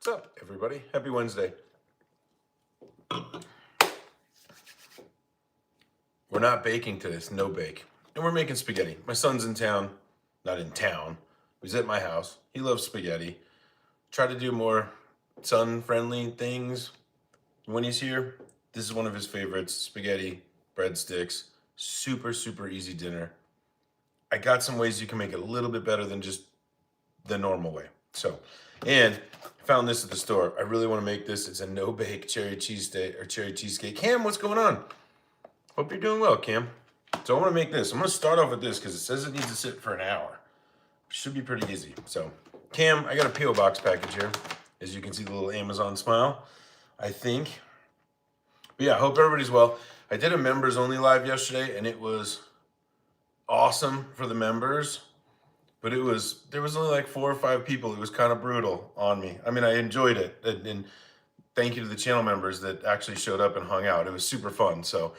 What's up, everybody? Happy Wednesday. We're not baking today, it's no bake. And we're making spaghetti. My son's in town, not in town. He's at my house. He loves spaghetti. Try to do more son-friendly things when he's here. This is one of his favorites, spaghetti, breadsticks, super, super easy dinner. I got some ways you can make it a little bit better than just the normal way. And I found this at the store. I really want to make this. It's a no-bake cherry cheesecake. Cam, what's going on? Hope you're doing well, Cam. So I want to make this. I'm going to start off with this because it says it needs to sit for an hour. Should be pretty easy. So, Cam, I got a P.O. Box package here. As you can see, the little Amazon smile, I think. But yeah, hope everybody's well. I did a members only live yesterday, and it was awesome for the members. But there was only like 4 or 5 people. It was kind of brutal on me. I mean, I enjoyed it. And thank you to the channel members that actually showed up and hung out. It was super fun. So,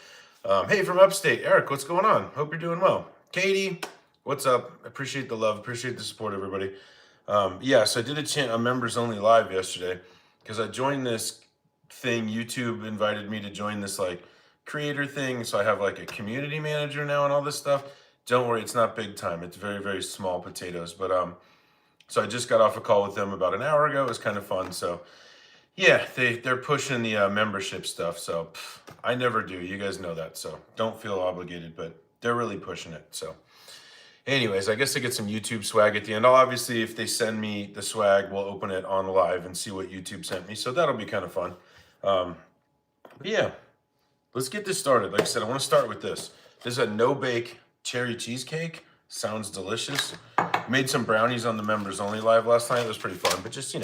hey, from upstate, Eric, what's going on? Hope you're doing well. Katie, what's up? Appreciate the love. Appreciate the support, everybody. Yeah, so I did a members only live yesterday because I joined this thing. YouTube invited me to join this like creator thing. So I have like a community manager now and all this stuff. Don't worry, it's not big time. It's very, very small potatoes. But so I just got off a call with them about an hour ago. It was kind of fun. So yeah, they're pushing the membership stuff. So I never do. You guys know that. So don't feel obligated, but they're really pushing it. So anyways, I guess I get some YouTube swag at the end. I'll obviously, if they send me the swag, we'll open it on live and see what YouTube sent me. So that'll be kind of fun. But yeah, let's get this started. Like I said, I want to start with this. This is a no-bake cherry cheesecake. Sounds delicious. Made some brownies on the members only live last night. It was pretty fun, but just,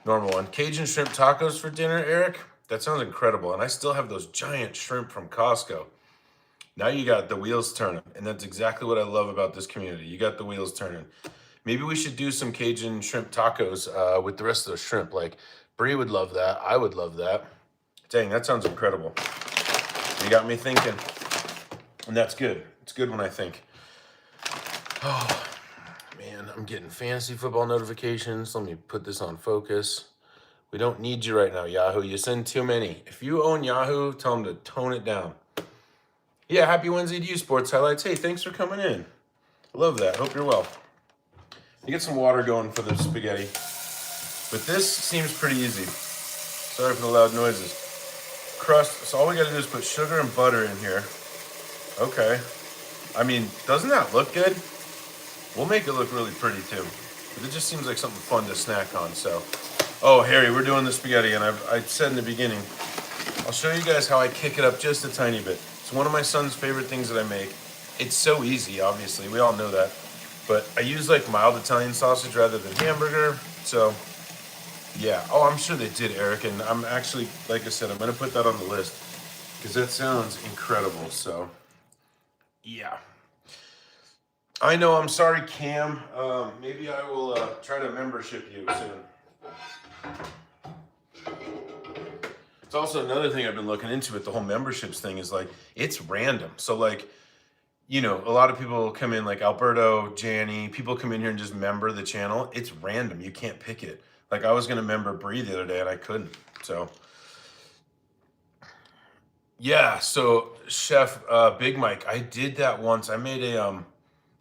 normal one. Cajun shrimp tacos for dinner, Eric. That sounds incredible. And I still have those giant shrimp from Costco. Now you got the wheels turning. And that's exactly what I love about this community. You got the wheels turning. Maybe we should do some Cajun shrimp tacos with the rest of the shrimp. Like, Brie would love that. I would love that. Dang, that sounds incredible. You got me thinking. And that's good. It's good when I think. Oh, man, I'm getting fantasy football notifications. Let me put this on focus. We don't need you right now, Yahoo. You send too many. If you own Yahoo, tell them to tone it down. Yeah, happy Wednesday to you, Sports Highlights. Hey, thanks for coming in. I love that. Hope you're well. You get some water going for the spaghetti. But this seems pretty easy. Sorry for the loud noises. Crust. So all we got to do is put sugar and butter in here. Okay. I mean, doesn't that look good? We'll make it look really pretty too. But it just seems like something fun to snack on. So, oh, Harry, we're doing the spaghetti, and I said in the beginning, I'll show you guys how I kick it up just a tiny bit. It's one of my son's favorite things that I make. It's so easy, obviously. We all know that. But I use like mild Italian sausage rather than hamburger. So, yeah. Oh, I'm sure they did, Eric. And I'm actually, like I said, I'm going to put that on the list because that sounds incredible. So, yeah. I know, I'm sorry, Cam. Maybe I will try to membership you soon. It's also another thing I've been looking into with the whole memberships thing is like, it's random. So like, a lot of people come in like Alberto, Janny, people come in here and just member the channel. It's random. You can't pick it. Like I was going to member Brie the other day and I couldn't. So yeah. So Chef Big Mike, I did that once. I made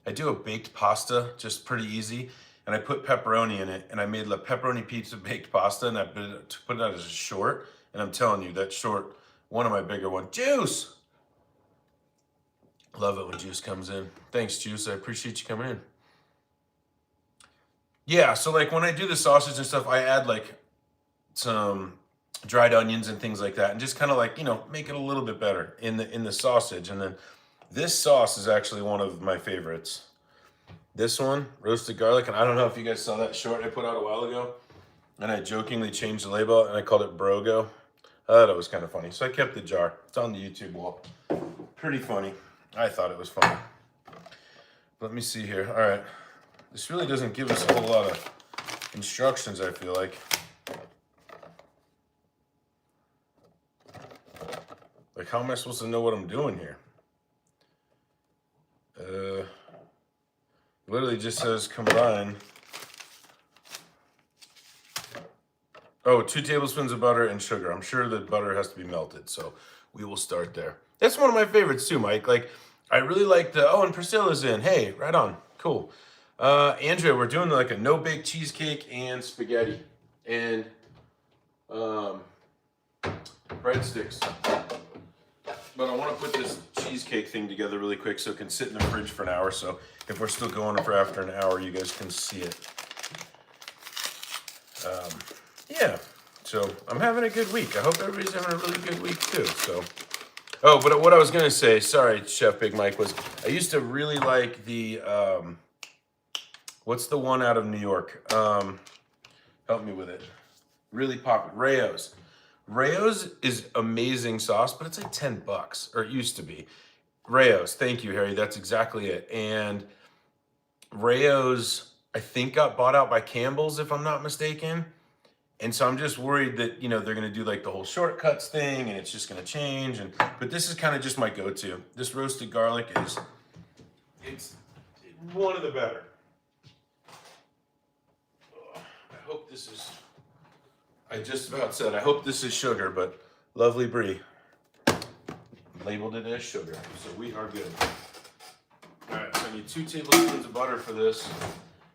I do a baked pasta, just pretty easy. And I put pepperoni in it and I made a pepperoni pizza baked pasta and I put it out as a short. And I'm telling you, that short, one of my bigger ones. Juice! Love it when Juice comes in. Thanks, Juice. I appreciate you coming in. Yeah, so like when I do the sausage and stuff, I add like some dried onions and things like that and just kind of like, make it a little bit better in the sausage. And then this sauce is actually one of my favorites. This one, roasted garlic. And I don't know if you guys saw that short I put out a while ago. And I jokingly changed the label and I called it Brogo. That was kind of funny. So I kept the jar. It's on the YouTube wall. Pretty funny. I thought it was funny. Let me see here. All right. This really doesn't give us a whole lot of instructions, I feel like. Like, how am I supposed to know what I'm doing here? Literally just says combine. Oh, 2 tablespoons of butter and sugar. I'm sure the butter has to be melted, so we will start there. That's one of my favorites too, Mike. Like, I really like the, oh, and Priscilla's in. Hey, right on. Cool. Andrea, we're doing like a no-bake cheesecake and spaghetti and um, breadsticks. But I want to put this cheesecake thing together really quick so it can sit in the fridge for an hour. So if we're still going for after an hour, you guys can see it. Yeah, so I'm having a good week. I hope everybody's having a really good week too. So, oh, but what I was gonna say, sorry, Chef Big Mike, was I used to really like the what's the one out of New York? Help me with it. Really popular, Rayo's. Rayo's is amazing sauce, but it's like $10, or it used to be. Rayo's, thank you, Harry. That's exactly it. And Rayo's, I think, got bought out by Campbell's, if I'm not mistaken. And so I'm just worried that, you know, they're going to do like the whole shortcuts thing and it's just going to change. But this is kind of just my go-to. This roasted garlic it's one of the better. Oh, I hope this is, I just about said, I hope this is sugar, but lovely Brie labeled it as sugar. So we are good. All right, so I need 2 tablespoons of butter for this.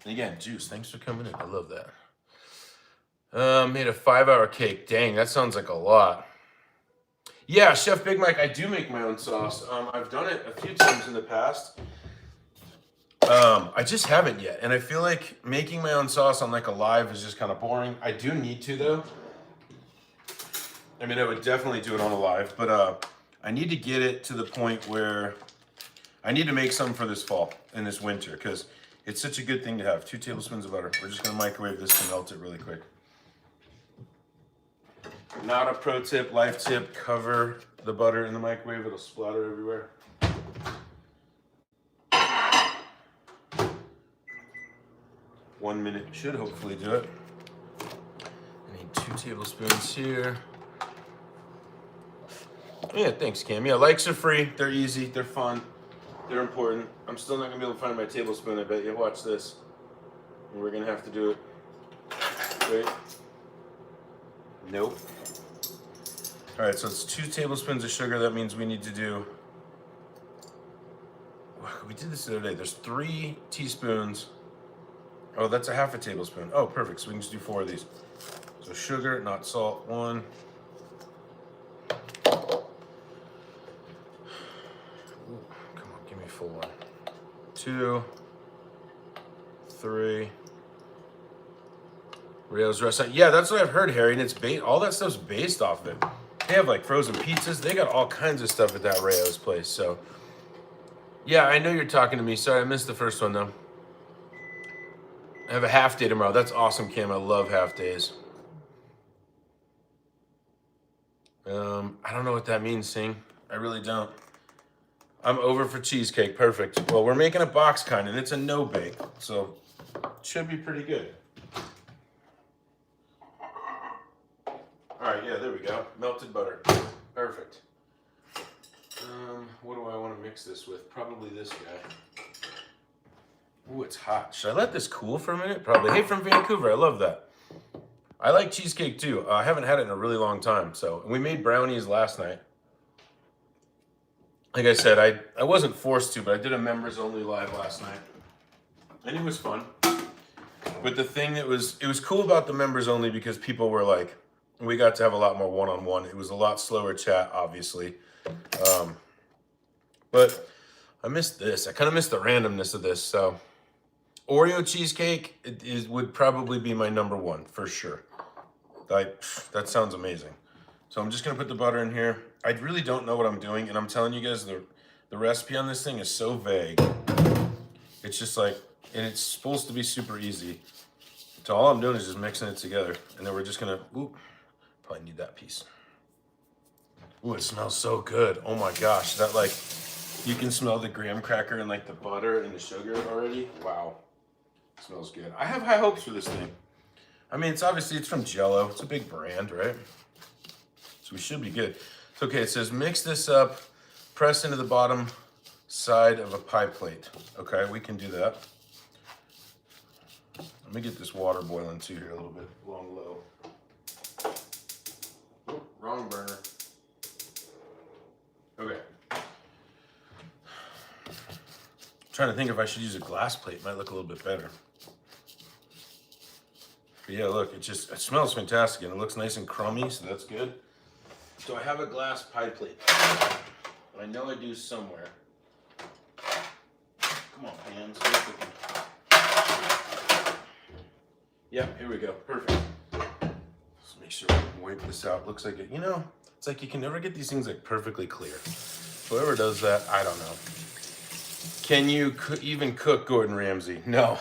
And again, Juice, thanks for coming in. I love that. Made a 5-hour cake. Dang, that sounds like a lot. Yeah, Chef Big Mike, I do make my own sauce. I've done it a few times in the past. I just haven't yet. And I feel like making my own sauce on like a live is just kind of boring. I do need to though. I mean, I would definitely do it on a live, but I need to get it to the point where I need to make some for this fall and this winter because it's such a good thing to have. 2 tablespoons of butter. We're just gonna microwave this to melt it really quick. Not a pro tip, life tip, cover the butter in the microwave, it'll splatter everywhere. One minute should hopefully do it. I need 2 tablespoons here. Yeah, thanks, Cam. Yeah, likes are free, they're easy, they're fun, they're important. I'm still not gonna be able to find my tablespoon, I bet you. Watch this. And we're gonna have to do it. Wait. Nope. All right, so it's 2 tablespoons of sugar. That means we need to do, we did this the other day. There's 3 teaspoons. Oh, that's a half a tablespoon. Oh, perfect. So we can just do 4 of these. So sugar, not salt, 1. Ooh, come on, give me a full 1. 2, 3. Rayo's restaurant. Yeah, that's what I've heard, Harry. And it's all that stuff's based off of it. They have like frozen pizzas. They got all kinds of stuff at that Rayo's place. So, yeah, I know you're talking to me. Sorry, I missed the first one though. I have a half day tomorrow. That's awesome, Cam. I love half days. I don't know what that means, Sing. I really don't. I'm over for cheesecake. Perfect. Well, we're making a box kind, and it's a no bake, so it should be pretty good. All right, yeah, there we go. Melted butter. Perfect. What do I want to mix this with? Probably this guy. Ooh, it's hot. Should I let this cool for a minute? Probably. Hey, from Vancouver. I love that. I like cheesecake too. I haven't had it in a really long time. So we made brownies last night. Like I said, I wasn't forced to, but I did a members only live last night. And it was fun. But the thing that it was cool about the members only because people were like, we got to have a lot more one-on-one. It was a lot slower chat, obviously. But I missed this. I kind of missed the randomness of this. So Oreo cheesecake would probably be my number 1 for sure. That sounds amazing. So I'm just gonna put the butter in here. I really don't know what I'm doing, and I'm telling you guys the recipe on this thing is so vague. It's just like, and it's supposed to be super easy. So all I'm doing is just mixing it together, and then we're just gonna, ooh, probably need that piece. Ooh, it smells so good. Oh my gosh, that like, you can smell the graham cracker and like the butter and the sugar already. Wow, it smells good. I have high hopes for this thing. I mean, it's from Jell-O. It's a big brand, right? So we should be good. So, okay, it says mix this up, press into the bottom side of a pie plate. Okay, we can do that. Let me get this water boiling too here a little bit, long low. wrong burner. Okay. Trying to think if I should use a glass plate. It might look a little bit better. But yeah, look, it smells fantastic and it looks nice and crummy, so that's good. So I have a glass pie plate. I know I do somewhere. Come on, hands. Yeah, here we go. Perfect. Let's make sure we can wipe this out. Looks like it, it's like you can never get these things like perfectly clear. Whoever does that, I don't know. Can you even cook, Gordon Ramsay? No,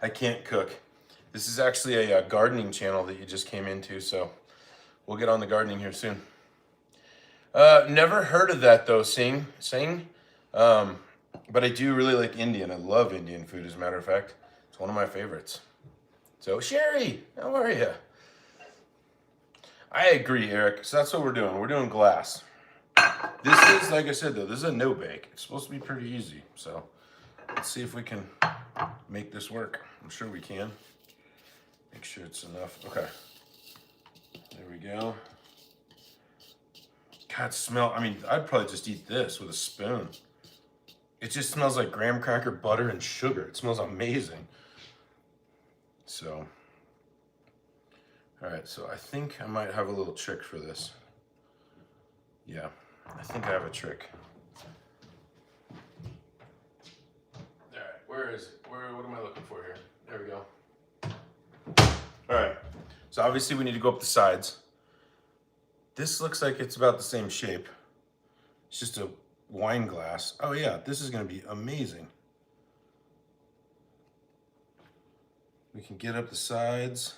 I can't cook. This is actually a gardening channel that you just came into, so we'll get on the gardening here soon. Never heard of that though, Sing. But I do really like Indian. I love Indian food, as a matter of fact. It's one of my favorites. So, Sherry, how are you? I agree, Eric. So that's what we're doing. We're doing glass. This is, like I said, though, this is a no bake. It's supposed to be pretty easy. So let's see if we can make this work. I'm sure we can. Make sure it's enough. Okay. There we go. God, I'd probably just eat this with a spoon. It just smells like graham cracker, butter, and sugar. It smells amazing. So, all right, so I think I might have a little trick for this. Yeah, I think I have a trick. All right, where is it? What am I looking for here? There we go. All right, so obviously we need to go up the sides. This looks like it's about the same shape. It's just a wine glass. Oh yeah, this is gonna be amazing. We can get up the sides.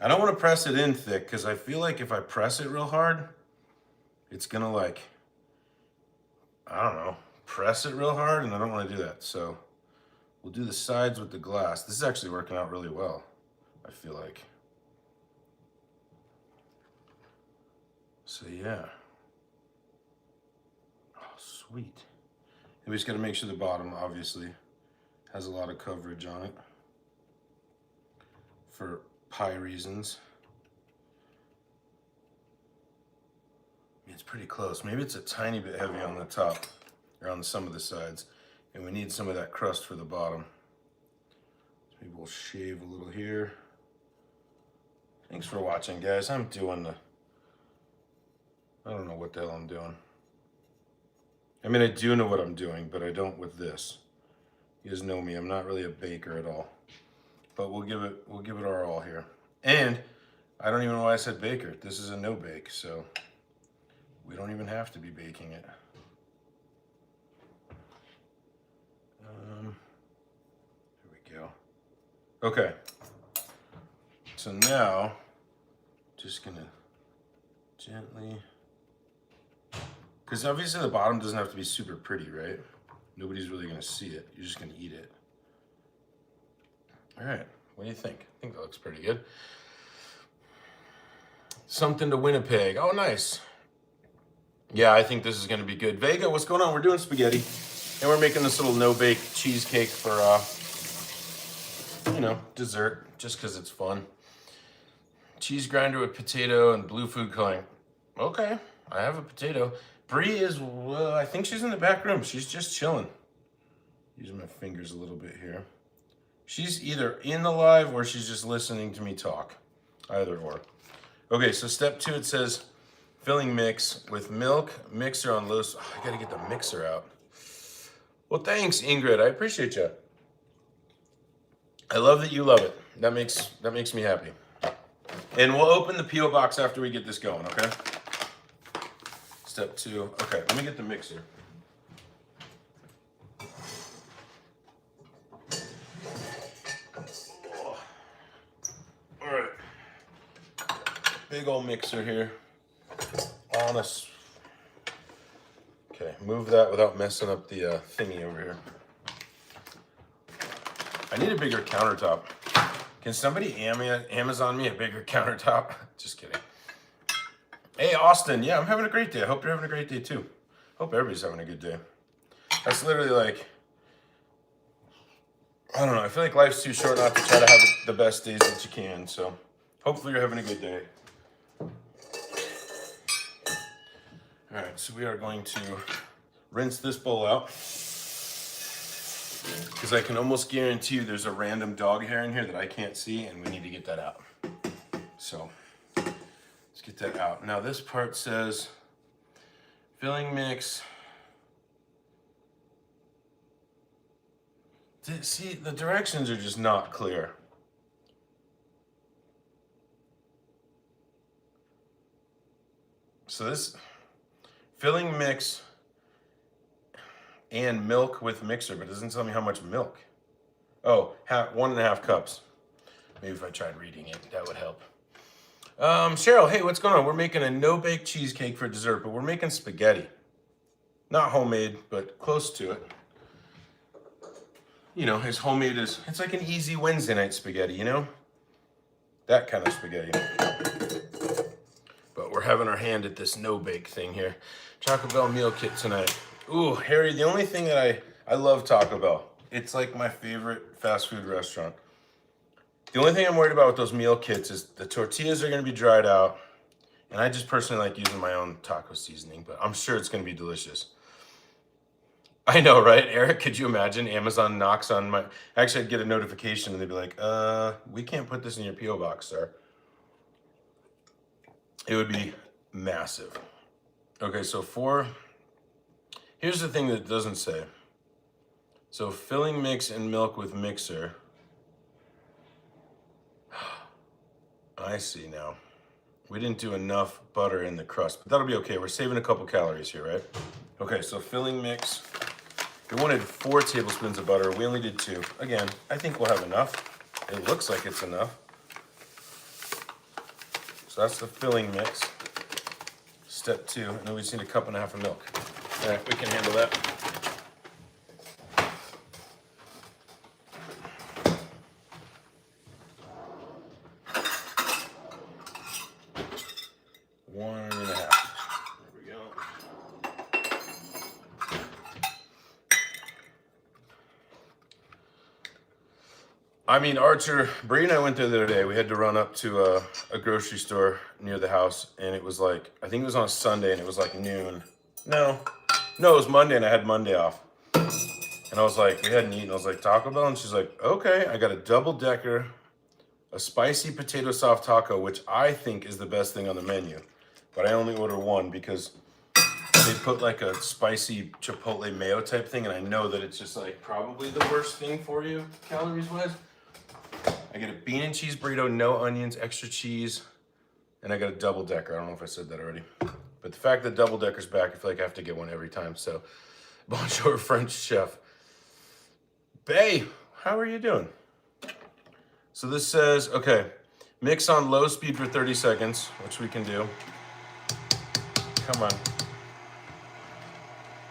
I don't want to press it in thick because I feel like if I press it real hard, it's gonna I don't know, press it real hard, and I don't want to do that. So we'll do the sides with the glass. This is actually working out really well, I feel like. So yeah. Oh, sweet. And we just got to make sure the bottom obviously has a lot of coverage on it for pie reasons. It's pretty close. Maybe it's a tiny bit heavy on the top or on some of the sides, and we need some of that crust for the bottom. So maybe we'll shave a little here. Thanks for watching, guys. I don't know what the hell I'm doing. I mean, I do know what I'm doing, but I don't with this. You guys know me. I'm not really a baker at all. But we'll give it our all here. And I don't even know why I said baker. This is a no bake, so we don't even have to be baking it. Here we go. Okay. So now, just gonna gently, because obviously the bottom doesn't have to be super pretty, right? Nobody's really gonna see it. You're just gonna eat it. All right, what do you think? I think that looks pretty good. Something to Winnipeg. Oh, nice. Yeah, I think this is gonna be good. Vega, what's going on? We're doing spaghetti, and we're making this little no-bake cheesecake for, dessert, just because it's fun. Cheese grinder with potato and blue food coloring. Okay, I have a potato. Bree is, I think she's in the back room. She's just chilling. Using my fingers a little bit here. She's either in the live or she's just listening to me talk. Either or. Okay, so step 2, it says filling mix with milk, mixer on low. Oh, I gotta get the mixer out. Well, thanks, Ingrid. I appreciate you. I love that you love it. That makes me happy. And we'll open the P.O. box after we get this going, okay? Step 2. Okay, let me get the mixer. All right. Big old mixer here. On us. Okay, move that without messing up the thingy over here. I need a bigger countertop. Can somebody Amazon me a bigger countertop? Just kidding. Hey, Austin. Yeah, I'm having a great day. I hope you're having a great day too. Hope everybody's having a good day. That's literally like, I don't know. I feel like life's too short not to try to have the best days that you can. So hopefully you're having a good day. All right, so we are going to rinse this bowl out because I can almost guarantee you there's a random dog hair in here that I can't see, and we need to get that out. So let's get that out. Now this part says filling mix. See, the directions are just not clear. So this filling mix and milk with mixer, but it doesn't tell me how much milk. Oh, 1.5 cups. Maybe if I tried reading it, that would help. Cheryl, hey, what's going on? We're making a no-bake cheesecake for dessert, but we're making spaghetti. Not homemade, but close to it. You know, as homemade as, it's like an easy Wednesday night spaghetti, you know? That kind of spaghetti. But we're having our hand at this no-bake thing here. Taco Bell meal kit tonight. Ooh, Harry, the only thing that I love Taco Bell. It's like my favorite fast food restaurant. The only thing I'm worried about with those meal kits is the tortillas are going to be dried out. And I just personally like using my own taco seasoning, but I'm sure it's going to be delicious. I know, right? Eric, could you imagine Amazon knocks on my... Actually, I'd get a notification and they'd be like, we can't put this in your P.O. box, sir. It would be massive. Okay, so here's the thing that it doesn't say. So filling mix and milk with mixer. I see now. We didn't do enough butter in the crust, but that'll be okay. We're saving a couple calories here, right? Okay, so filling mix. We wanted 4 tablespoons of butter. We only did 2. Again, I think we'll have enough. It looks like it's enough. So that's the filling mix. Step 2, and then we just need 1.5 cups of milk. All right, we can handle that. I mean, Archer, Bree and I went there the other day. We had to run up to a grocery store near the house, and it was like, I think it was on a Sunday, and it was like noon. No, it was Monday, and I had Monday off. And I was like, we hadn't eaten. I was like, Taco Bell? And she's like, okay. I got a double-decker, a spicy potato soft taco, which I think is the best thing on the menu. But I only order one because they put like a spicy chipotle mayo type thing, and I know that it's just like probably the worst thing for you, calories-wise. I get a bean and cheese burrito, no onions, extra cheese, and I got a double decker. I don't know if I said that already. But the fact that double decker's back, I feel like I have to get one every time. So, bonjour, French chef. Bae, how are you doing? So this says, okay, mix on low speed for 30 seconds, which we can do. Come on.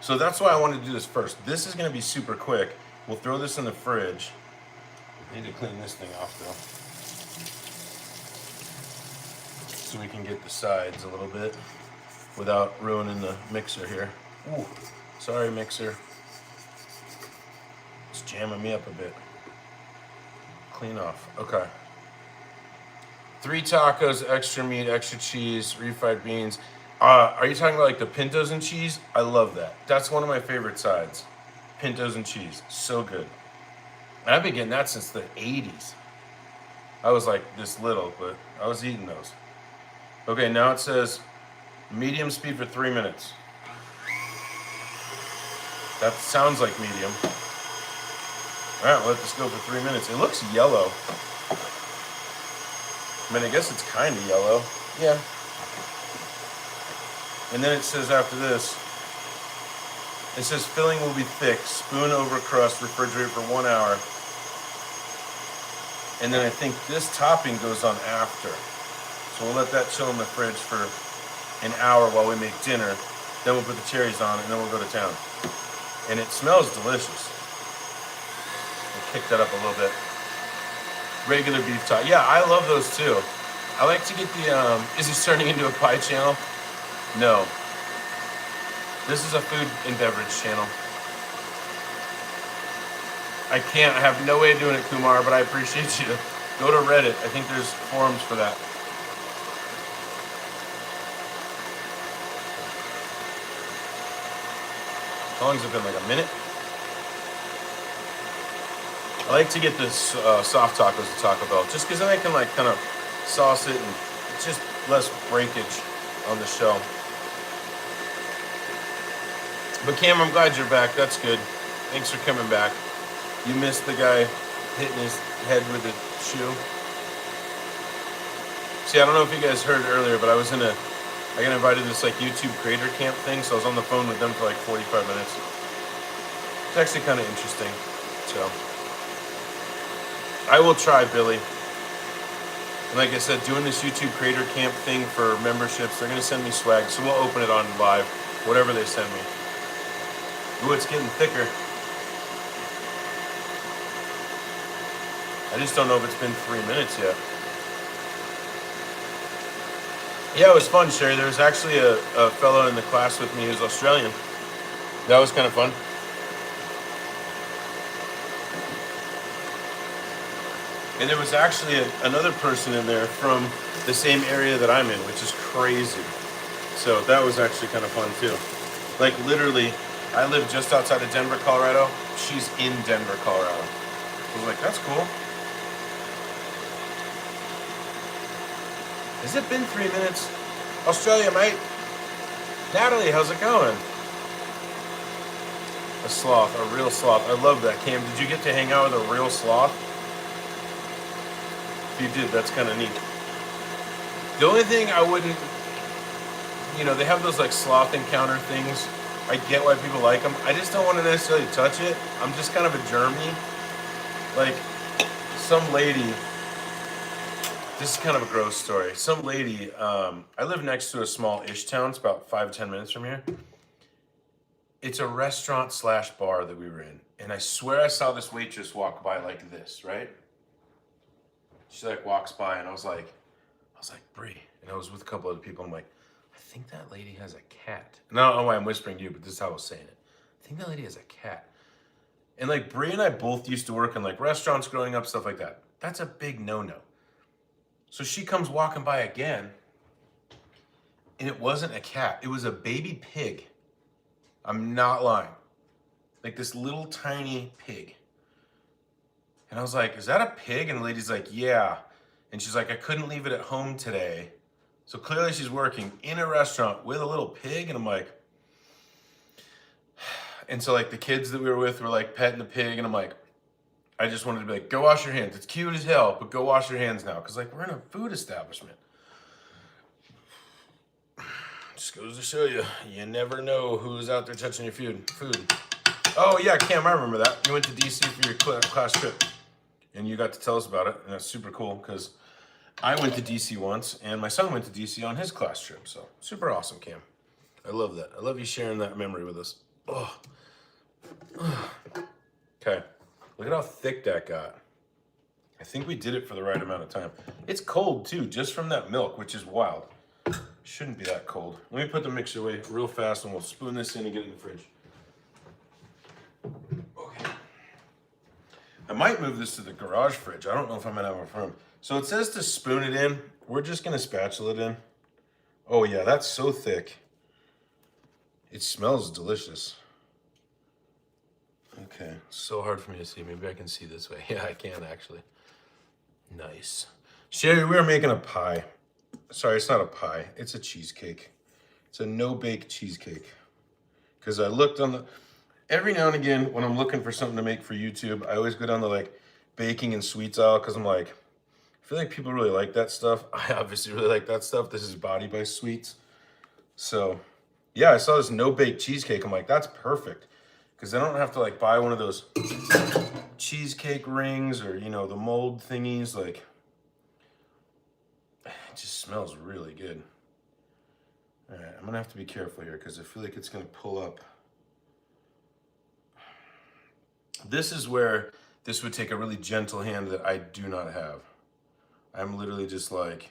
So that's why I wanted to do this first. This is gonna be super quick. We'll throw this in the fridge. I need to clean this thing off though. So we can get the sides a little bit without ruining the mixer here. Ooh, sorry mixer. It's jamming me up a bit. Clean off, okay. 3 tacos, extra meat, extra cheese, refried beans. Are you talking about like the pintos and cheese? I love that. That's one of my favorite sides. Pintos and cheese, so good. And I've been getting that since the 80s. I was like this little, but I was eating those. Okay, now it says medium speed for 3 minutes. That sounds like medium. All right, we'll let this go for 3 minutes. It looks yellow. I mean, I guess it's kind of yellow. Yeah. And then it says after this, it says filling will be thick, spoon over crust, refrigerate for 1 hour. And then I think this topping goes on after. So we'll let that chill in the fridge for an hour while we make dinner. Then we'll put the cherries on and then we'll go to town. And it smells delicious. We'll kick that up a little bit. Regular beef top. Yeah, I love those too. I like to get the, is this turning into a pie channel? No. This is a food and beverage channel. I have no way of doing it, Kumar, but I appreciate you. Go to Reddit. I think there's forums for that. How long has it been? Like a minute? I like to get this soft tacos at Taco Bell just because then I can like kind of sauce it and it's just less breakage on the shell. But Cam, I'm glad you're back. That's good. Thanks for coming back. You missed the guy hitting his head with a shoe. See, I don't know if you guys heard earlier, but I got invited to this like YouTube creator camp thing, so I was on the phone with them for like 45 minutes. It's actually kind of interesting. So I will try, Billy. And like I said, doing this YouTube creator camp thing for memberships, they're gonna send me swag, so we'll open it on live, whatever they send me. Ooh, it's getting thicker. I just don't know if it's been 3 minutes yet. Yeah, it was fun, Sherry. There was actually a fellow in the class with me who's Australian. That was kind of fun. And there was actually another person in there from the same area that I'm in, which is crazy. So that was actually kind of fun too. Like literally, I live just outside of Denver, Colorado. She's in Denver, Colorado. I was like, that's cool. Has it been 3 minutes? Australia, mate. Natalie, how's it going? A sloth, a real sloth. I love that, Cam. Did you get to hang out with a real sloth? If you did, that's kind of neat. The only thing I wouldn't, they have those like sloth encounter things. I get why people like them. I just don't want to necessarily touch it. I'm just kind of a germy. Like some lady, this is kind of a gross story. Some lady, I live next to a small-ish town. It's about 5-10 minutes from here. It's a restaurant / bar that we were in. And I swear I saw this waitress walk by like this, right? She like walks by and I was like, Bree. And I was with a couple other people. I'm like, I think that lady has a cat. And I don't know why I'm whispering to you, but this is how I was saying it. I think that lady has a cat. And like Bree and I both used to work in like restaurants growing up, stuff like that. That's a big no-no. So she comes walking by again, and it wasn't a cat. It was a baby pig. I'm not lying. Like this little tiny pig. And I was like, is that a pig? And the lady's like, yeah. And she's like, I couldn't leave it at home today. So clearly she's working in a restaurant with a little pig. And I'm like, and so like the kids that we were with were like petting the pig. And I'm like, I just wanted to be like, go wash your hands. It's cute as hell, but go wash your hands now. Because like we're in a food establishment. Just goes to show you, you never know who's out there touching your food. Oh yeah, Cam, I remember that. You went to DC for your class trip. And you got to tell us about it. And that's super cool because I went to DC once and my son went to DC on his class trip. So super awesome, Cam. I love that. I love you sharing that memory with us. Oh. Okay. Look at how thick that got. I think we did it for the right amount of time. It's cold too, just from that milk, which is wild. Shouldn't be that cold. Let me put the mixer away real fast and we'll spoon this in and get it in the fridge. Okay. I might move this to the garage fridge. I don't know if I'm gonna have enough room. So it says to spoon it in. We're just gonna spatula it in. Oh yeah, that's so thick. It smells delicious. Okay, so hard for me to see. Maybe I can see this way. Yeah, I can actually. Nice. Sherry, we are making a pie. Sorry, it's not a pie. It's a cheesecake. It's a no-bake cheesecake. Because I looked on the... Every now and again, when I'm looking for something to make for YouTube, I always go down the like baking and sweets aisle because I'm like, I feel like people really like that stuff. I obviously really like that stuff. This is Body by Sweets. So, yeah, I saw this no-bake cheesecake. I'm like, that's perfect. Because I don't have to like buy one of those cheesecake rings or, the mold thingies. Like, it just smells really good. All right, I'm going to have to be careful here because I feel like it's going to pull up. This is where this would take a really gentle hand that I do not have. I'm literally just like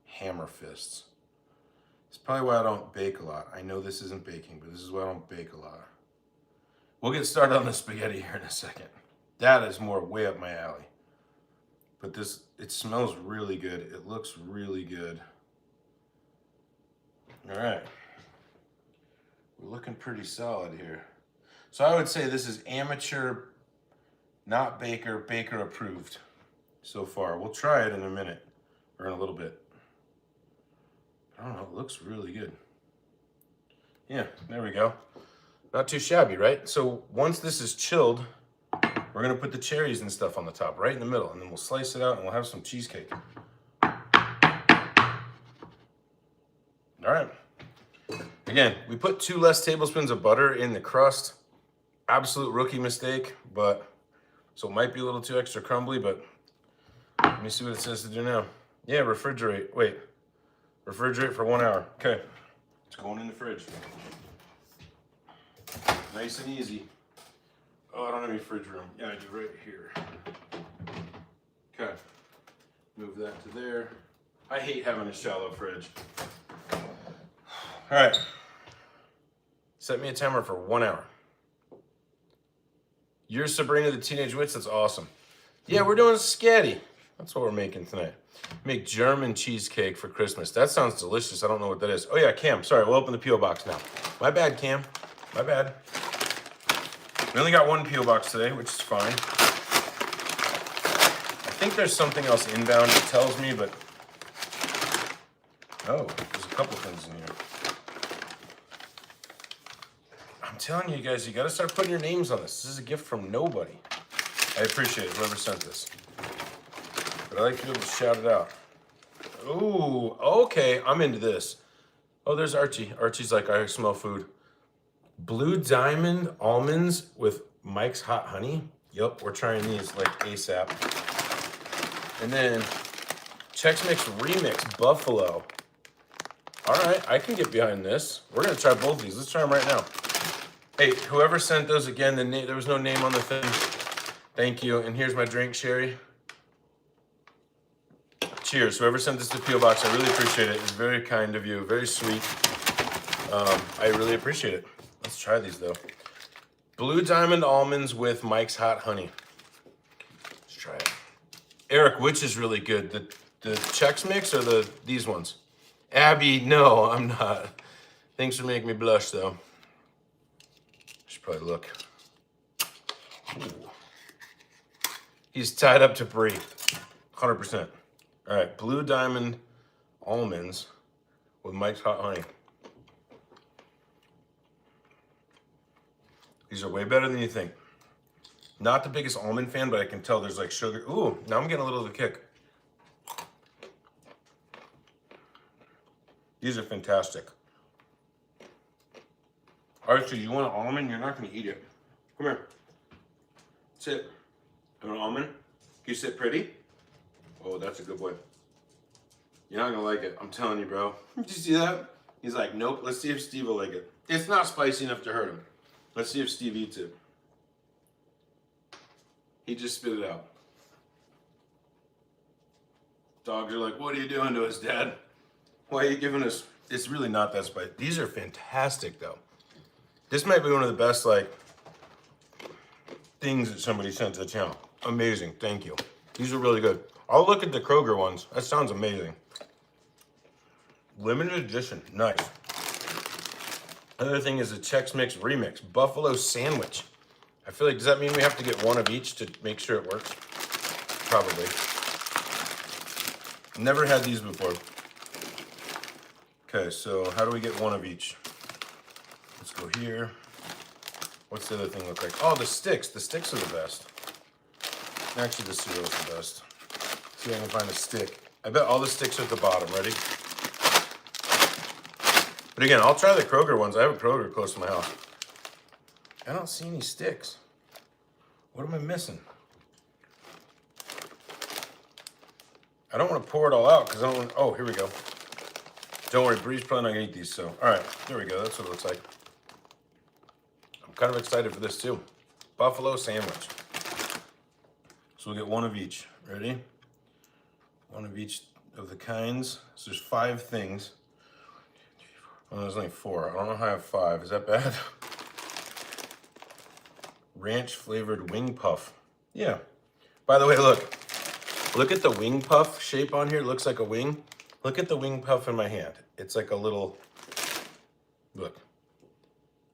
hammer fists. It's probably why I don't bake a lot. I know this isn't baking, but this is why I don't bake a lot. We'll get started on the spaghetti here in a second. That is more way up my alley. But this, it smells really good. It looks really good. All right. We're looking pretty solid here. So I would say this is amateur, not baker, baker approved so far. We'll try it in a minute or in a little bit. I don't know, it looks really good. Yeah, there we go. Not too shabby, right? So once this is chilled, we're gonna put the cherries and stuff on the top, right in the middle, and then we'll slice it out and we'll have some cheesecake. All right. Again, we put 2 less tablespoons of butter in the crust. Absolute rookie mistake, but so it might be a little too extra crumbly, but let me see what it says to do now. Yeah, refrigerate. Wait, refrigerate for 1 hour. Okay, it's going in the fridge. Nice and easy. Oh, I don't have any fridge room. Yeah, I do right here. Okay, move that to there. I hate having a shallow fridge. All right, set me a timer for 1 hour. You're Sabrina the Teenage Witch, that's awesome. Yeah, we're doing spaghetti. That's what we're making tonight. Make German cheesecake for Christmas. That sounds delicious. I don't know what that is. Oh yeah, Cam, sorry, we'll open the P.O. box now. My bad, Cam, my bad. We only got 1 P.O. box today, which is fine. I think there's something else inbound it tells me, but oh, there's a couple things in here. I'm telling you guys, you gotta start putting your names on this. This is a gift from nobody. I appreciate it, whoever sent this. But I like to be able to shout it out. Ooh, okay, I'm into this. Oh, there's Archie. Archie's like, I smell food. Blue Diamond almonds with Mike's Hot Honey. Yep, we're trying these like ASAP. And then Chex Mix Remix Buffalo. All right, I can get behind this. We're gonna try both of these. Let's try them right now. Hey, whoever sent those again, there was no name on the thing. Thank you, and here's my drink, Sherry. Cheers, whoever sent this to P.O. Box, I really appreciate it. It's very kind of you, very sweet. I really appreciate it. Let's try these though. Blue Diamond almonds with Mike's Hot Honey. Let's try it. Eric, which is really good? The Chex Mix or these ones? Abby, no, I'm not. Thanks for making me blush though. Should probably look. Ooh. He's tied up to Brie, 100%. All right, Blue Diamond almonds with Mike's Hot Honey. These are way better than you think. Not the biggest almond fan, but I can tell there's like sugar. Ooh, now I'm getting a little of a kick. These are fantastic. Archie, you want an almond? You're not gonna eat it. Come here. Sit. You want an almond? Can you sit pretty? Oh, that's a good boy. You're not gonna like it. I'm telling you, bro. Did you see that? He's like, nope. Let's see if Steve will like it. It's not spicy enough to hurt him. Let's see if Steve eats it. He just spit it out. Dogs are like, what are you doing to us, Dad? Why are you giving us? It's really not that spicy. These are fantastic, though. This might be one of the best, like, things that somebody sent to the channel. Amazing. Thank you. These are really good. I'll look at the Kroger ones. That sounds amazing. Limited edition. Nice. Another thing is a Chex Mix Remix Buffalo Sandwich. I feel like, does that mean we have to get one of each to make sure it works? Probably. Never had these before. Okay, so how do we get one of each? Let's go here. What's the other thing look like? Oh, the sticks. The sticks are the best. Actually, the cereal is the best. See if I can find a stick. I bet all the sticks are at the bottom. Ready? But again, I'll try the Kroger ones. I have a Kroger close to my house. I don't see any sticks. What am I missing? I don't want to pour it all out because I don't want. Oh, here we go. Don't worry, Bree's probably not gonna eat these. So, all right, there we go. That's what it looks like. I'm kind of excited for this too. Buffalo sandwich. So we'll get one of each. Ready? One of each of the kinds. So there's 5 things. Oh, there's only 4. I don't know how I have 5. Is that bad? Ranch flavored wing puff. Yeah. By the way, look. Look at the wing puff shape on here. It looks like a wing. Look at the wing puff in my hand. It's like a little, look.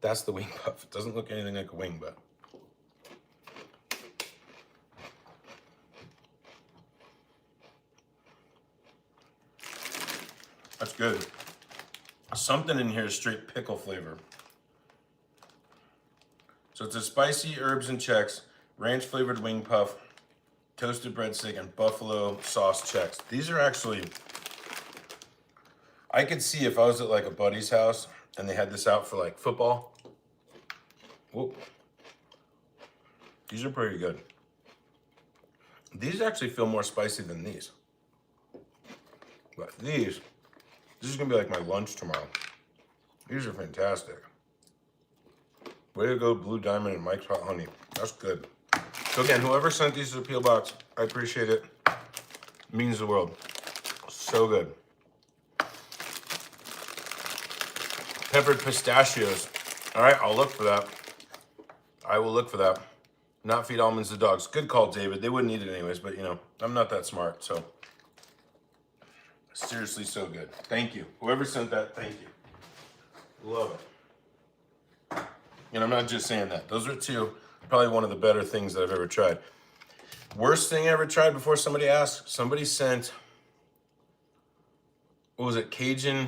That's the wing puff. It doesn't look anything like a wing, but. That's good. Something in here is straight pickle flavor. So it's a spicy herbs and Chex, ranch flavored wing puff, toasted breadstick, and buffalo sauce Chex. These are actually, I could see if I was at like a buddy's house and they had this out for like football. Whoop. These are pretty good. These actually feel more spicy than these. But this is gonna be like my lunch tomorrow. These are fantastic. Way to go, Blue Diamond and Mike's Hot Honey. That's good. So again, whoever sent these to the P.O. Box, I appreciate it. It means the world. So good. Peppered pistachios. All right, I'll look for that. I will look for that. Not feed almonds to dogs. Good call, David. They wouldn't eat it anyways, but you know, I'm not that smart, so. Seriously, so good. Thank you. Whoever sent that, thank you. Love it. And I'm not just saying that. Those are probably one of the better things that I've ever tried. Worst thing I ever tried before somebody asked, somebody sent, what was it, Cajun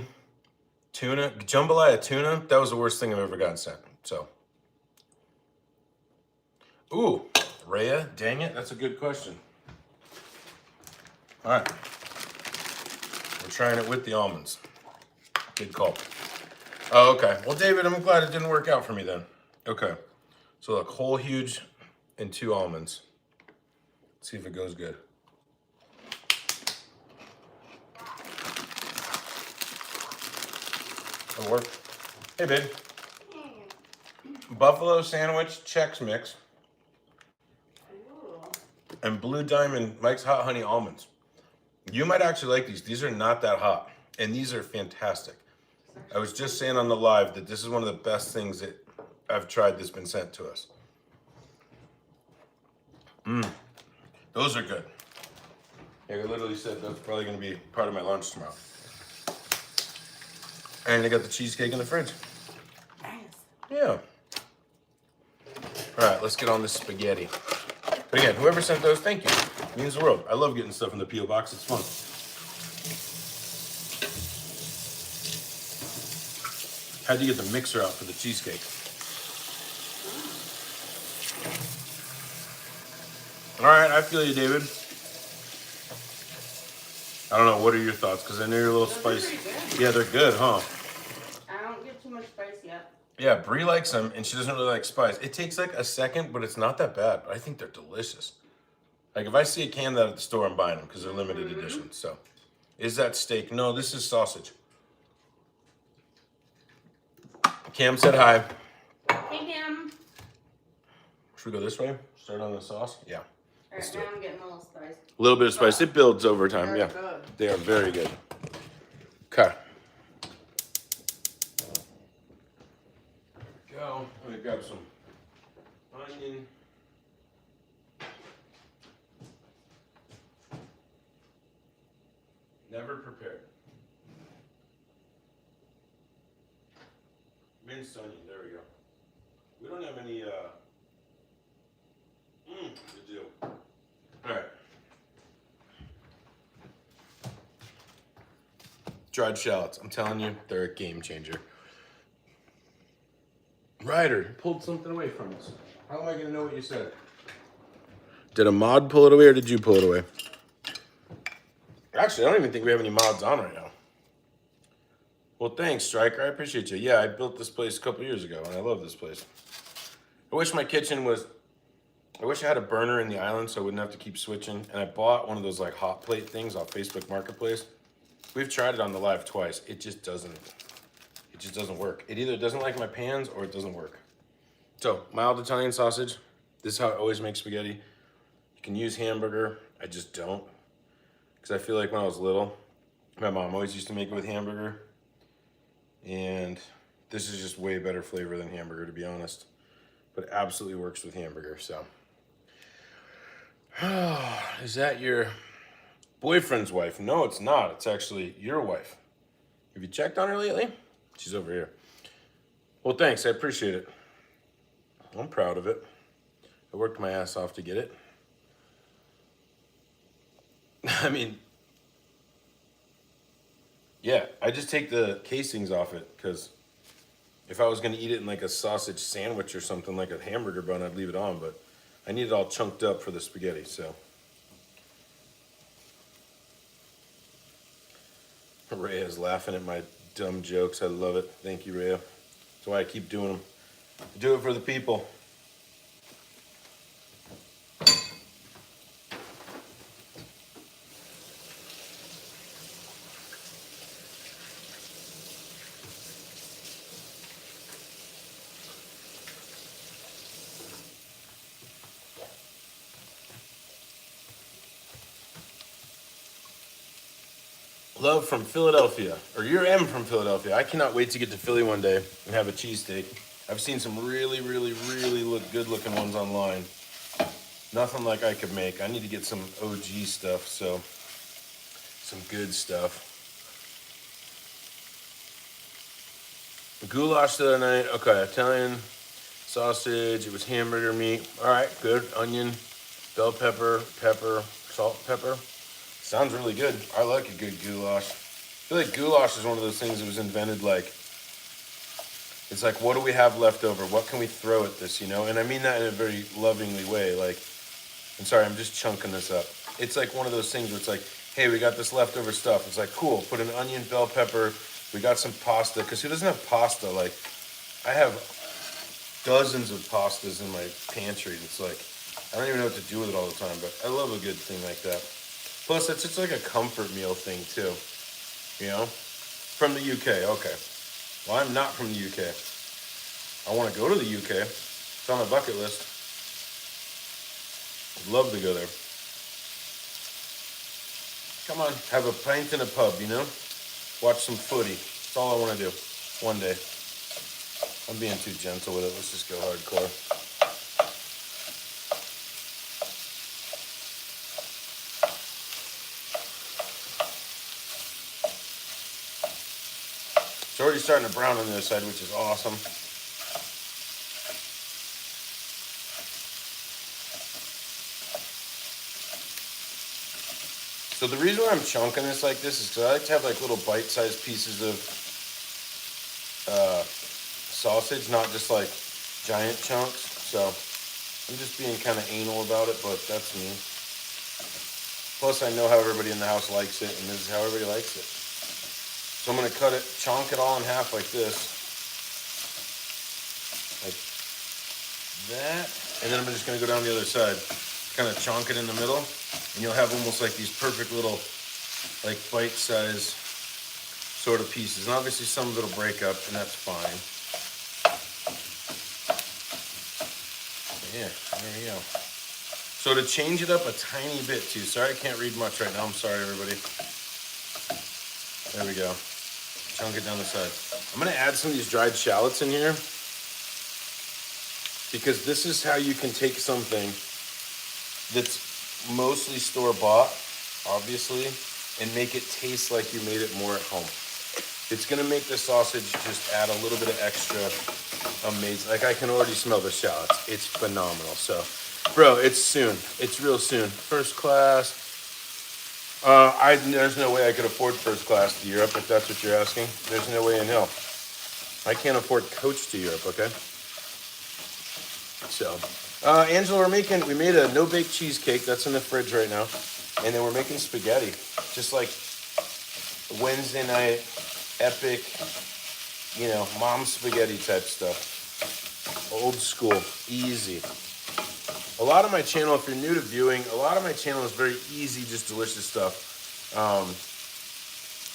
tuna? Jambalaya tuna? That was the worst thing I've ever gotten sent, so. Ooh, Rhea, dang it, that's a good question. All right. We're trying it with the almonds. Good call. Oh, okay. Well, David, I'm glad it didn't work out for me then. Okay. So look, whole huge and 2 almonds. Let's see if it goes good. It'll work. Hey, babe. Buffalo sandwich Chex Mix. And Blue Diamond Mike's Hot Honey Almonds. You might actually like these. These are not that hot. And these are fantastic. I was just saying on the live that this is one of the best things that I've tried that's been sent to us. Those are good. Yeah, I literally said that's probably going to be part of my lunch tomorrow. And I got the cheesecake in the fridge. Nice. Yeah. All right, let's get on this spaghetti. But again, whoever sent those, thank you. It means the world. I love getting stuff in the P.O. Box. It's fun. Had to get the mixer out for the cheesecake. All right, I feel you, David. I don't know, what are your thoughts? Because I know you're a little spicy. Yeah, they're good, huh? I don't get too much spice yet. Yeah, Brie likes them, and she doesn't really like spice. It takes like a second, but it's not that bad. I think they're delicious. Like if I see a can of that at the store, I'm buying them because they're limited edition. So, is that steak? No, this is sausage. Cam said hi. Hey, Cam. Should we go this way? Start on the sauce? Yeah. All Let's right, do now it. I'm getting a little spice. A little bit of spice. It builds over time. Very Yeah. good. They are very good. Okay. Go. Let me grab some onion. Never prepared. Minced onion. There we go. We don't have any. Good deal. All right. Dried shallots. I'm telling you, they're a game changer. Ryder pulled something away from us. How am I going to know what you said? Did a mod pull it away or did you pull it away? Actually, I don't even think we have any mods on right now. Well, thanks, Striker. I appreciate you. Yeah, I built this place a couple years ago, and I love this place. I wish my kitchen was... I wish I had a burner in the island so I wouldn't have to keep switching. And I bought one of those like hot plate things off Facebook Marketplace. We've tried it on the live twice. It just doesn't work. It either doesn't like my pans or it doesn't work. So, mild Italian sausage. This is how I always make spaghetti. You can use hamburger. I just don't. Because I feel like when I was little, my mom always used to make it with hamburger. And this is just way better flavor than hamburger, to be honest. But it absolutely works with hamburger, so. Is that your boyfriend's wife? No, it's not. It's actually your wife. Have you checked on her lately? She's over here. Well, thanks. I appreciate it. I'm proud of it. I worked my ass off to get it. I mean, yeah, I just take the casings off it because if I was going to eat it in like a sausage sandwich or something like a hamburger bun, I'd leave it on, but I need it all chunked up for the spaghetti, so. Rhea's laughing at my dumb jokes. I love it. Thank you, Rhea. That's why I keep doing them. I do it for the people. Love from Philadelphia, or you're M from Philadelphia. I cannot wait to get to Philly one day and have a cheesesteak. I've seen some really, really, really good looking ones online. Nothing like I could make. I need to get some OG stuff, so some good stuff. Goulash the other night. Okay, Italian sausage. It was hamburger meat. All right, good. Onion, bell pepper, salt, pepper. Sounds really good. I like a good goulash. I feel like goulash is one of those things that was invented like, it's like, what do we have left over? What can we throw at this, you know? And I mean that in a very lovingly way. Like, I'm sorry, I'm just chunking this up. It's like one of those things where it's like, hey, we got this leftover stuff. It's like, cool, put an onion, bell pepper. We got some pasta. Because who doesn't have pasta? Like, I have dozens of pastas in my pantry. It's like, I don't even know what to do with it all the time, but I love a good thing like that. Plus, it's just like a comfort meal thing, too. You know? From the UK, okay. Well, I'm not from the UK. I want to go to the UK. It's on my bucket list. I'd love to go there. Come on, have a pint in a pub, you know? Watch some footy. That's all I want to do. One day. I'm being too gentle with it. Let's just go hardcore. It's already starting to brown on the other side, which is awesome. So the reason why I'm chunking this like this is because I like to have like little bite-sized pieces of sausage, not just like giant chunks. So I'm just being kind of anal about it, but that's me. Plus I know how everybody in the house likes it, and this is how everybody likes it. So I'm going to cut it, chunk it all in half like this. Like that. And then I'm just going to go down the other side. Kind of chunk it in the middle. And you'll have almost like these perfect little like bite-sized sort of pieces. And obviously some of it'll break up, and that's fine. Yeah, there we go. So to change it up a tiny bit too. Sorry I can't read much right now. I'm sorry, everybody. There we go. Chunk it down the side. I'm going to add some of these dried shallots in here because this is how you can take something that's mostly store-bought, obviously, and make it taste like you made it more at home. It's going to make the sausage just add a little bit of extra amazing. Like, I can already smell the shallots. It's phenomenal. So, bro, it's soon. It's real soon. First class. There's no way I could afford first class to Europe, if that's what you're asking. There's no way in hell. I can't afford coach to Europe, okay? So, Angela, we made a no-bake cheesecake. That's in the fridge right now. And then we're making spaghetti. Just like Wednesday night, epic, you know, mom spaghetti type stuff. Old school, easy. A lot of my channel, if you're new to viewing, a lot of my channel is very easy, just delicious stuff.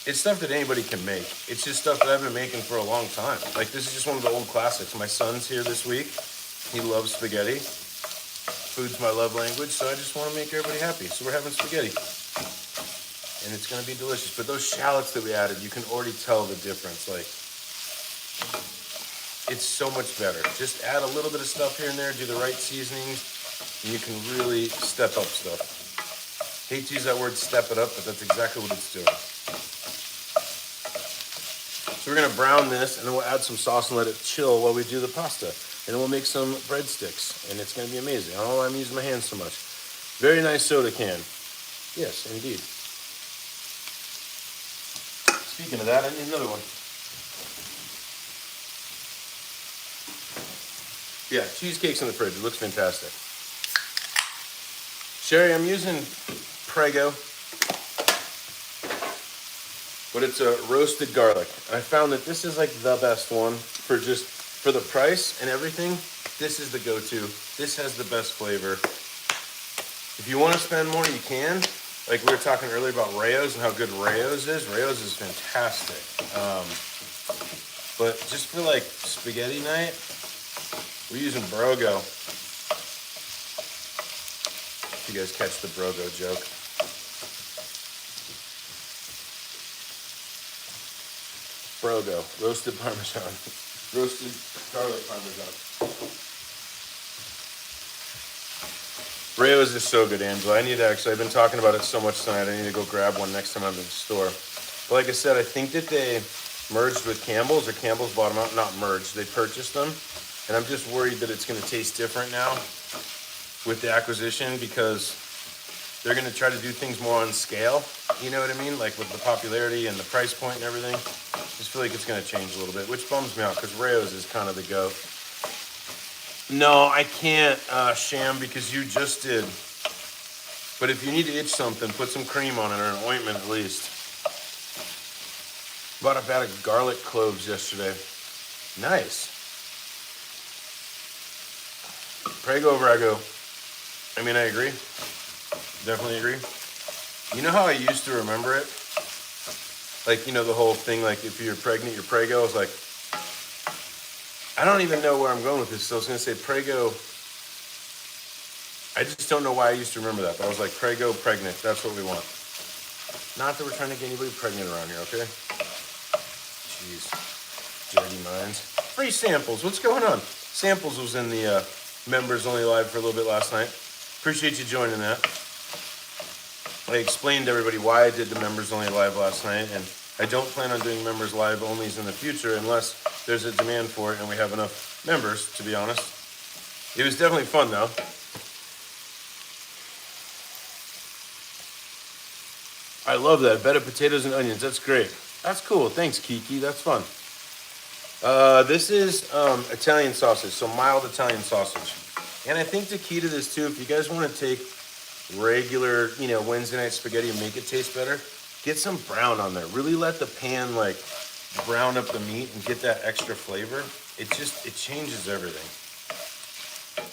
It's stuff that anybody can make. It's just stuff that I've been making for a long time. Like, this is just one of the old classics. My son's here this week. He loves spaghetti. Food's my love language, so I just want to make everybody happy. So we're having spaghetti. And it's going to be delicious. But those shallots that we added, you can already tell the difference. Like, it's so much better. Just add a little bit of stuff here and there, do the right seasonings, and you can really step up stuff. Hate to use that word step it up, but that's exactly what it's doing. So we're gonna brown this, and then we'll add some sauce and let it chill while we do the pasta. And then we'll make some breadsticks, and it's gonna be amazing. I don't know why I'm using my hands so much. Very nice soda can. Yes, indeed. Speaking of that, I need another one. Yeah, cheesecake's in the fridge. It looks fantastic. Sherry, I'm using Prego, but it's a roasted garlic. I found that this is like the best one for the price and everything. This is the go-to. This has the best flavor. If you want to spend more, you can. Like we were talking earlier about Rayo's and how good Rayo's is. Rayo's is fantastic. But just for like spaghetti night, we're using Brogo. If you guys catch the Brogo joke. Brogo, roasted Parmesan. Roasted garlic Parmesan. Rayo's is so good, Angela. I've been talking about it so much tonight, I need to go grab one next time I'm in the store. But like I said, I think that they merged with Campbell's, or Campbell's bought them out. Not merged, they purchased them. And I'm just worried that it's gonna taste different now with the acquisition, because they're gonna try to do things more on scale. You know what I mean? Like with the popularity and the price point and everything. I just feel like it's gonna change a little bit, which bums me out, because Rayo's is kind of the go. No, I can't, Sham, because you just did. But if you need to itch something, put some cream on it, or an ointment at least. Bought a bag of garlic cloves yesterday. Nice. Prego Brago. I mean, I agree. Definitely agree. You know how I used to remember it? Like, you know, the whole thing, like, if you're pregnant, you're Prego. I was like, I don't even know where I'm going with this. So I was going to say Prego. I just don't know why I used to remember that. But I was like, Prego, pregnant. That's what we want. Not that we're trying to get anybody pregnant around here, okay? Jeez. Dirty minds. Free samples. What's going on? Samples was in the members only live for a little bit last night. Appreciate you joining that. I explained to everybody why I did the members only live last night, and I don't plan on doing members live onlys in the future unless there's a demand for it and we have enough members, to be honest. It was definitely fun though. I love that. Bed of potatoes and onions. That's great. That's cool. Thanks, Kiki. That's fun. This is Italian sausage, so mild Italian sausage. And I think the key to this too, if you guys want to take regular, you know, Wednesday night spaghetti and make it taste better, get some brown on there. Really let the pan like brown up the meat and get that extra flavor. It changes everything.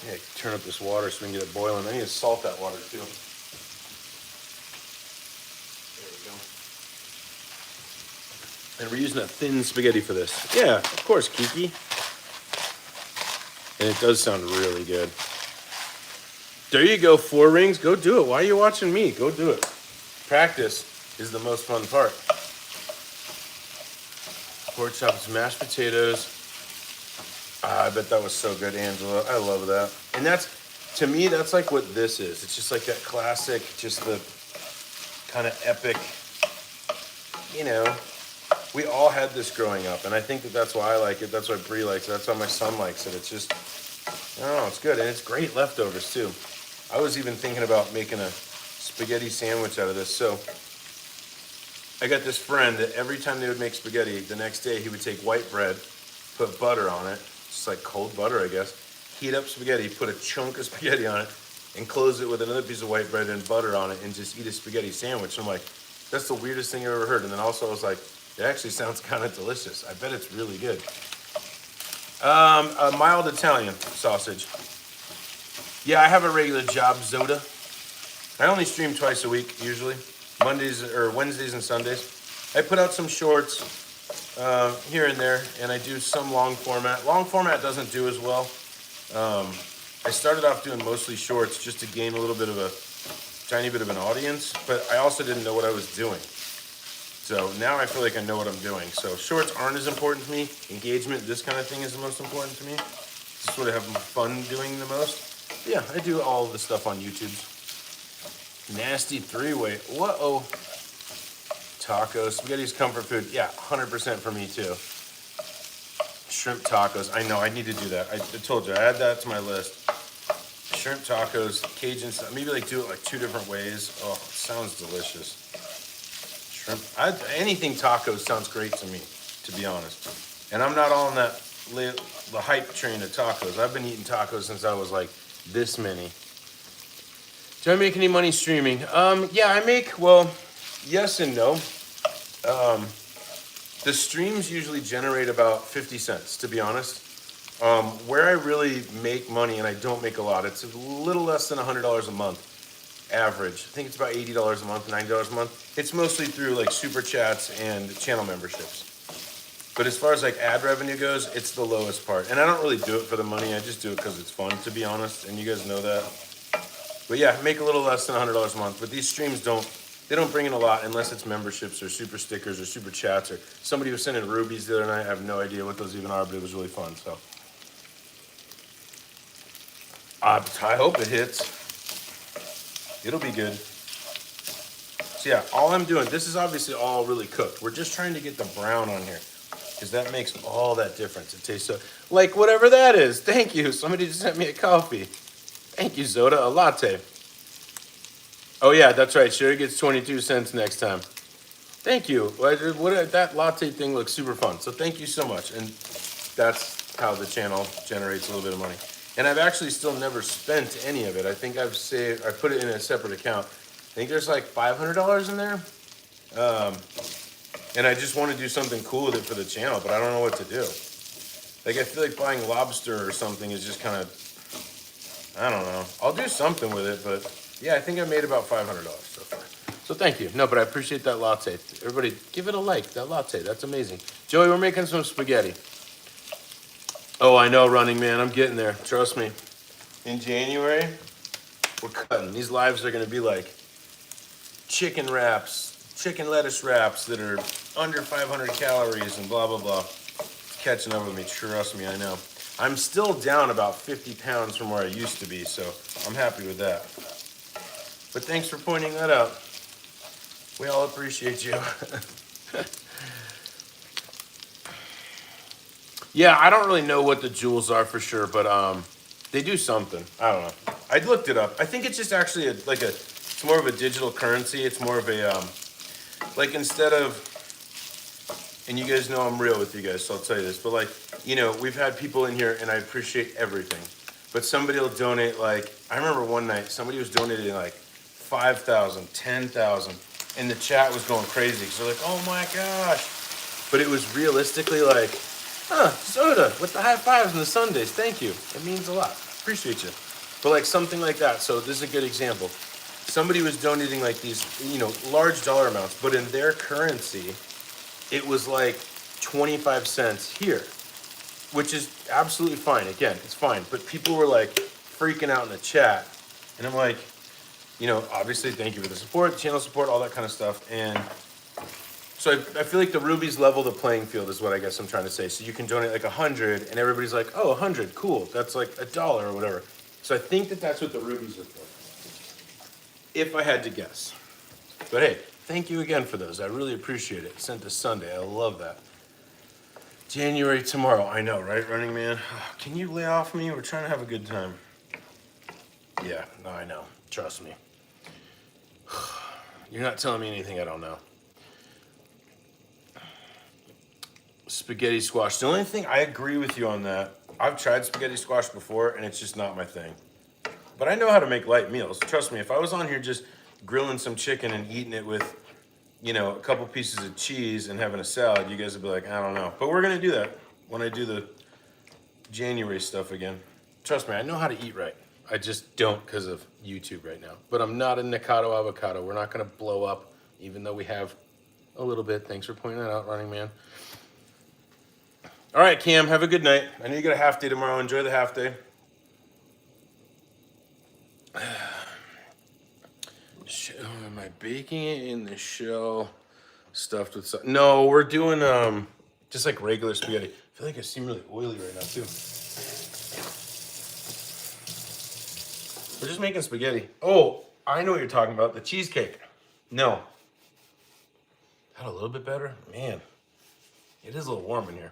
Yeah, turn up this water so we can get it boiling. I need to salt that water too. There we go. And we're using a thin spaghetti for this. Yeah, of course, Kiki. And it does sound really good. There you go, 4 rings. Go do it. Why are you watching me? Go do it. Practice is the most fun part. Pork chops, mashed potatoes. I bet that was so good, Angela. I love that. And that's, to me, that's like what this is. It's just like that classic, just the kind of epic, you know. We all had this growing up, and I think that that's why I like it. That's why Bree likes it. That's why my son likes it. It's just, I don't know, it's good. And it's great leftovers, too. I was even thinking about making a spaghetti sandwich out of this. So I got this friend that every time they would make spaghetti, the next day he would take white bread, put butter on it, just like cold butter, I guess, heat up spaghetti, put a chunk of spaghetti on it, and close it with another piece of white bread and butter on it, and just eat a spaghetti sandwich. And I'm like, that's the weirdest thing I've ever heard. And then also I was like, it actually sounds kind of delicious. I bet it's really good. A mild Italian sausage. Yeah, I have a regular job, Zoda. I only stream twice a week, usually. Mondays or Wednesdays and Sundays. I put out some shorts here and there, and I do some long format. Long format doesn't do as well. I started off doing mostly shorts just to gain a little bit of a tiny bit of an audience, but I also didn't know what I was doing. So now I feel like I know what I'm doing. So shorts aren't as important to me. Engagement, this kind of thing is the most important to me. Just sort of have fun doing the most. Yeah, I do all the stuff on YouTube. Nasty three-way. Whoa. tacos. Spaghetti's comfort food. Yeah, 100% for me too. Shrimp tacos. I know, I need to do that. I told you, I add that to my list. Shrimp tacos, Cajun stuff. Maybe like do it like 2 different ways. Oh, it sounds delicious. Shrimp. Anything tacos sounds great to me, to be honest. And I'm not on that the hype train of tacos. I've been eating tacos since I was like this many. Do I make any money streaming? Yeah, I make, well, yes and no. The streams usually generate about 50 cents, to be honest. Where I really make money, and I don't make a lot, it's a little less than $100 a month average. I think it's about $80 a month, $90 a month. It's mostly through like super chats and channel memberships. But as far as like ad revenue goes, it's the lowest part. And I don't really do it for the money. I just do it because it's fun, to be honest. And you guys know that. But yeah, make a little less than $100 a month. But these streams don't bring in a lot unless it's memberships or super stickers or super chats or somebody was sending rubies the other night. I have no idea what those even are, but it was really fun. So I hope it hits. It'll be good. So yeah, all I'm doing, this is obviously all really cooked. We're just trying to get the brown on here because that makes all that difference. It tastes so, like whatever that is. Thank you. Somebody just sent me a coffee. Thank you, Zoda. A latte. Oh yeah, that's right. Sherry gets 22 cents next time. Thank you. That latte thing looks super fun. So thank you so much. And that's how the channel generates a little bit of money. And I've actually still never spent any of it. I think I've saved, I put it in a separate account. I think there's like $500 in there. And I just want to do something cool with it for the channel, but I don't know what to do. Like I feel like buying lobster or something is just kind of, I don't know. I'll do something with it, but yeah, I think I made about $500 so far. So thank you. No, but I appreciate that latte. Everybody, give it a like, that latte. That's amazing. Joey, we're making some spaghetti. Oh, I know, Running Man. I'm getting there. Trust me. In January, we're cutting. These lives are going to be like chicken wraps, chicken lettuce wraps that are under 500 calories and blah, blah, blah. It's catching up with me. Trust me, I know. I'm still down about 50 pounds from where I used to be, so I'm happy with that. But thanks for pointing that out. We all appreciate you. Yeah, I don't really know what the jewels are for sure, but they do something. I don't know. I looked it up. I think it's just actually it's more of a digital currency. It's more of a, like instead of, and you guys know I'm real with you guys, so I'll tell you this, but like, you know, we've had people in here and I appreciate everything, but somebody will donate like, I remember one night somebody was donating like 5,000, 10,000, and the chat was going crazy because they're like, oh my gosh. But it was realistically like, soda with the high fives and the Sundays. Thank you. It means a lot. Appreciate you. But like something like that. So this is a good example. Somebody was donating like these, you know, large dollar amounts, but in their currency, it was like 25 cents here, which is absolutely fine. Again, it's fine. But people were like freaking out in the chat. And I'm like, you know, obviously, thank you for the support, channel support, all that kind of stuff. And so I feel like the rubies level the playing field is what I guess I'm trying to say. So you can donate like 100 and everybody's like, oh, 100, cool. That's like $1 or whatever. So I think that that's what the rubies are for, if I had to guess. But hey, thank you again for those. I really appreciate it. Sent to Sunday. I love that. January tomorrow. I know, right, Running Man? Can you lay off me? We're trying to have a good time. Yeah, no, I know. Trust me. You're not telling me anything I don't know. Spaghetti squash. The only thing, I agree with you on that. I've tried spaghetti squash before, and it's just not my thing. But I know how to make light meals. Trust me, if I was on here just grilling some chicken and eating it with, you know, a couple pieces of cheese and having a salad, you guys would be like, I don't know. But we're going to do that when I do the January stuff again. Trust me, I know how to eat right. I just don't because of YouTube right now. But I'm not a Nikado avocado. We're not going to blow up, even though we have a little bit. Thanks for pointing that out, Running Man. All right, Cam, have a good night. I know you got a half day tomorrow. Enjoy the half day. Am I baking it in the shell stuffed with some? No, we're doing just like regular spaghetti. I feel like I seem really oily right now too. We're just making spaghetti. Oh, I know what you're talking about. The cheesecake. No. Got a little bit better? Man, it is a little warm in here.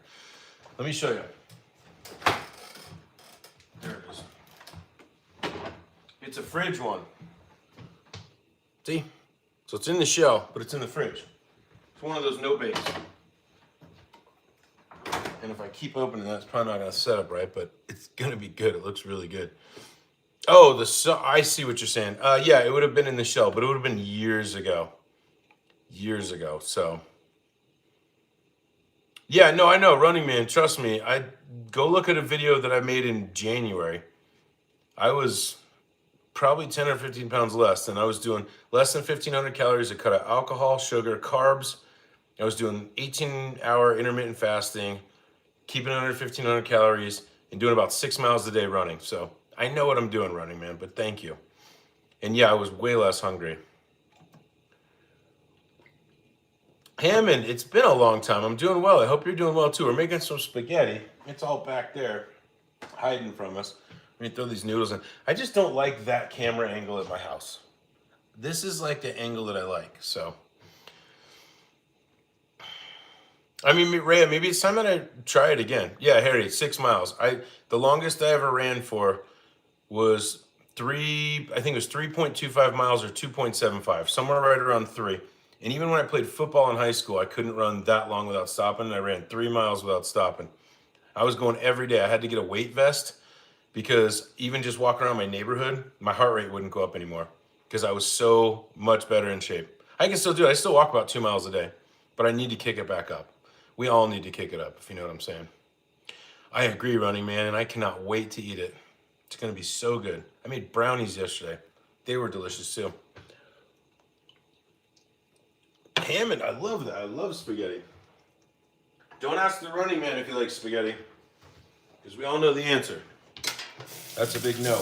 Let me show you. There it is. It's a fridge one. See? So it's in the shell, but it's in the fridge. It's one of those no bakes. And if I keep opening that, it's probably not gonna set up right, but it's gonna be good. It looks really good. Oh, I see what you're saying. Yeah, it would have been in the shell, but it would have been years ago. Years ago, so. Yeah, no, I know, Running Man, trust me. I go look at a video that I made in January. I was probably 10 or 15 pounds less, and I was doing less than 1,500 calories. I cut out alcohol, sugar, carbs. I was doing 18-hour intermittent fasting, keeping under 1,500 calories, and doing about 6 miles a day running. So I know what I'm doing, Running Man, but thank you. And yeah, I was way less hungry. Hammond, it's been a long time. I'm doing well. I hope you're doing well too. We're making some spaghetti. It's all back there, hiding from us. Let me throw these noodles in. I just don't like that camera angle at my house. This is like the angle that I like, so. I mean, Rhea, maybe it's time that I try it again. Yeah, Harry, 6 miles. The longest I ever ran for was I think it was 3.25 miles or 2.75, somewhere right around 3. And even when I played football in high school, I couldn't run that long without stopping. And I ran 3 miles without stopping. I was going every day. I had to get a weight vest because even just walking around my neighborhood, my heart rate wouldn't go up anymore because I was so much better in shape. I can still do it. I still walk about 2 miles a day, but I need to kick it back up. We all need to kick it up, if you know what I'm saying. I agree, Running Man, and I cannot wait to eat it. It's going to be so good. I made brownies yesterday. They were delicious too. Hammond, I love that. I love spaghetti. Don't ask the Running Man if he likes spaghetti, because we all know the answer. That's a big no.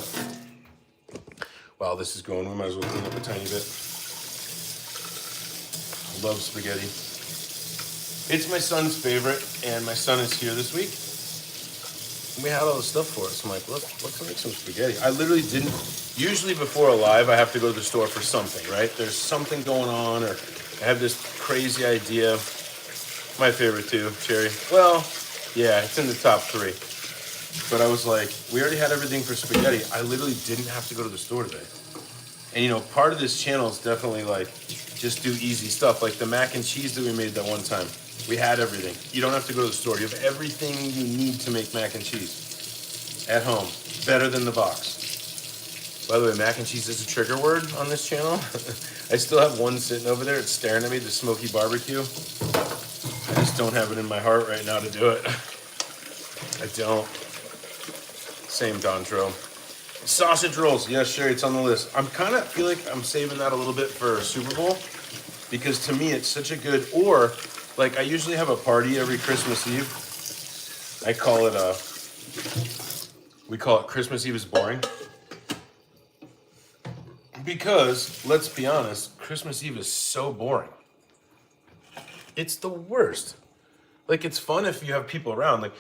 Wow, this is going. We might as well clean up a tiny bit. I love spaghetti. It's my son's favorite, and my son is here this week. And we had all the stuff for us. I'm like, let's make some spaghetti. I literally didn't. Usually before a live, I have to go to the store for something, right? There's something going on, or I have this crazy idea. My favorite too, cherry. Well, yeah, it's in the top 3. But I was like, we already had everything for spaghetti. I literally didn't have to go to the store today. And you know, part of this channel is definitely like, just do easy stuff. Like the mac and cheese that we made that one time. We had everything. You don't have to go to the store. You have everything you need to make mac and cheese at home. Better than the box. By the way, mac and cheese is a trigger word on this channel. I still have one sitting over there. It's staring at me, the smoky barbecue. I just don't have it in my heart right now to do it. I don't. Same, Dontro. Sausage rolls. Yes, Sherry, it's on the list. I'm kind of feel like I'm saving that a little bit for Super Bowl because to me it's such a good, or like I usually have a party every Christmas Eve. We call it Christmas Eve is boring. Because, let's be honest, Christmas Eve is so boring. It's the worst. Like, it's fun if you have people around. Like,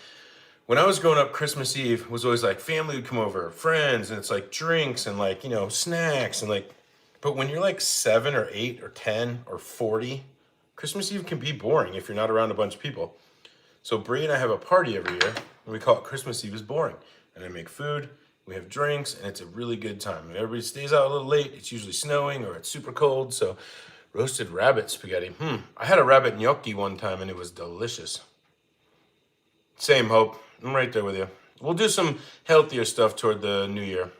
when I was growing up, Christmas Eve was always like family would come over, friends, and it's like drinks and like, you know, snacks and like, but when you're like 7 or 8 or 10 or 40, Christmas Eve can be boring if you're not around a bunch of people. So Bree and I have a party every year and we call it Christmas Eve is boring. And I make food, we have drinks, and it's a really good time. And everybody stays out a little late. It's usually snowing or it's super cold. So roasted rabbit spaghetti. I had a rabbit gnocchi one time and it was delicious. Same, Hope. I'm right there with you. We'll do some healthier stuff toward the new year.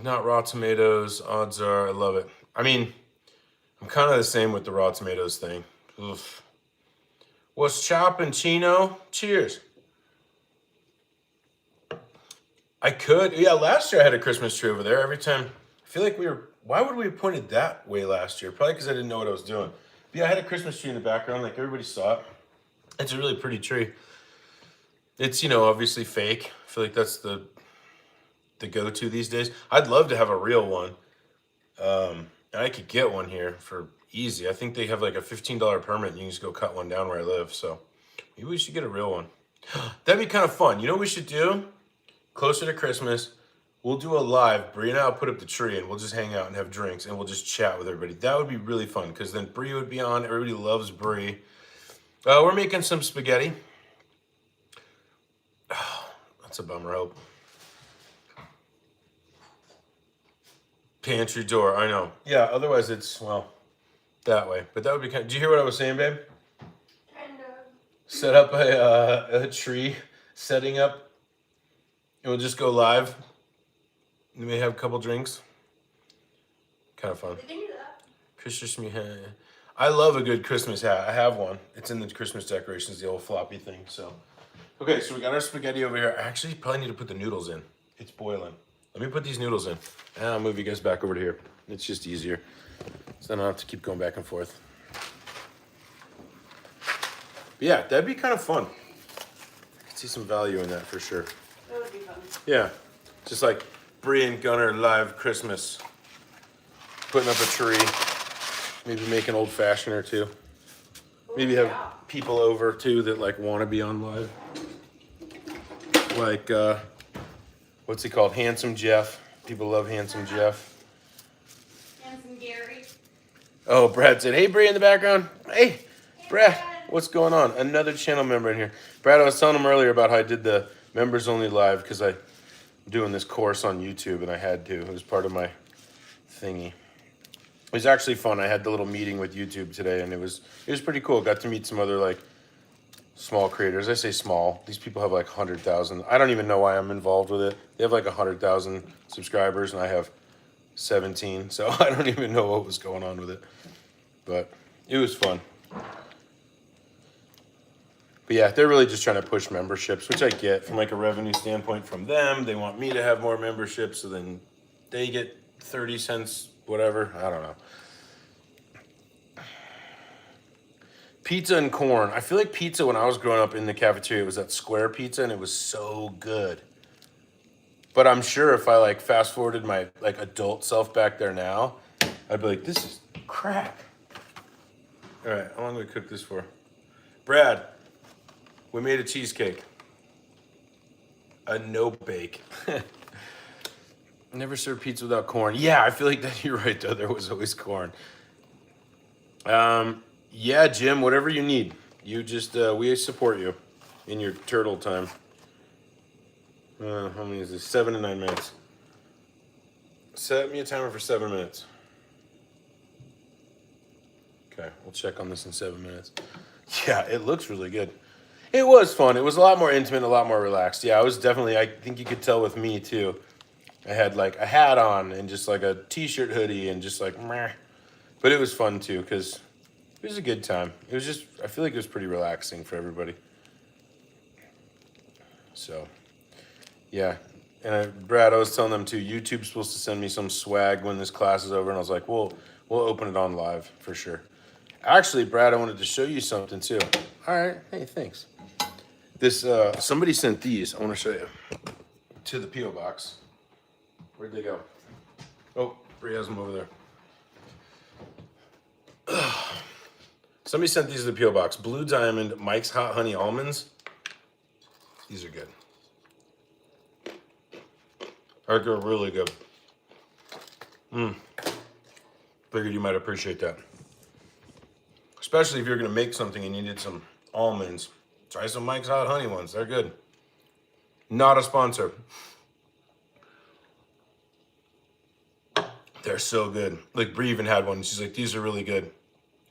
Not raw tomatoes, odds are, I love it. I mean, I'm kind of the same with the raw tomatoes thing. Oof. What's chopping, Chino? Cheers. I could. Yeah, last year I had a Christmas tree over there. Every time, I feel like why would we have pointed that way last year? Probably because I didn't know what I was doing. But yeah, I had a Christmas tree in the background, like everybody saw it. It's a really pretty tree. It's, you know, obviously fake. I feel like that's the go-to these days. I'd love to have a real one. And I could get one here for easy. I think they have like a $15 permit and you can just go cut one down where I live. So maybe we should get a real one. That'd be kind of fun. You know what we should do? Closer to Christmas, we'll do a live. Bree and I'll put up the tree and we'll just hang out and have drinks and we'll just chat with everybody. That would be really fun because then Bree would be on. Everybody loves Bree. We're making some spaghetti. Oh, that's a bummer. Hope. Pantry door. I know. Yeah. Otherwise, it's well that way. But that would be kind. Did you hear what I was saying, babe? Kind of. Set up a tree setting up, and we'll just go live. We may have a couple drinks. Kind of fun. We can do that. Christmas hat. I love a good Christmas hat. I have one. It's in the Christmas decorations, the old floppy thing. So, okay, so we got our spaghetti over here. I actually probably need to put the noodles in. It's boiling. Let me put these noodles in. And I'll move you guys back over to here. It's just easier. So I don't have to keep going back and forth. But yeah, that'd be kind of fun. I could see some value in that for sure. That would be fun. Yeah, just like Bree and Gunner live Christmas. Putting up a tree. Maybe make an old fashioned or two. Maybe have people over too that like want to be on live. Like, what's he called? Handsome Jeff. People love Handsome Jeff. Handsome Gary. Oh, Brad said, hey, Bree in the background. Hey, Brad, what's going on? Another channel member in here. Brad, I was telling him earlier about how I did the members only live because I'm doing this course on YouTube and I had to. It was part of my thingy. It was actually fun. I had the little meeting with YouTube today and it was pretty cool. Got to meet some other like small creators. I say small. These people have like 100,000. I don't even know why I'm involved with it. They have like 100,000 subscribers and I have 17. So I don't even know what was going on with it. But it was fun. But yeah, they're really just trying to push memberships, which I get from like a revenue standpoint from them. They want me to have more memberships so then they get 30 cents, whatever. I don't know. Pizza and corn. I feel like pizza when I was growing up in the cafeteria was that square pizza and it was so good. But I'm sure if I like fast forwarded my like adult self back there now, I'd be like, this is crack. All right, how long do we cook this for? Brad, we made a cheesecake. A no bake. Never served pizza without corn. Yeah, I feel like that you're right though. There was always corn. Yeah, Jim, whatever you need. You just, we support you in your turtle time. How many is this? 7 to 9 minutes. Set me a timer for 7 minutes. Okay, we'll check on this in 7 minutes. Yeah, it looks really good. It was fun. It was a lot more intimate, a lot more relaxed. Yeah, I was definitely, I think you could tell with me too. I had like a hat on and just like a t-shirt hoodie and just like meh. But it was fun too because it was a good time. It was just, I feel like it was pretty relaxing for everybody. So, yeah. And Brad, I was telling them too, YouTube's supposed to send me some swag when this class is over. And I was like, we'll open it on live for sure. Actually, Brad, I wanted to show you something too. All right. Hey, thanks. This, somebody sent these. I want to show you. To the P.O. box. Where'd they go? Oh, Bree has them over there. Somebody sent these to the P.O. box. Blue Diamond Mike's Hot Honey Almonds. These are good. I think they're really good. Figured you might appreciate that. Especially if you're going to make something and you need some almonds. Try some Mike's Hot Honey ones. They're good. Not a sponsor. They're so good. Like Bree even had one. She's like, these are really good.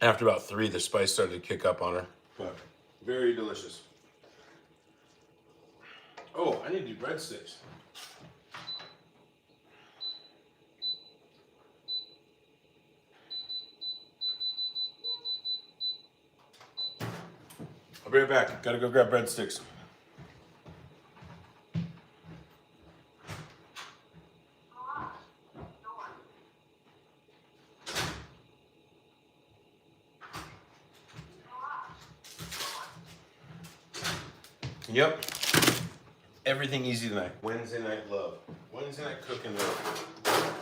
After about 3, the spice started to kick up on her. But very delicious. Oh, I need to do breadsticks. I'll be right back. Gotta go grab breadsticks. Yep. Everything easy tonight. Wednesday night love. Wednesday night cooking love.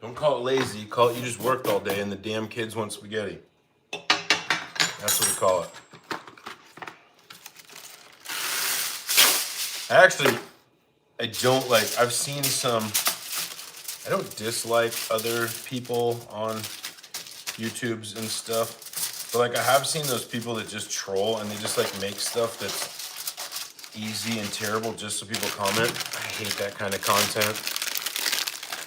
Don't call it lazy. Call it you just worked all day and the damn kids want spaghetti. That's what we call it. I don't like, I've seen some, I don't dislike other people on YouTubes and stuff, but like I have seen those people that just troll and they just like make stuff that's easy and terrible just so people comment. I hate that kind of content.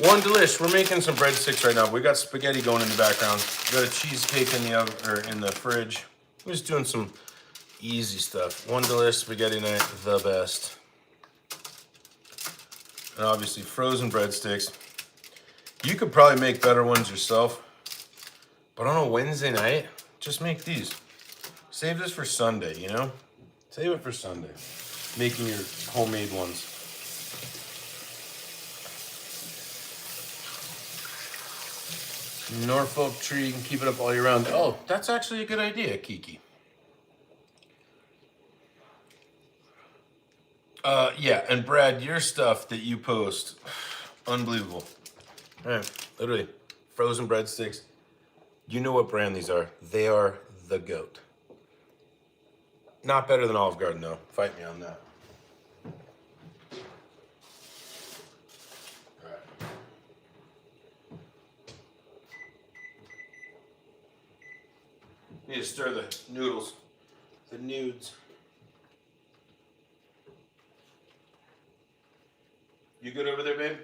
One delish, we're making some breadsticks right now. We got spaghetti going in the background. We got a cheesecake in the oven, or in the fridge. We're just doing some easy stuff. One delish, spaghetti night, the best. And obviously frozen breadsticks. You could probably make better ones yourself, but on a Wednesday night, just make these. Save this for Sunday, you know? Save it for Sunday. Making your homemade ones. Norfolk tree, you can keep it up all year round. Oh, that's actually a good idea, Kiki. Yeah, and Brad, your stuff that you post, unbelievable. All right, literally, frozen breadsticks. You know what brand these are. They are the GOAT. Not better than Olive Garden, though. Fight me on that. All right. Need to stir the noodles, the nudes. You good over there, babe?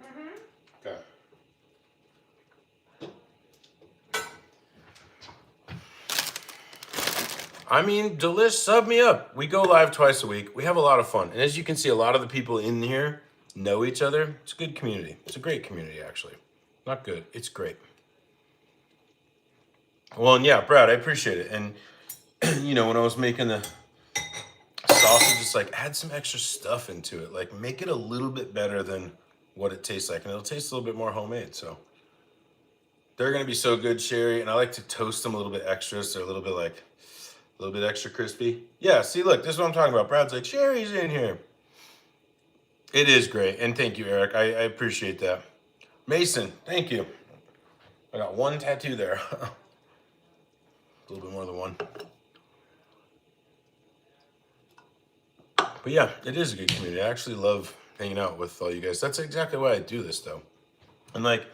Mm-hmm. Okay. I mean, Delish, sub me up. We go live twice a week. We have a lot of fun. And as you can see, a lot of the people in here know each other. It's a good community. It's a great community, actually. Not good. It's great. Well, and yeah, Brad, I appreciate it. And, you know, when I was making the sausage, just like add some extra stuff into it. Like make it a little bit better than what it tastes like. And it'll taste a little bit more homemade. So they're going to be so good, Sherry. And I like to toast them a little bit extra. So they're a little bit like, a little bit extra crispy. Yeah, see, look, this is what I'm talking about. Brad's like, Sherry's in here. It is great. And thank you, Eric. I appreciate that. Mason, thank you. I got one tattoo there. A little bit more than one. But yeah, it is a good community. I actually love hanging out with all you guys. That's exactly why I do this, though. And like,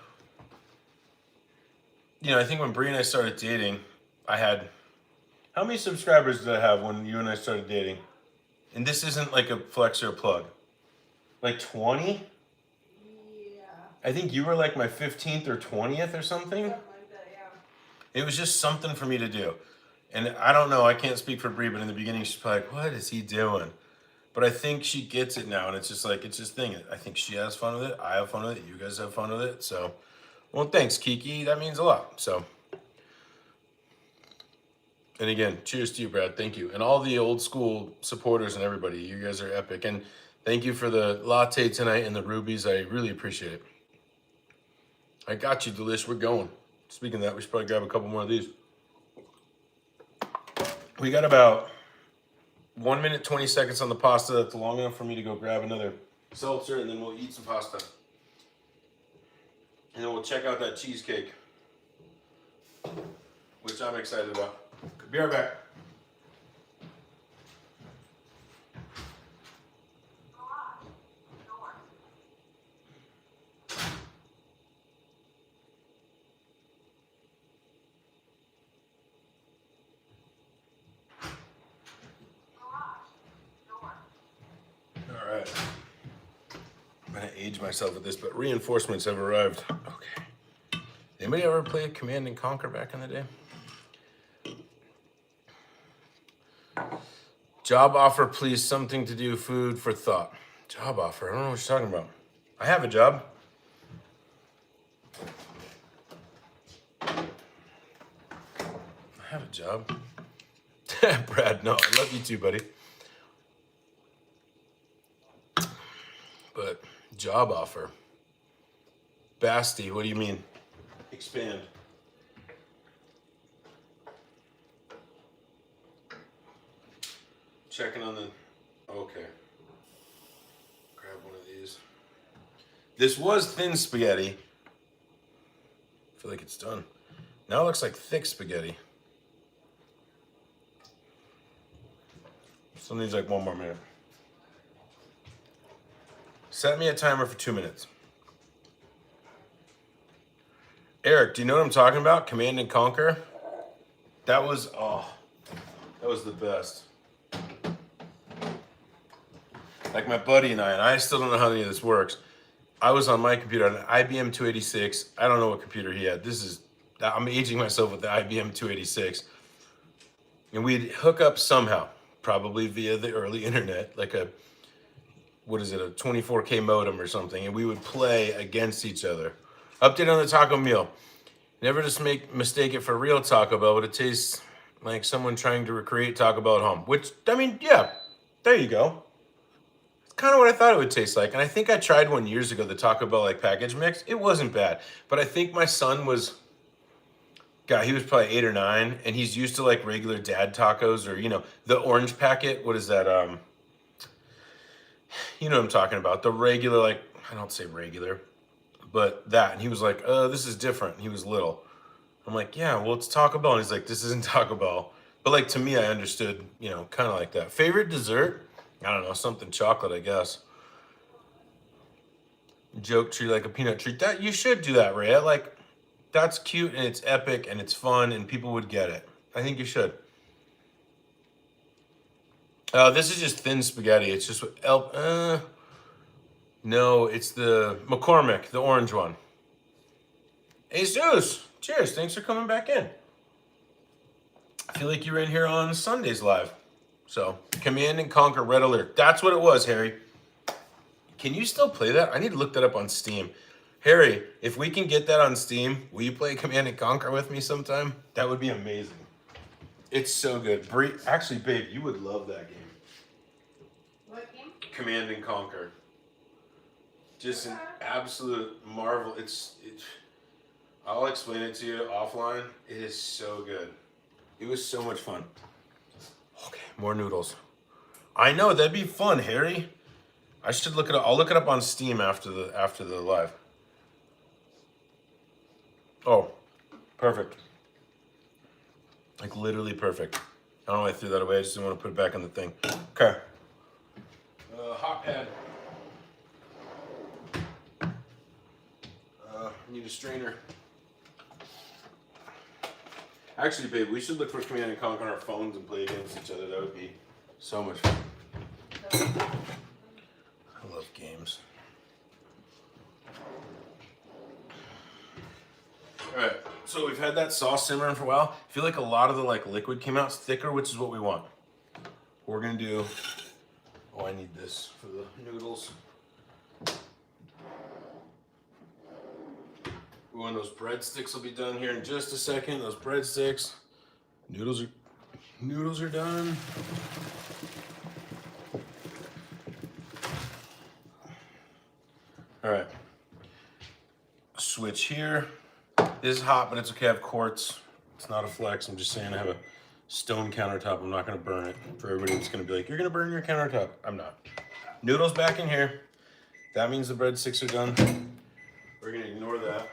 you know, I think when Bree and I started dating, I had, how many subscribers did I have when you and I started dating? And this isn't like a flex or a plug. Like 20? Yeah. I think you were like my 15th or 20th or something. Something like that, yeah. It was just something for me to do. And I don't know, I can't speak for Bree, but in the beginning she's probably like, what is he doing? But I think she gets it now, and it's just like, it's just thing. I think she has fun with it. I have fun with it. You guys have fun with it. So, well, thanks, Kiki. That means a lot. So, and again, cheers to you, Brad. Thank you. And all the old school supporters and everybody. You guys are epic. And thank you for the latte tonight and the rubies. I really appreciate it. I got you, Delish. We're going. Speaking of that, we should probably grab a couple more of these. We got about 1 minute, 20 seconds on the pasta. That's long enough for me to go grab another seltzer, and then we'll eat some pasta. And then we'll check out that cheesecake, which I'm excited about. Be right back. All right. I'm gonna age myself with this, but reinforcements have arrived. Okay. Anybody ever play Command and Conquer back in the day? Job offer, please. Something to do. Food for thought. Job offer. I don't know what you're talking about. I have a job. I have a job. Brad, no, I love you too, buddy. But job offer. Basti, what do you mean? Expand. Checking on the, okay. Grab one of these. This was thin spaghetti. I feel like it's done. Now it looks like thick spaghetti. Still needs like 1 more minute. Set me a timer for 2 minutes. Eric, do you know what I'm talking about? Command and Conquer. That was the best. Like my buddy and I still don't know how any of this works. I was on my computer on an IBM 286. I don't know what computer he had. I'm aging myself with the IBM 286. And we'd hook up somehow, probably via the early internet, like a 24K modem or something, and we would play against each other. Update on the taco meal. Never just mistake it for real Taco Bell, but it tastes like someone trying to recreate Taco Bell at home. Which, I mean, yeah, there you go. It's kind of what I thought it would taste like. And I think I tried one years ago, the Taco Bell like package mix. It wasn't bad, but I think my son was, God, he was probably 8 or 9, and he's used to like regular dad tacos, or, you know, the orange packet. What is that? You know what I'm talking about. The regular, like, I don't say regular, but that. And he was like, this is different. And he was little. I'm like, yeah, well, it's Taco Bell. And he's like, this isn't Taco Bell. But like, to me, I understood, you know, kind of like that. Favorite dessert? I don't know, something chocolate, I guess. Joke tree like a peanut tree. That, you should do that, Ray. Like, that's cute and it's epic and it's fun and people would get it. I think you should. This is just thin spaghetti. It's just no, it's the McCormick, the orange one. Hey Zeus, cheers. Thanks for coming back in. I feel like you were in here on Sundays live. So, Command and Conquer Red Alert. That's what it was, Harry. Can you still play that? I need to look that up on Steam. Harry, if we can get that on Steam, will you play Command and Conquer with me sometime? That would be amazing. It's so good. Actually, babe, you would love that game. What game? Command and Conquer. Just an absolute marvel. I'll explain it to you offline. It is so good. It was so much fun. Okay, more noodles. I know, that'd be fun, Harry. I should look it up. I'll look it up on Steam after the live. Oh, perfect. Like literally perfect. I don't know why I threw that away. I just didn't want to put it back in the thing. Okay. Hot pad. Need a strainer. Actually, babe, we should look for Command and Conquer on our phones and play against each other. That would be so much fun. I love games. All right, so we've had that sauce simmering for a while. I feel like a lot of the like liquid came out thicker, which is what we want. We're gonna do. Oh, I need this for the noodles. Ooh, and those breadsticks will be done here in just a second. Those breadsticks. Noodles are done. All right. Switch here. This is hot, but it's okay. I have quartz. It's not a flex. I'm just saying I have a stone countertop. I'm not going to burn it. For everybody that's going to be like, you're going to burn your countertop. I'm not. Noodles back in here. That means the breadsticks are done. We're going to ignore that.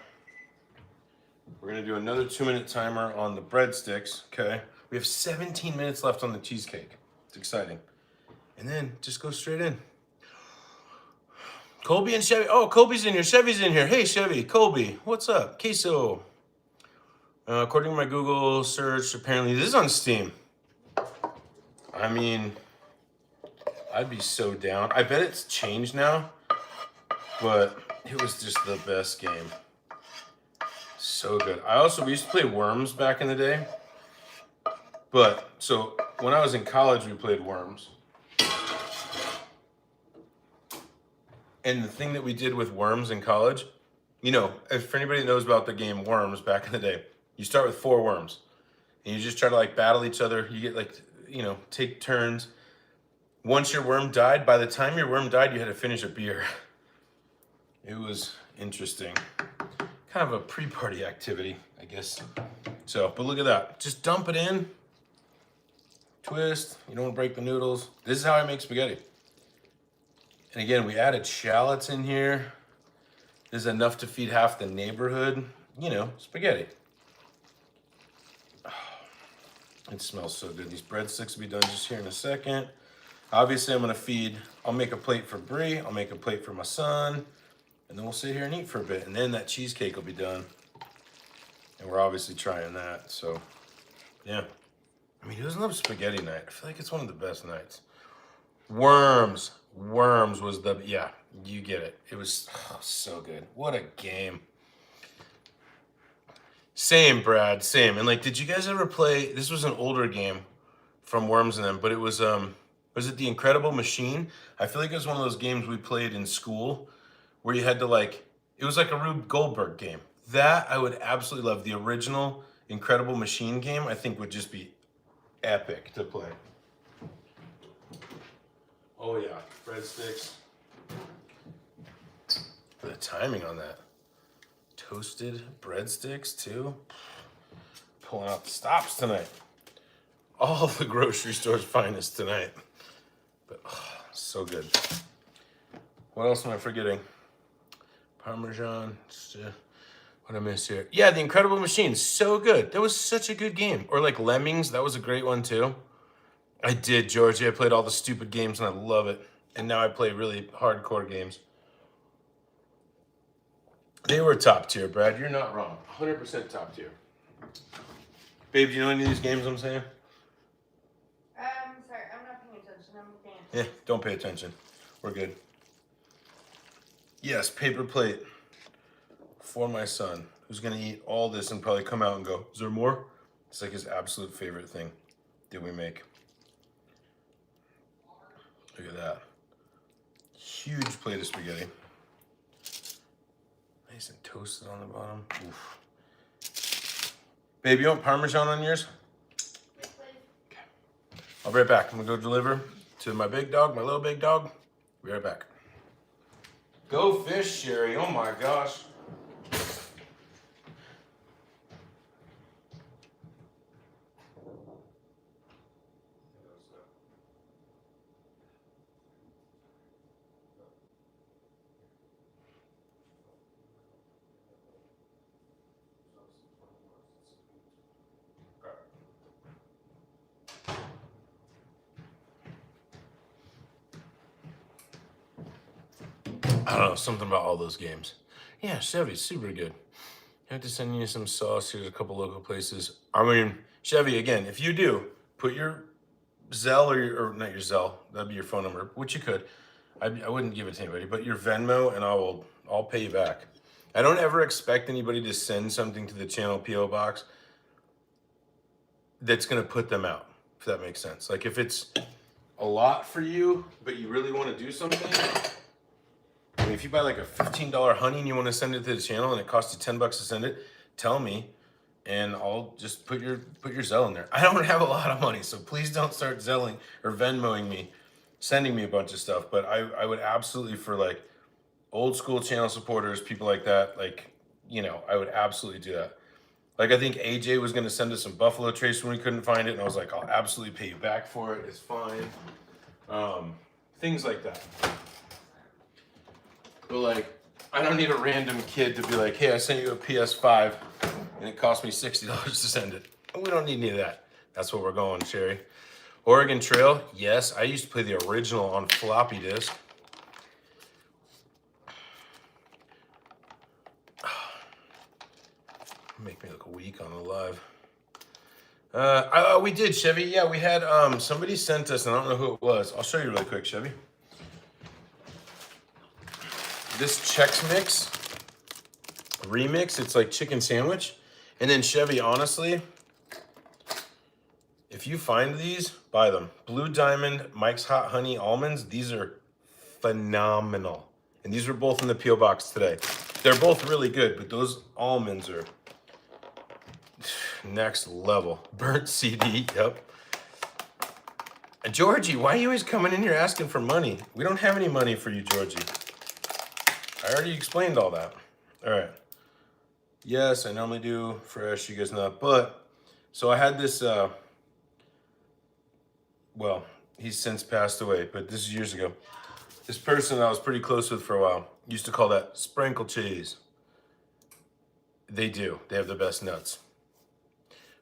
We're going to do another 2-minute timer on the breadsticks, okay? We have 17 minutes left on the cheesecake. It's exciting. And then just go straight in. Colby and Chevy. Oh, Colby's in here. Chevy's in here. Hey, Chevy. Colby. What's up? Queso. According to my Google search, apparently this is on Steam. I mean, I'd be so down. I bet it's changed now, but it was just the best game. So good. We used to play Worms back in the day. But, so, when I was in college, we played Worms. And the thing that we did with Worms in college, you know, if anybody knows about the game Worms back in the day, you start with 4 worms. And you just try to, like, battle each other. You get, like, you know, take turns. Once your worm died, by the time your worm died, you had to finish a beer. It was interesting. Kind of a pre-party activity, I guess. So, but look at that. Just dump it in. Twist. You don't want to break the noodles. This is how I make spaghetti. And again, we added shallots in here. This is enough to feed half the neighborhood. You know, spaghetti. Oh, it smells so good. These breadsticks will be done just here in a second. Obviously, I'm gonna feed. I'll make a plate for Bree. I'll make a plate for my son, and then we'll sit here and eat for a bit. And then that cheesecake will be done. And we're obviously trying that. So, yeah. I mean, who doesn't love spaghetti night? I feel like it's one of the best nights. Worms. Worms was the, yeah, you get it. It was so good. What a game. Same, Brad, same. And like, did you guys ever play, this was an older game from Worms and them, but it was it The Incredible Machine? I feel like it was one of those games we played in school where you had to like, it was like a Rube Goldberg game. That I would absolutely love. The original Incredible Machine game, I think would just be epic to play. Oh yeah, breadsticks. The timing on that. Toasted breadsticks too. Pulling out the stops tonight. All the grocery store's finest tonight. But so good. What else am I forgetting? Parmesan. What I miss here? Yeah, The Incredible Machine. So good. That was such a good game. Or like Lemmings. That was a great one too. I did, Georgie. I played all the stupid games and I love it. And now I play really hardcore games. They were top tier, Brad. You're not wrong. 100% top tier. Babe, do you know any of these games I'm saying? Sorry, I'm not paying attention. I'm looking at Yeah, don't pay attention. We're good. Yes, paper plate for my son, who's gonna eat all this and probably come out and go, is there more? It's like his absolute favorite thing that we make. Look at that. Huge plate of spaghetti. Nice and toasted on the bottom. Oof. Babe, you want Parmesan on yours? Yes, please. Okay. I'll be right back. I'm gonna go deliver to my big dog, my little big dog. Be right back. Go fish, Sherry. Oh my gosh. I don't know, something about all those games. Yeah, Chevy's super good. I have to send you some sauce. Here's a couple local places. I mean, Chevy, again, if you do, put your Zelle or not your Zelle, that'd be your phone number, which you could. I wouldn't give it to anybody, but your Venmo and I'll pay you back. I don't ever expect anybody to send something to the channel PO box that's gonna put them out, if that makes sense. Like if it's a lot for you, but you really want to do something. I mean, if you buy like a $15 honey and you want to send it to the channel and it costs you $10 to send it, tell me and I'll just put your Zelle in there. I don't have a lot of money, so please don't start Zelling or Venmoing me, sending me a bunch of stuff. But I would absolutely, for like old school channel supporters, people like that, like, you know, I would absolutely do that. Like I think AJ was gonna send us some buffalo trace when we couldn't find it, and I was like, I'll absolutely pay you back for it. It's fine. Things like that. But like, I don't need a random kid to be like, hey, I sent you a PS5 and it cost me $60 to send it. We don't need any of that. That's what we're going, Sherry. Oregon Trail, yes. I used to play the original on floppy disk. Make me look weak on the live. We did, Chevy. Yeah, we had, somebody sent us, and I don't know who it was. I'll show you really quick, Chevy. This Chex Mix remix, it's like chicken sandwich. And then Chevy, honestly, if you find these, buy them. Blue Diamond, Mike's Hot Honey Almonds, these are phenomenal. And these were both in the P.O. box today. They're both really good, but those almonds are next level. Burnt CD, yep. Georgie, why are you always coming in here asking for money? We don't have any money for you, Georgie. I already explained all that. All right. Yes, I normally do fresh, you guys know that. But, so I had this, well, he's since passed away, but this is years ago. This person I was pretty close with for a while used to call that sprinkle cheese. They do. They have the best nuts.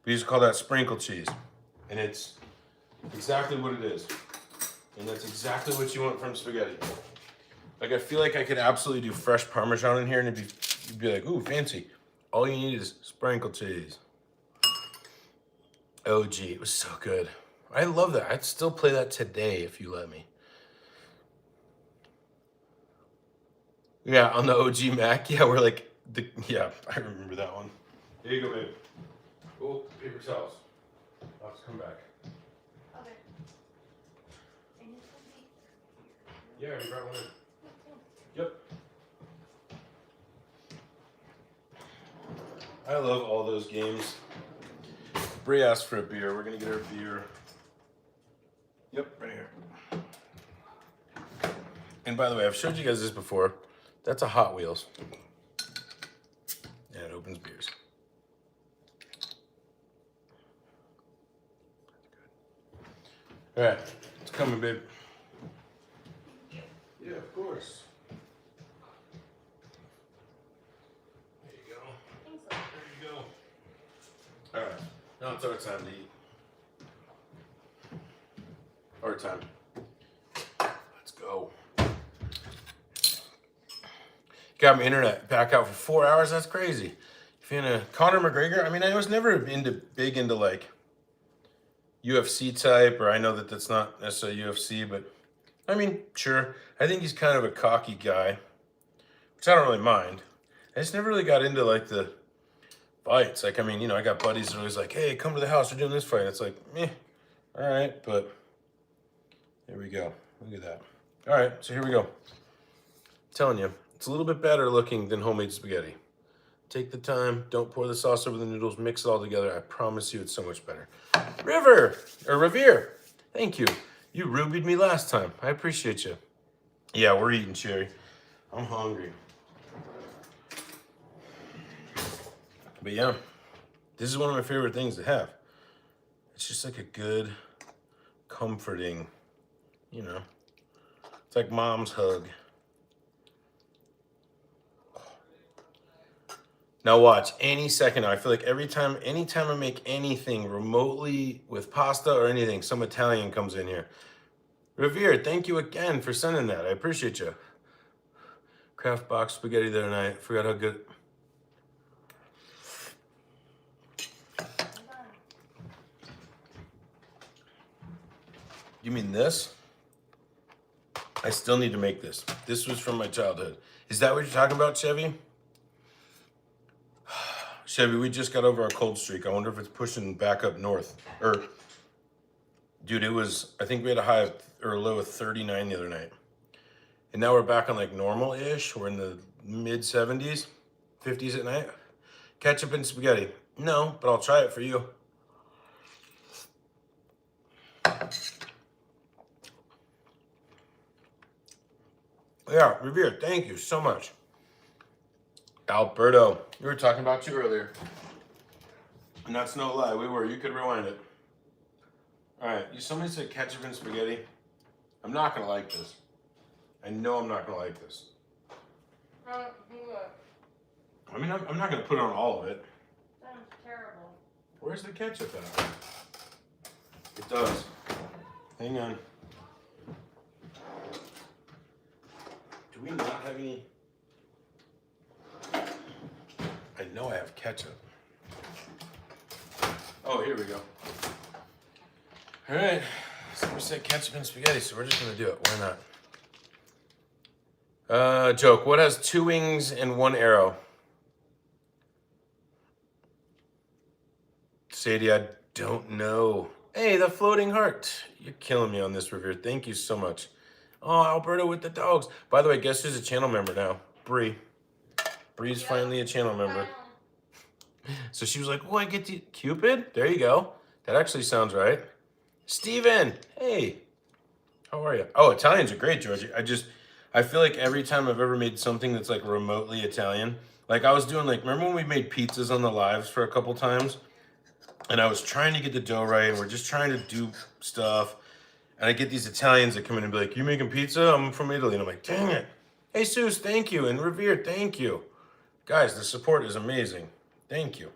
We used to call that sprinkle cheese. And it's exactly what it is. And that's exactly what you want from spaghetti. Like, I feel like I could absolutely do fresh Parmesan in here and you'd be like, ooh, fancy. All you need is sprinkle cheese. Oh, gee, it was so good. I love that. I'd still play that today if you let me. Yeah, on the OG Mac. Yeah, we're like, yeah, I remember that one. Here you go, babe. Oh, paper towels. I'll have to come back. Okay. And this will be Yeah, I already brought one in. Yep. I love all those games. Brie asked for a beer. We're gonna get her a beer. Yep, right here. And by the way, I've showed you guys this before. That's a Hot Wheels. And it opens beers. All right, it's coming, babe. Yeah, of course. There you go. thanks. There you go. All right, now it's our time to eat. Our time. Let's go. Got my internet back out for 4 hours. That's crazy. If you're into Conor McGregor, I mean, I was never big into like UFC type, or I know that that's not necessarily UFC, but I mean, sure. I think he's kind of a cocky guy, which I don't really mind. I just never really got into like the fights. Like, I mean, you know, I got buddies that are always like, hey, come to the house, we're doing this fight. It's like, all right, but there we go. Look at that. All right, so here we go. I'm telling you, it's a little bit better looking than homemade spaghetti. Take the time, don't pour the sauce over the noodles, mix it all together. I promise you it's so much better. Revere, thank you. You rubied me last time. I appreciate you. Yeah, we're eating, Cherry. I'm hungry. But yeah, this is one of my favorite things to have. It's just like a good, comforting, you know, it's like mom's hug. Now watch, any second now, I feel like anytime I make anything remotely with pasta or anything, some Italian comes in here. Revere, thank you again for sending that. I appreciate you. Kraft box spaghetti the other night. Forgot how good. You mean this? I still need to make this. This was from my childhood. Is that what you're talking about, Chevy? Chevy, we just got over our cold streak. I wonder if it's pushing back up north. Dude, I think we had a low of 39 the other night. And now we're back on like normal-ish. We're in the mid 70s, 50s at night. Ketchup and spaghetti. No, but I'll try it for you. Yeah, Revere, thank you so much. Alberto, we were talking about you earlier. And that's no lie, we were. You could rewind it. All right, somebody said ketchup and spaghetti. I'm not gonna like this. I know I'm not gonna like this. I mean, I'm not gonna put on all of it. Sounds terrible. Where's the ketchup at? It does. Hang on. Do we not have any? I know I have ketchup. Oh, here we go. All right. Somebody said ketchup and spaghetti, so we're just gonna do it. Why not? Joke. What has 2 wings and 1 arrow? Sadie, I don't know. Hey, the floating heart. You're killing me on this, Revere. Thank you so much. Oh, Alberto with the dogs. By the way, guess who's a channel member now? Bree. Bree's finally a channel member. So she was like, oh, I get to Cupid? There you go. That actually sounds right. Steven, hey. How are you? Oh, Italians are great, Georgie. I feel like every time I've ever made something that's like remotely Italian, like I was doing remember when we made pizzas on the lives for a couple times? And I was trying to get the dough right, and we're just trying to do stuff. And I get these Italians that come in and be like, you making pizza? I'm from Italy. And I'm like, dang it. Hey, Seuss, thank you. And Revere, thank you. Guys, the support is amazing. Thank you.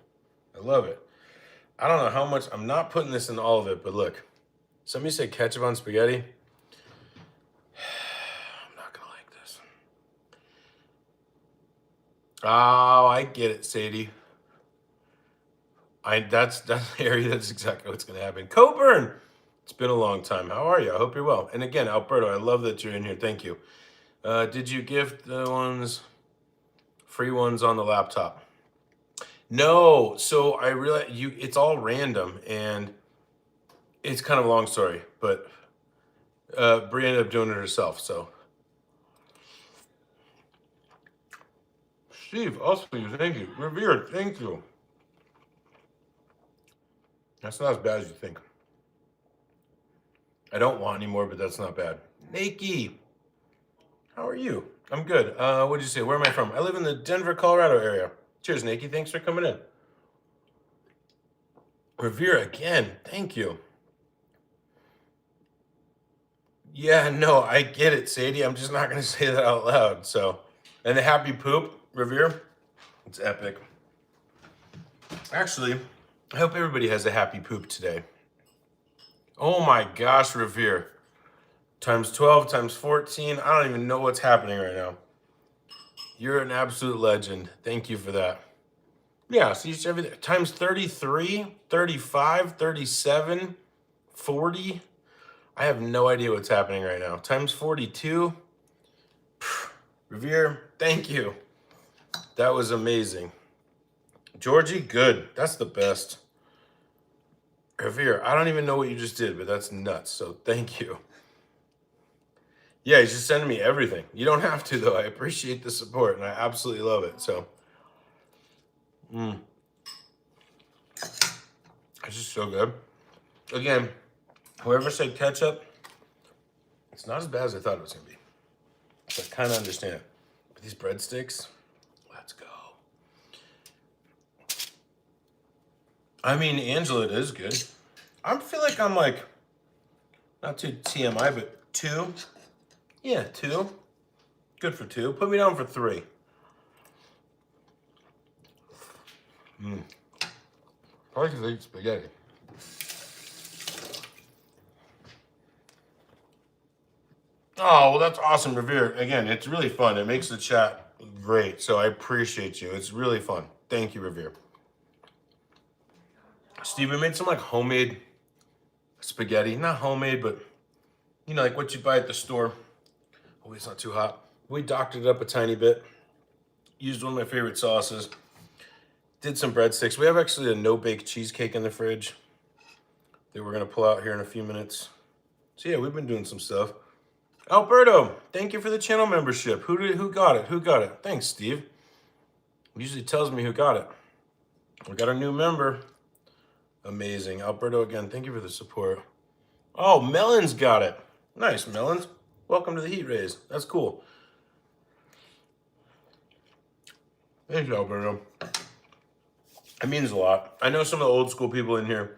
I love it. I don't know how much, I'm not putting this in all of it, but look. Somebody said ketchup on spaghetti. Oh, I get it, Sadie. That's Harry. That's exactly what's gonna happen. Coburn, it's been a long time. How are you? I hope you're well. And again, Alberto, I love that you're in here. Thank you. Did you gift the free ones on the laptop? No. So I realize it's all random and it's kind of a long story, but Brie ended up doing it herself. So Steve, also you, thank you. Revere, thank you. That's not as bad as you think. I don't want any more, but that's not bad. Nikki, how are you? I'm good. What'd you say? Where am I from? I live in the Denver, Colorado area. Cheers, Nikki. Thanks for coming in. Revere again. Thank you. Yeah, no, I get it, Sadie. I'm just not going to say that out loud. So, and the happy poop, Revere, it's epic. Actually, I hope everybody has a happy poop today. Oh my gosh, Revere. Times 12, times 14. I don't even know what's happening right now. You're an absolute legend. Thank you for that. Yeah, see, it's everything. Times 33, 35, 37, 40. I have no idea what's happening right now. Times 42. Revere, thank you. That was amazing. Georgie, good. That's the best. Revere, I don't even know what you just did, but that's nuts. So thank you. Yeah, he's just sending me everything. You don't have to, though. I appreciate the support, and I absolutely love it. So, it's just so good. Again, whoever said ketchup, it's not as bad as I thought it was going to be. So I kind of understand it. But these breadsticks, let's go. I mean, Angela, it is good. I feel like I'm like, not too TMI, but 2. Yeah, 2. Good for 2. Put me down for 3. Probably because I eat spaghetti. Oh, well, that's awesome, Revere. Again, it's really fun. It makes the chat great. So I appreciate you. It's really fun. Thank you, Revere. Steve, we made some like homemade spaghetti. Not homemade, but you know, like what you buy at the store. Oh, it's not too hot. We doctored it up a tiny bit. Used one of my favorite sauces. Did some breadsticks. We have actually a no-bake cheesecake in the fridge that we're gonna pull out here in a few minutes. So yeah, we've been doing some stuff. Alberto, thank you for the channel membership. Who got it? Who got it? Thanks, Steve. It usually tells me who got it. We got a new member. Amazing. Alberto, again, thank you for the support. Oh, Melon's got it. Nice, Melons. Welcome to the Heat Rays. That's cool. Thank you, Alberto. It means a lot. I know some of the old school people in here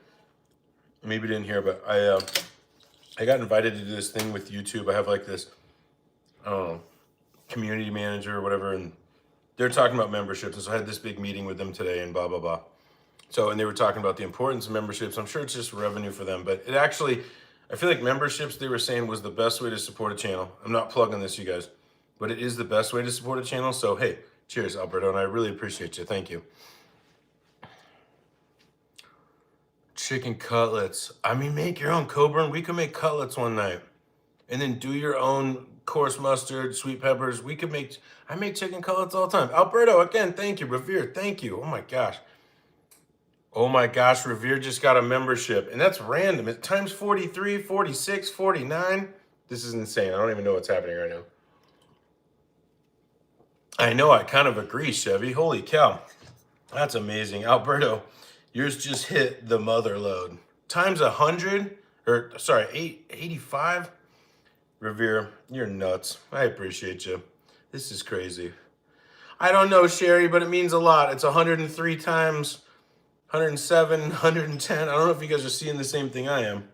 maybe didn't hear, but I got invited to do this thing with YouTube. I have like this, I don't know, community manager or whatever, and they're talking about memberships. And so I had this big meeting with them today and blah, blah, blah. So, and they were talking about the importance of memberships. I'm sure it's just revenue for them, but it actually, I feel like memberships, they were saying, was the best way to support a channel. I'm not plugging this, you guys, but it is the best way to support a channel. So, hey, cheers, Alberto, and I really appreciate you. Thank you. Chicken cutlets. I mean, make your own, Coburn. We could make cutlets one night and then do your own coarse mustard, sweet peppers. I make chicken cutlets all the time. Alberto, again, thank you. Revere, thank you. Oh my gosh. Oh my gosh, Revere just got a membership, and that's random. It's times 43, 46, 49. This is insane. I don't even know what's happening right now. I know, I kind of agree, Chevy. Holy cow. That's amazing. Alberto, yours just hit the mother load. Times 100, or sorry, 85. Revere, you're nuts. I appreciate you. This is crazy. I don't know, Sherry, but it means a lot. It's 103 times 107, 110. I don't know if you guys are seeing the same thing I am.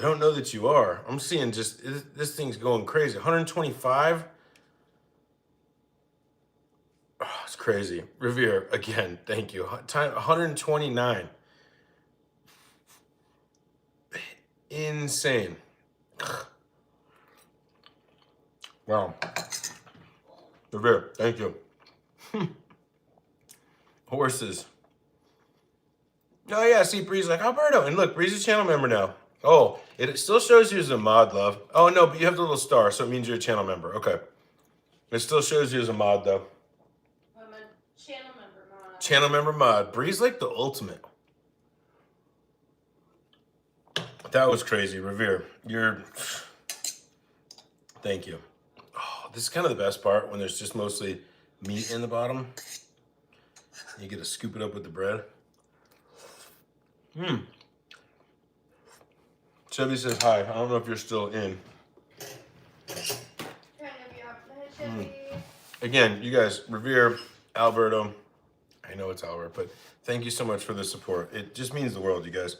I don't know that you are. I'm seeing just, this thing's going crazy. 125. Oh, it's crazy. Revere, again, thank you. 129. Insane. Wow. Revere, thank you. Horses. Oh yeah, see Bree's like, Alberto. And look, Bree's a channel member now. Oh, it still shows you as a mod, love. Oh no, but you have the little star, so it means you're a channel member. Okay. It still shows you as a mod though. I'm a channel member mod. Channel member mod. Bree's like the ultimate. That was crazy. Revere, thank you. Oh, this is kind of the best part when there's just mostly meat in the bottom. You get to scoop it up with the bread. Chevy says hi. I don't know if you're still in. Again, you guys, Revere, Alberto. I know it's Albert, but thank you so much for the support. It just means the world, you guys.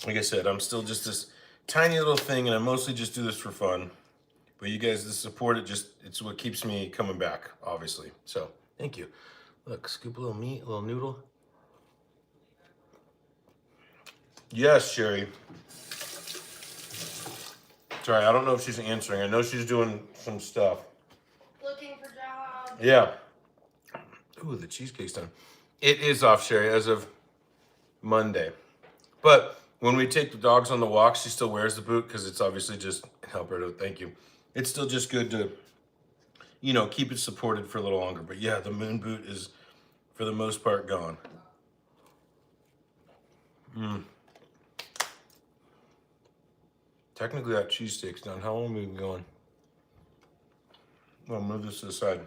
Like I said, I'm still just this tiny little thing, and I mostly just do this for fun. But you guys, the support, it's what keeps me coming back, obviously. So, thank you. Look, scoop a little meat, a little noodle. Yes, Sherry. Sorry, I don't know if she's answering. I know she's doing some stuff. Looking for jobs. Yeah. Ooh, the cheesecake's done. It is off, Sherry, as of Monday. But when we take the dogs on the walk, she still wears the boot because it's obviously just, Alberto, thank you. It's still just good to, keep it supported for a little longer. But yeah, the moon boot is, for the most part, gone. Technically, that cheesesteak's done. How long have we been going? I'll move this to the side.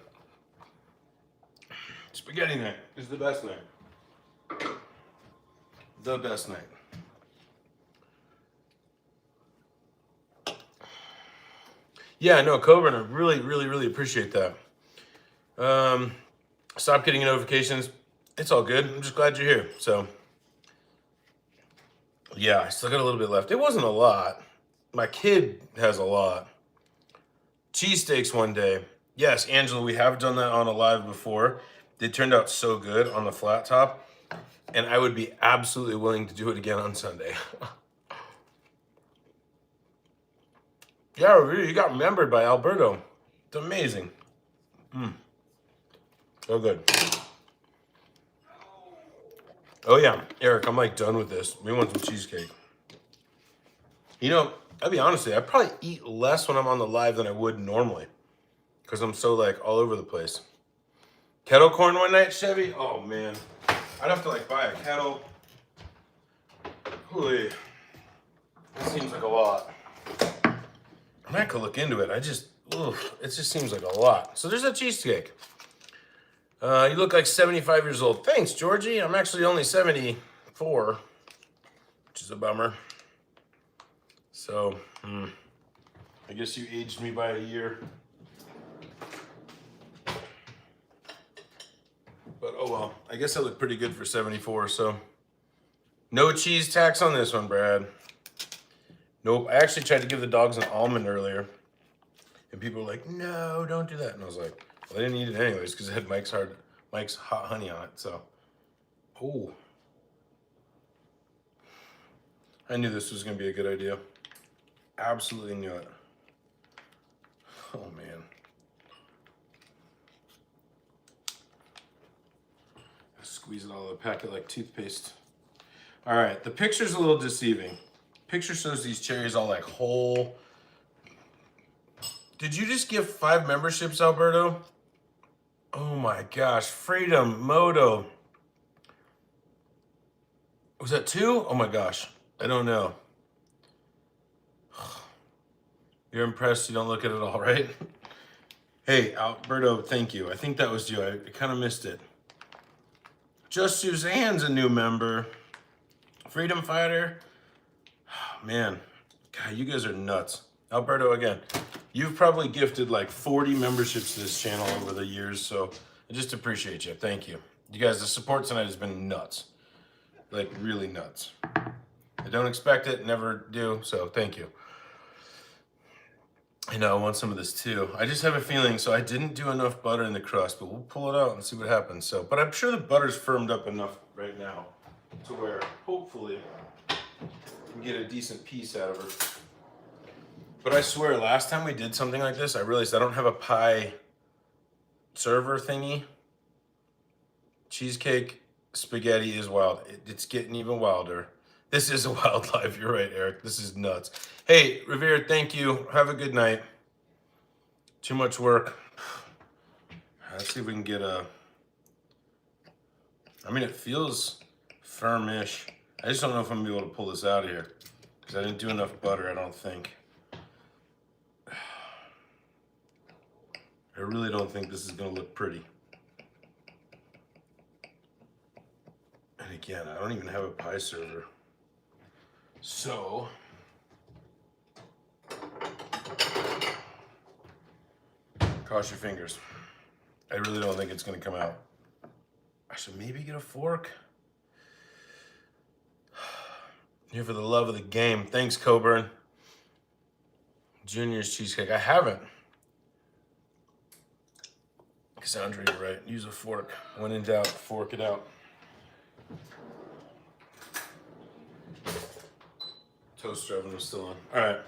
Spaghetti night is the best night. The best night. Yeah, no, Coburn, I really, really, really appreciate that. Stop getting notifications. It's all good. I'm just glad you're here. So, yeah, I still got a little bit left. It wasn't a lot. My kid has a lot. Cheesesteaks one day. Yes, Angela, we have done that on a live before. They turned out so good on the flat top. And I would be absolutely willing to do it again on Sunday. Yeah, really, you got remembered by Alberto. It's amazing. So good. Oh yeah, Eric, I'm like done with this. We want some cheesecake. I'll be honest with you, I probably eat less when I'm on the live than I would normally. Because I'm so like all over the place. Kettle corn one night, Chevy? Oh man. I'd have to like buy a kettle. Holy. That seems like a lot. I might could look into it. It just seems like a lot. So there's a cheesecake. You look like 75 years old. Thanks, Georgie. I'm actually only 74, which is a bummer. So, I guess you aged me by a year. But oh well, I guess I look pretty good for 74, so. No cheese tax on this one, Brad. Nope, I actually tried to give the dogs an almond earlier. And people were like, no, don't do that. And I was like, well, they didn't eat it anyways because it had Mike's hot honey on it, so. Oh. I knew this was gonna be a good idea. Absolutely knew it. Oh man. I squeeze it all out of the packet like toothpaste. All right, the picture's a little deceiving. Picture shows these cherries all like whole. Did you just give 5 memberships, Alberto? Oh my gosh, Freedom, Moto. Was that 2? Oh my gosh, I don't know. You're impressed you don't look at it all, right? Hey, Alberto, thank you. I think that was you. I kind of missed it. Just Suzanne's a new member. Freedom Fighter. Oh, man, God, you guys are nuts. Alberto, again, you've probably gifted like 40 memberships to this channel over the years, so I just appreciate you. Thank you. You guys, the support tonight has been nuts. Like, really nuts. I don't expect it, never do, so thank you. I know, I want some of this too. I just have a feeling, so I didn't do enough butter in the crust, but we'll pull it out and see what happens. So, but I'm sure the butter's firmed up enough right now to where, hopefully, we can get a decent piece out of her. But I swear, last time we did something like this, I realized I don't have a pie server thingy. cheesecake spaghetti is wild. It's getting even wilder. This is a wild life. You're right, Eric. This is nuts. Hey, Revere, thank you. Have a good night. Too much work. Let's see if we can get a... I mean, it feels firm-ish. I just don't know if I'm going to be able to pull this out of here. Because I didn't do enough butter, I don't think. I really don't think this is going to look pretty. And again, I don't even have a pie server. So... cross your fingers. I really don't think it's going to come out. I should maybe get a fork. Here for the love of the game. Thanks, Coburn. Junior's cheesecake. I haven't. Cassandra, you're right. Use a fork. When in doubt, fork it out. Toaster oven was still on. All right.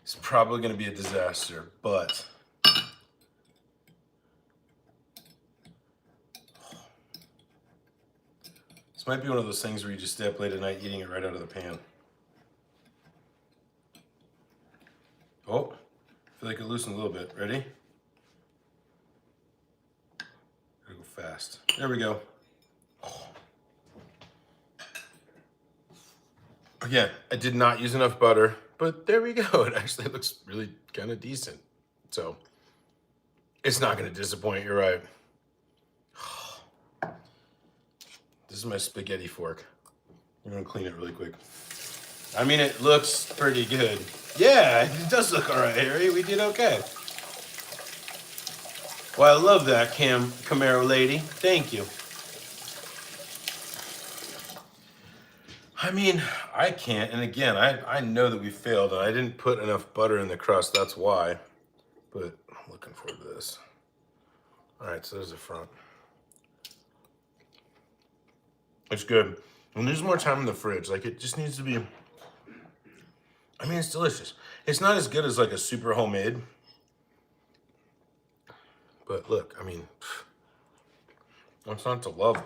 It's probably going to be a disaster, but... might be one of those things where you just stay up late at night eating it right out of the pan. Oh, I feel like it loosened a little bit. Ready? Gotta go fast. There we go. Oh. Again, I did not use enough butter, but there we go. It actually looks really kind of decent. So, it's not gonna disappoint, you're right. This is my spaghetti fork. I'm gonna clean it really quick. I mean, it looks pretty good. Yeah, it does look all right, Harry. We did okay. Well, I love that, Camaro lady. Thank you. I mean, I can't. And again, I know that we failed, and I didn't put enough butter in the crust. That's why. But I'm looking forward to this. All right, so there's the front. It's good. And there's more time in the fridge. Like, it just needs to be... I mean, it's delicious. It's not as good as, like, a super homemade. But look, I mean... what's not to love?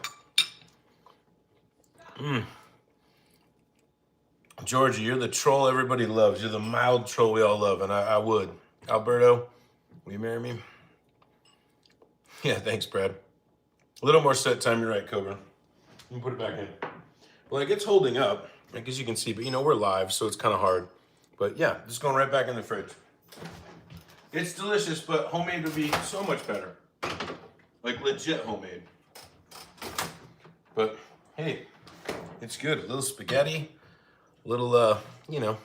Georgia, you're the troll everybody loves. You're the mild troll we all love, and I would. Alberto, will you marry me? Yeah, thanks, Brad. A little more set time, you're right, Cobra. You can put it back in. Well, like, it's holding up, like, as you can see, but you know, we're live, so it's kind of hard. But yeah, just going right back in the fridge. It's delicious, but homemade would be so much better. Like, legit homemade. But hey, it's good. A little spaghetti, a little, you know.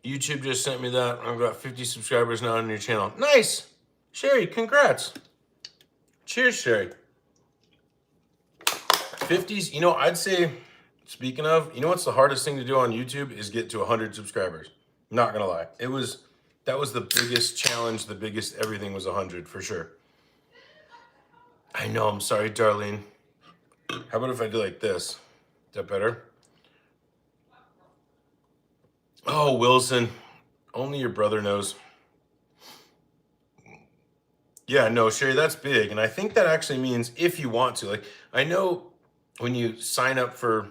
YouTube just sent me that. I've got 50 subscribers now on your channel. Nice! Sherry, congrats. Cheers, Sherry. 50s, you know, I'd say, speaking of, you know what's the hardest thing to do on YouTube is get to 100 subscribers. Not gonna lie. That was the biggest challenge, the biggest everything was 100 for sure. I know, I'm sorry, Darlene. How about if I do like this? Is that better? Oh, Wilson, only your brother knows. Yeah, no, Sherry, that's big. And I think that actually means if you want to. Like, I know when you sign up for,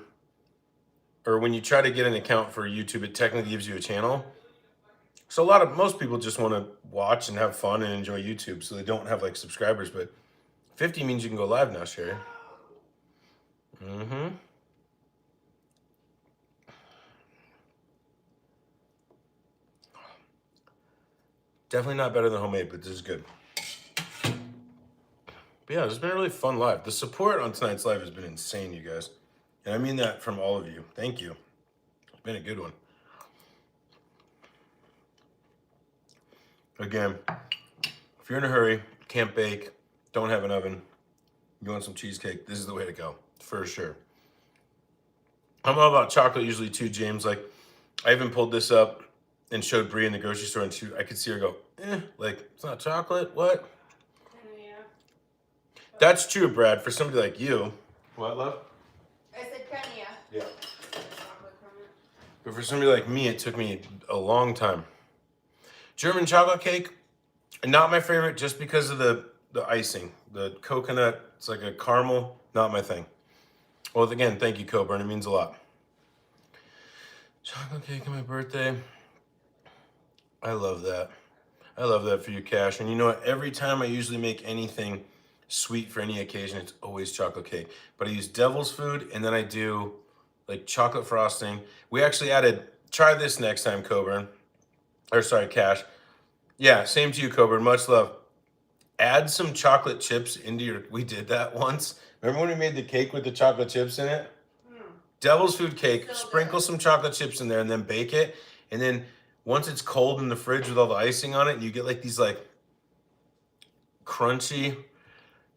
or when you try to get an account for YouTube, it technically gives you a channel. So most people just want to watch and have fun and enjoy YouTube, so they don't have like subscribers, but 50 means you can go live now, Sherry. Mm-hmm. Definitely not better than homemade, but this is good. But yeah, it's been a really fun live. The support on tonight's live has been insane, you guys. And I mean that from all of you. Thank you. It's been a good one. Again, if you're in a hurry, can't bake, don't have an oven, you want some cheesecake, this is the way to go, for sure. I'm all about chocolate usually too, James. Like, I even pulled this up and showed Brie in the grocery store, and I could see her go, like, it's not chocolate, what? Yeah. That's true, Brad, for somebody like you. What, love? I said Kenya. Yeah. But for somebody like me, it took me a long time. German chocolate cake, not my favorite just because of the the icing. The coconut, it's like a caramel, not my thing. Well, again, thank you, Coburn. It means a lot. Chocolate cake on my birthday. I love that. I love that for you, Cash. And you know what? Every time I usually make anything sweet for any occasion, it's always chocolate cake. But I use devil's food, and then I do like chocolate frosting. We actually added, try this next time, Coburn. Or sorry, Cash. Yeah, same to you, Coburn. Much love. Add some chocolate chips into your, we did that once. Remember when we made the cake with the chocolate chips in it? Devil's food cake, So sprinkle good. some chocolate chips in there and then bake it. And then once it's cold in the fridge with all the icing on it, you get like these like crunchy.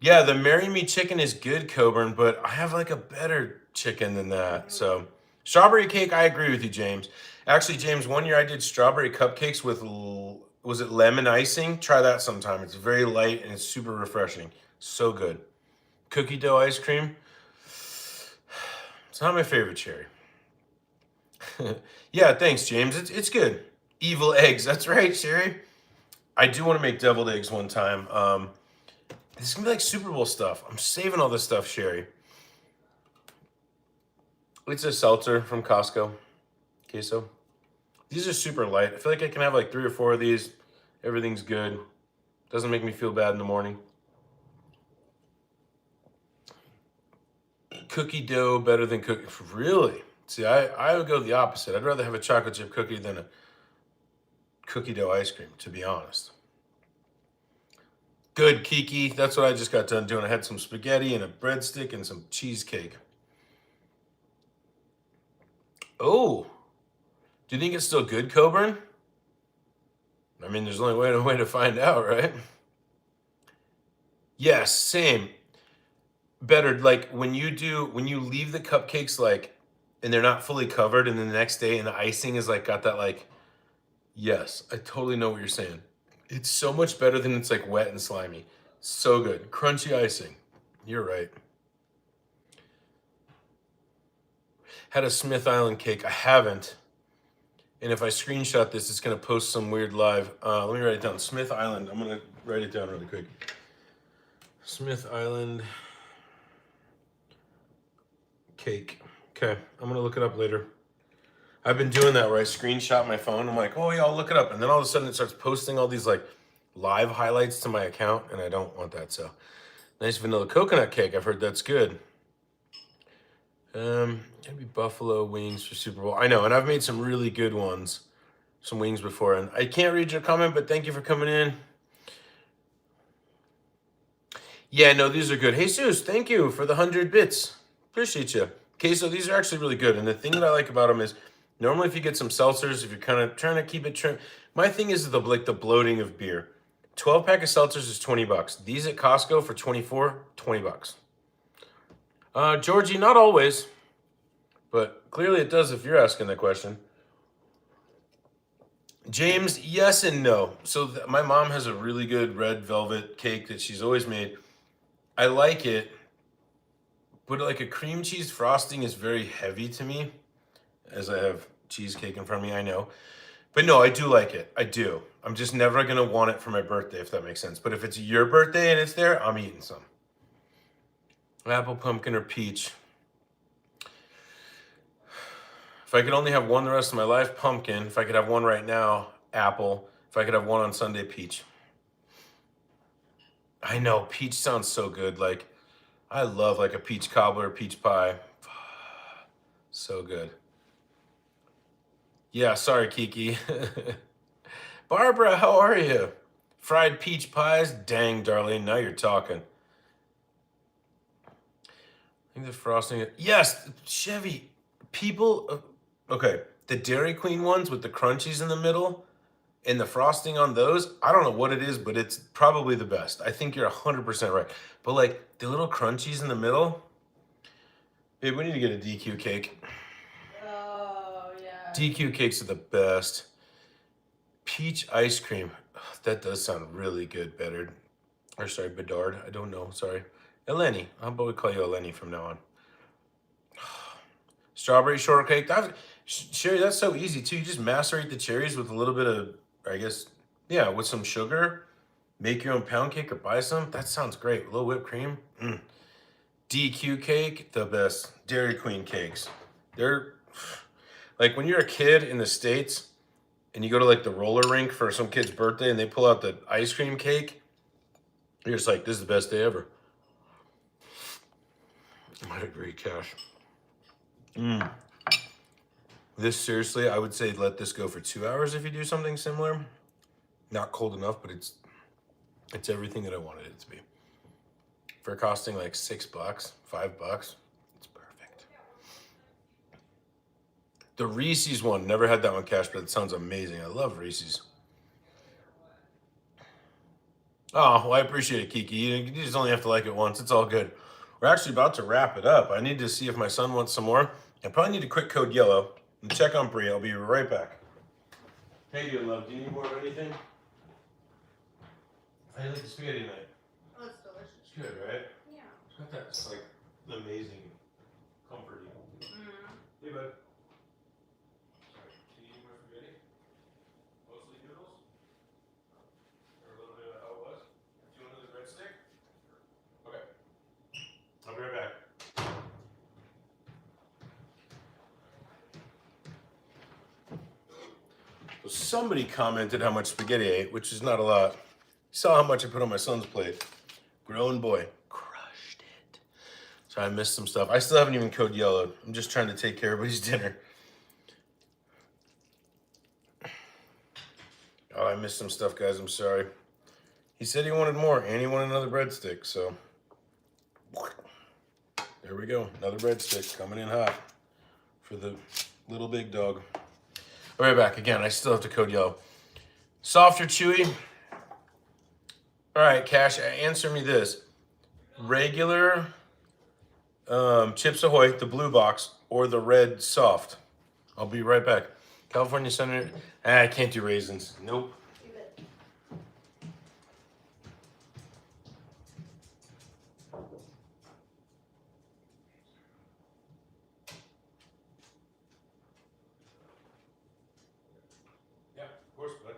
Yeah, the Marry Me chicken is good, Coburn, but I have like a better chicken than that. So strawberry cake, I agree with you, James. Actually, James, one year I did strawberry cupcakes with, was it lemon icing? Try that sometime. It's very light and it's super refreshing. So good. Cookie dough ice cream. It's not my favorite cherry. Yeah, thanks, James. It's good. Evil eggs. That's right, Sherry. I do want to make deviled eggs one time. This is gonna be like Super Bowl stuff. I'm saving all this stuff, Sherry. It's a seltzer from Costco. Queso. These are super light. I feel like I can have like 3 or 4 of these. Everything's good. Doesn't make me feel bad in the morning. Cookie dough better than cookie. Really? See, I would go the opposite. I'd rather have a chocolate chip cookie than a cookie dough ice cream, to be honest. Good, Kiki. That's what I just got done doing. I had some spaghetti and a breadstick and some cheesecake. Oh, do you think it's still good, Coburn? I mean, there's only one way to find out, right? Yes, same. Better, like when you leave the cupcakes like, and they're not fully covered, and then the next day, and the icing is like got that like, yes, I totally know what you're saying. It's so much better than it's like wet and slimy. So good. Crunchy icing. You're right. Had a Smith Island cake. I haven't. And if I screenshot this, it's going to post some weird live. Let me write it down. Smith Island. I'm going to write it down really quick. Smith Island cake. Okay. I'm going to look it up later. I've been doing that where I screenshot my phone. I'm like, oh yeah, I'll look it up. And then all of a sudden it starts posting all these like live highlights to my account. And I don't want that. So nice vanilla coconut cake. I've heard that's good. Maybe buffalo wings for Super Bowl. I know, and I've made some really good ones, some wings before. And I can't read your comment, but thank you for coming in. Yeah, no, these are good. Hey, Jesus, thank you for the 100 bits. Appreciate you. Okay, so these are actually really good. And the thing that I like about them is normally if you get some seltzers, if you're kind of trying to keep it trim, my thing is the bloating of beer. 12 pack of seltzers is $20. These at Costco for 24, $20. Georgie, not always, but clearly it does if you're asking that question. James, yes and no. So my mom has a really good red velvet cake that she's always made. I like it, but like a cream cheese frosting is very heavy to me, as I have cheesecake in front of me, I know. But no, I do like it. I do. I'm just never going to want it for my birthday, if that makes sense. But if it's your birthday and it's there, I'm eating some. Apple, pumpkin, or peach. If I could only have one the rest of my life, pumpkin. If I could have one right now, apple. If I could have one on Sunday, peach. I know, peach sounds so good. Like, I love like a peach cobbler, peach pie. So good. Yeah, sorry, Kiki. Barbara, how are you? Fried peach pies? Dang, Darlene, now you're talking. I think the frosting. Yes, Chevy. People. Okay, the Dairy Queen ones with the crunchies in the middle and the frosting on those. I don't know what it is, but it's probably the best. I think you're 100% right. But like the little crunchies in the middle. Babe, we need to get a DQ cake. Oh, yeah. DQ cakes are the best. Peach ice cream. Ugh, that does sound really good, Bedard. Or sorry, Bedard. I don't know. Sorry. Eleni. How about we call you Eleni from now on? Strawberry shortcake. Sherry, that's so easy too. You just macerate the cherries with a little bit of, I guess, yeah, with some sugar. Make your own pound cake or buy some? That sounds great. A little whipped cream. DQ cake, the best. Dairy Queen cakes. They're like when you're a kid in the States and you go to like the roller rink for some kid's birthday and they pull out the ice cream cake, you're just like, this is the best day ever. I agree, Cash. This seriously, I would say let this go for 2 hours if you do something similar. Not cold enough, but it's everything that I wanted it to be. For costing like $6, $5, it's perfect. The Reese's one, never had that one, Cash, but it sounds amazing. I love Reese's. Oh, well, I appreciate it, Kiki. You just only have to like it once. It's all good. We're actually about to wrap it up. I need to see if my son wants some more. I probably need to quick code yellow and check on Brie. I'll be right back. Hey, you love. Do you need more of anything? I like the spaghetti night. Oh, it's delicious. It's good, right? Yeah. It's got that like amazing comforting. Hey, bud. Sorry. Do you need more spaghetti? Mostly noodles? Or a little bit of how it was? Do you want another breadstick? Okay. I'll be right back. So somebody commented how much spaghetti I ate, which is not a lot. Saw how much I put on my son's plate. Grown boy. Crushed it. So I missed some stuff. I still haven't even code yellowed. I'm just trying to take care of everybody's dinner. Oh, I missed some stuff, guys. I'm sorry. He said he wanted more, and he wanted another breadstick, so. There we go. Another breadstick coming in hot for the little big dog. I'll be right back. Again, I still have to code yellow. Soft or chewy? All right, Cash, answer me this. Regular Chips Ahoy, the blue box, or the red soft? I'll be right back. California Senator. I can't do raisins. Nope. Keep it. Yeah, of course, bud.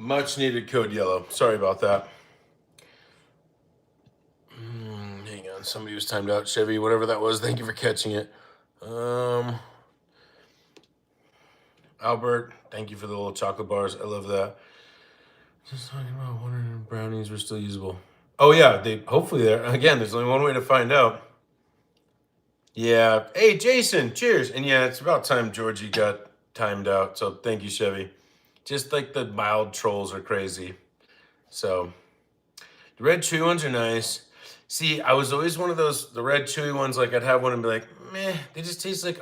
Much needed code yellow. Sorry about that. Hang on. Somebody was timed out. Chevy, whatever that was. Thank you for catching it. Albert, thank you for the little chocolate bars. I love that. Just talking about wondering if brownies were still usable. Oh yeah, they hopefully they're again. There's only one way to find out. Yeah. Hey, Jason. Cheers. And yeah, it's about time Georgie got timed out. So thank you, Chevy. Just like the mild trolls are crazy. So the red chewy ones are nice. See, I was always one of those, the red chewy ones, like I'd have one and be like, meh, they just taste like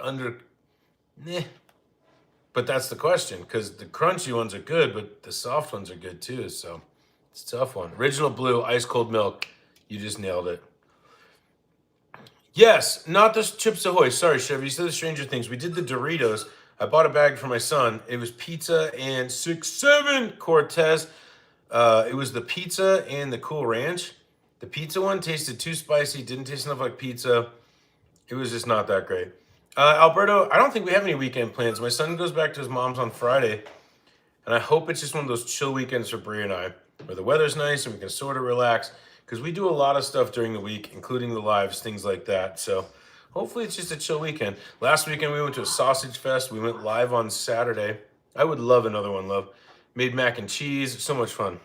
meh. But that's the question, because the crunchy ones are good, but the soft ones are good too, so it's a tough one. Original blue, ice cold milk. You just nailed it. Yes, not the Chips Ahoy. Sorry, Chevy, you said the Stranger Things. We did the Doritos. I bought a bag for my son. It was pizza and 6-7 Cortez. It was the pizza and the Cool Ranch. The pizza one tasted too spicy, didn't taste enough like pizza. It was just not that great. Alberto, I don't think we have any weekend plans. My son goes back to his mom's on Friday, and I hope it's just one of those chill weekends for Brie and I, where the weather's nice and we can sort of relax, because we do a lot of stuff during the week, including the lives, things like that. So hopefully it's just a chill weekend. Last weekend we went to a sausage fest. We went live on Saturday. I would love another one, love. Made mac and cheese. So much fun.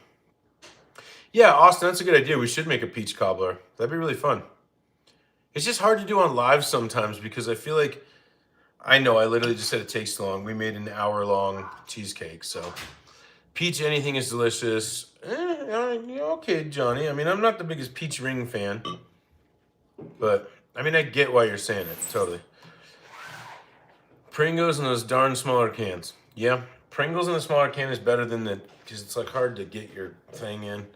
Yeah, Austin, that's a good idea. We should make a peach cobbler. That'd be really fun. It's just hard to do on live sometimes because I feel like I know I literally just said it takes too long. We made an hour-long cheesecake, so peach anything is delicious. Okay, Johnny. I mean, I'm not the biggest peach ring fan, but I mean, I get why you're saying it. Totally. Pringles in those darn smaller cans. Yeah, Pringles in the smaller can is better than the because it's like hard to get your thing in.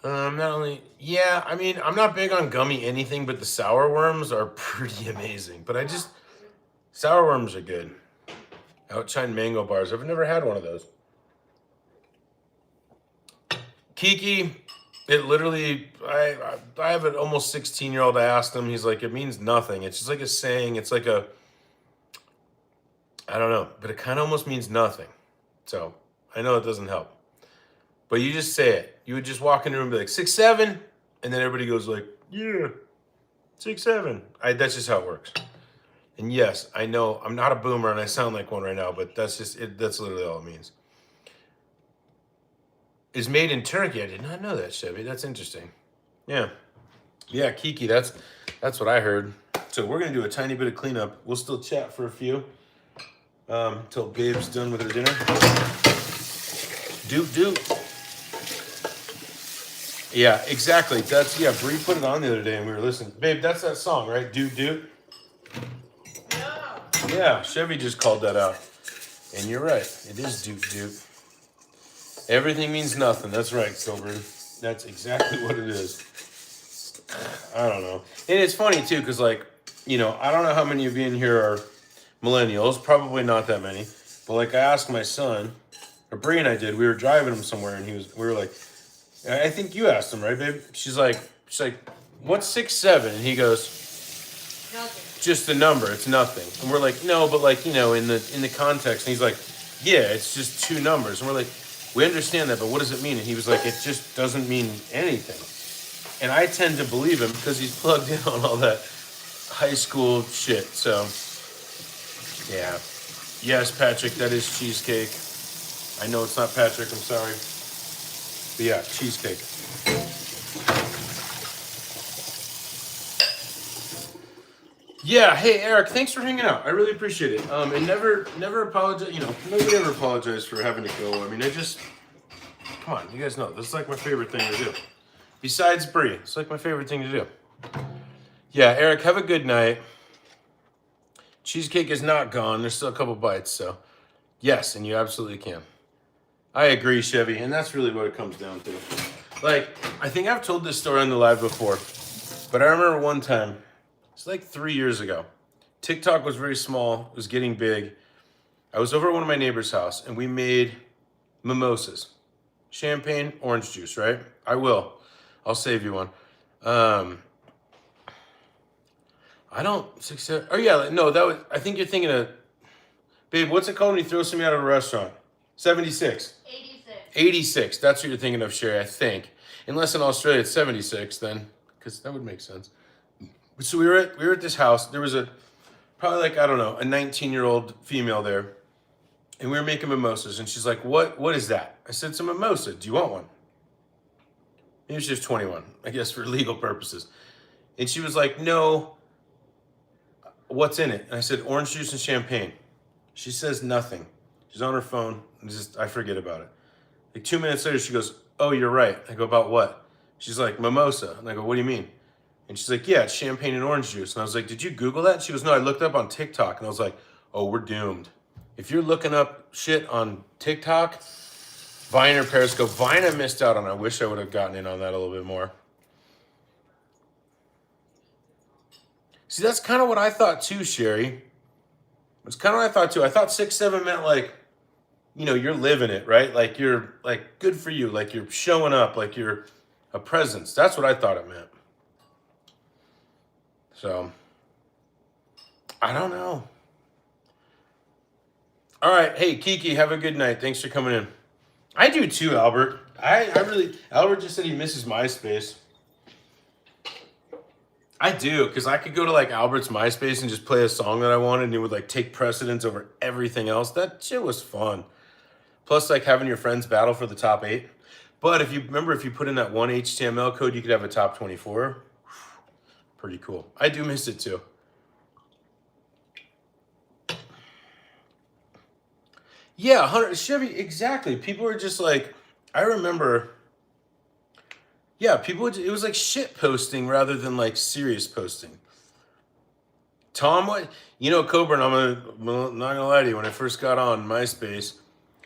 Not only, yeah, I mean, I'm not big on gummy anything, but the sour worms are pretty amazing. But sour worms are good. Outshine mango bars. I've never had one of those. Kiki, it literally, I have an almost 16-year-old. I asked him, he's like, it means nothing. It's just like a saying. It's like I don't know, but it kind of almost means nothing. So I know it doesn't help. But you just say it. You would just walk in the room and be like, 6'7", and then everybody goes like, yeah, 6'7". That's just how it works. And yes, I know I'm not a boomer and I sound like one right now, but that's just it. That's literally all it means. Is made in Turkey. I did not know that, Chevy. That's interesting. Yeah, Kiki. That's what I heard. So we're gonna do a tiny bit of cleanup. We'll still chat for a few till Babe's done with her dinner. Doop. Yeah, exactly. Bree put it on the other day and we were listening. Babe, that's that song, right? Doop. Yeah, Chevy just called that out. And you're right. It is doop. Everything means nothing. That's right, Silver. That's exactly what it is. I don't know. And it's funny, too, because, like, you know, I don't know how many of you in here are millennials. Probably not that many. But, like, I asked my son, or Bree and I did, we were driving him somewhere, and we were like, I think you asked him, right, babe? She's like, what's 6'7"? And he goes, Nothing. Just the number, it's nothing. And we're like, no, but like, you know, in the context. And he's like, yeah, it's just two numbers. And we're like, we understand that, but what does it mean? And he was like, it just doesn't mean anything. And I tend to believe him because he's plugged in on all that high school shit. So, yeah. Yes, Patrick, that is cheesecake. I know it's not Patrick, I'm sorry. But yeah, cheesecake. Yeah, hey Eric, thanks for hanging out. I really appreciate it. And never apologize. You know, nobody ever apologized for having to go. I mean, come on, you guys know this is like my favorite thing to do. Besides Brie, it's like my favorite thing to do. Yeah, Eric, have a good night. Cheesecake is not gone. There's still a couple bites, so yes, and you absolutely can. I agree, Chevy, and that's really what it comes down to. Like, I think I've told this story on the live before, but I remember one time. It's like 3 years ago. TikTok was very small. It was getting big. I was over at one of my neighbor's house, and we made mimosas. Champagne, orange juice, right? I will. I'll save you one. Oh, yeah, no, I think you're thinking of, babe, what's it called when you throw somebody out of a restaurant? 76. 86. That's what you're thinking of, Sherry, I think. Unless in Australia it's 76, then, because that would make sense. So we were at this house. There was probably like, I don't know, a 19-year-old female there. And we were making mimosas. And she's like, what is that? I said, it's a mimosa. Do you want one? Maybe she was 21, I guess, for legal purposes. And she was like, no. What's in it? And I said, orange juice and champagne. She says nothing. She's on her phone. And I forget about it. Like 2 minutes later, she goes, oh, you're right. I go, about what? She's like, mimosa. And I go, what do you mean? And she's like, yeah, it's champagne and orange juice. And I was like, did you Google that? And she goes, no, I looked up on TikTok. And I was like, oh, we're doomed. If you're looking up shit on TikTok, Vine or Periscope, Vine I missed out on. I wish I would have gotten in on that a little bit more. See, that's kind of what I thought too, Sherry. It's kind of what I thought too. I thought 6'7" meant like, you know, you're living it, right? Like you're like, good for you. Like you're showing up, like you're a presence. That's what I thought it meant. So, I don't know. All right. Hey, Kiki, have a good night. Thanks for coming in. I do too, Albert. Albert just said he misses MySpace. I do, because I could go to like Albert's MySpace and just play a song that I wanted and it would like take precedence over everything else. That shit was fun. Plus, like having your friends battle for the top 8. But if you put in that one HTML code, you could have a top 24. Pretty cool. I do miss it too. Yeah, 100 Chevy, exactly. People are just like, I remember, yeah, it was like shit posting rather than like serious posting. Tom, what, Coburn, not gonna lie to you, when I first got on MySpace,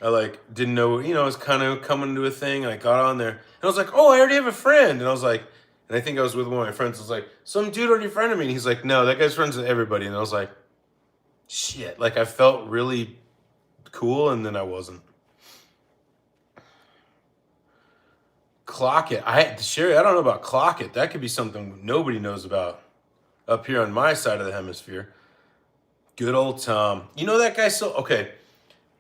I like didn't know, it was kind of coming to a thing. I got on there and I was like, oh, I already have a friend. And I was like, and I think I was with one of my friends. I was like, some dude already friended me. And he's like, no, that guy's friends with everybody. And I was like, shit. Like I felt really cool, and then I wasn't. Clock It. Sherry, I don't know about Clock It. That could be something nobody knows about up here on my side of the hemisphere. Good old Tom. You know that guy still, okay.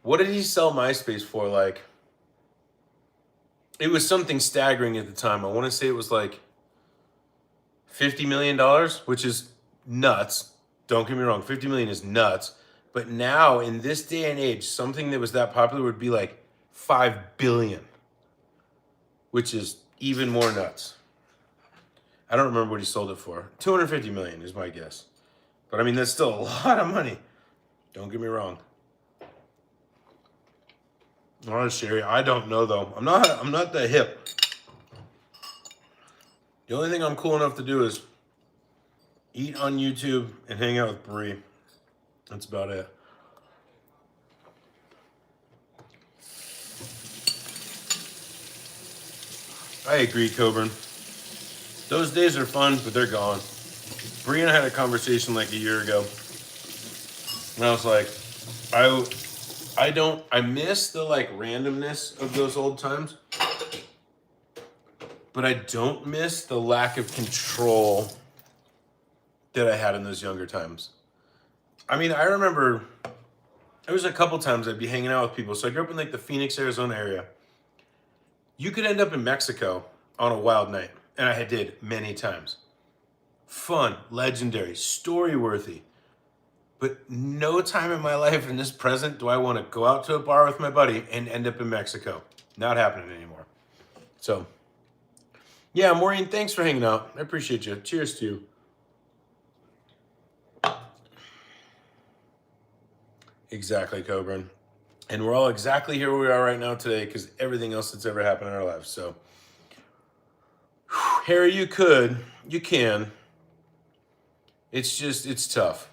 What did he sell MySpace for? Like, it was something staggering at the time. I want to say it was like $50 million, which is nuts. Don't get me wrong. 50 million is nuts. But now, in this day and age, something that was that popular would be like 5 billion, which is even more nuts. I don't remember what he sold it for. 250 million is my guess. But I mean, that's still a lot of money. Don't get me wrong. All right, Sherry, I don't know though. I'm not that hip. The only thing I'm cool enough to do is eat on YouTube and hang out with Bree. That's about it. I agree, Coburn. Those days are fun, but they're gone. Bree and I had a conversation like a year ago. And I was like, I miss the like randomness of those old times. But I don't miss the lack of control that I had in those younger times. I mean, I remember there was a couple times I'd be hanging out with people. So I grew up in like the Phoenix, Arizona area. You could end up in Mexico on a wild night. And I did many times. Fun, legendary, story-worthy. But no time in my life in this present do I want to go out to a bar with my buddy and end up in Mexico. Not happening anymore. So, yeah, Maureen, thanks for hanging out. I appreciate you. Cheers to you. Exactly, Coburn. And we're all exactly here where we are right now today because everything else that's ever happened in our lives. So, Harry, you can. It's tough.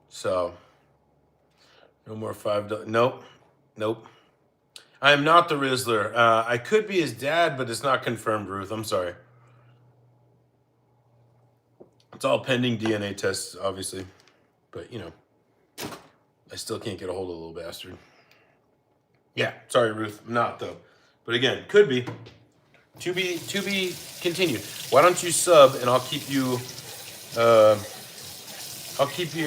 So, no more $5. Nope. I am not the Rizzler. I could be his dad, but it's not confirmed, Ruth. I'm sorry. It's all pending DNA tests, obviously. But, I still can't get a hold of the little bastard. Yeah, sorry, Ruth. I'm not, though. But again, could be. To be continued. Why don't you sub and I'll keep you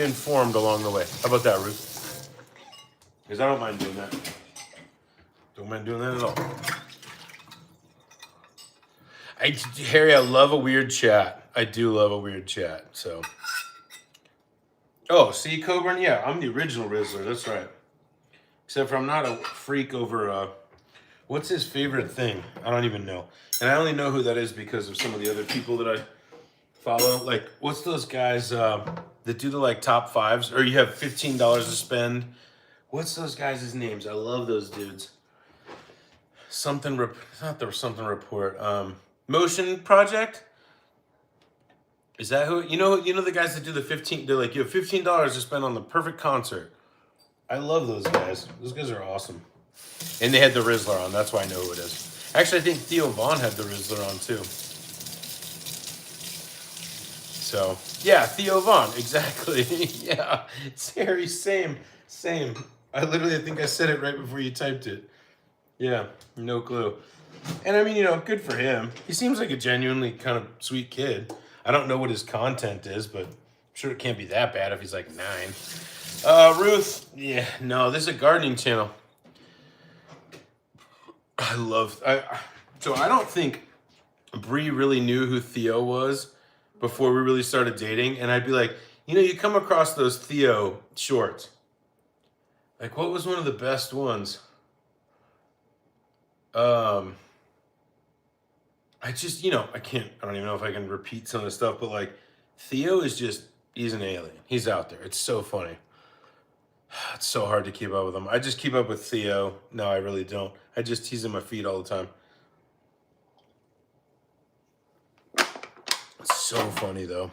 informed along the way. How about that, Ruth? Because I don't mind doing that. Don't mind doing that at all. Harry, I love a weird chat. I do love a weird chat. So. Oh, see, Coburn? Yeah, I'm the original Rizzler. That's right. Except for I'm not a freak over what's his favorite thing? I don't even know. And I only know who that is because of some of the other people that I follow. Like, what's those guys that do the like top fives? Or you have $15 to spend. What's those guys' names? I love those dudes. Something report. Motion Project? Is that who? You know the guys that do the 15, they're like, you have $15 to spend on the perfect concert. I love those guys. Those guys are awesome. And they had the Rizzler on. That's why I know who it is. Actually, I think Theo Vaughn had the Rizzler on too. So, yeah, Theo Vaughn. Exactly. Yeah. Harry, same. I think I said it right before you typed it. Yeah, no clue. And I mean, good for him. He seems like a genuinely kind of sweet kid. I don't know what his content is, but I'm sure it can't be that bad if he's like 9. Ruth, yeah, no, this is a gardening channel. So I don't think Bree really knew who Theo was before we really started dating. And I'd be like, you come across those Theo shorts. Like, what was one of the best ones? I just, I don't even know if I can repeat some of the stuff, but like Theo is he's an alien. He's out there. It's so funny. It's so hard to keep up with him. I just keep up with Theo. No, I really don't. I just tease him my feet all the time. It's so funny though.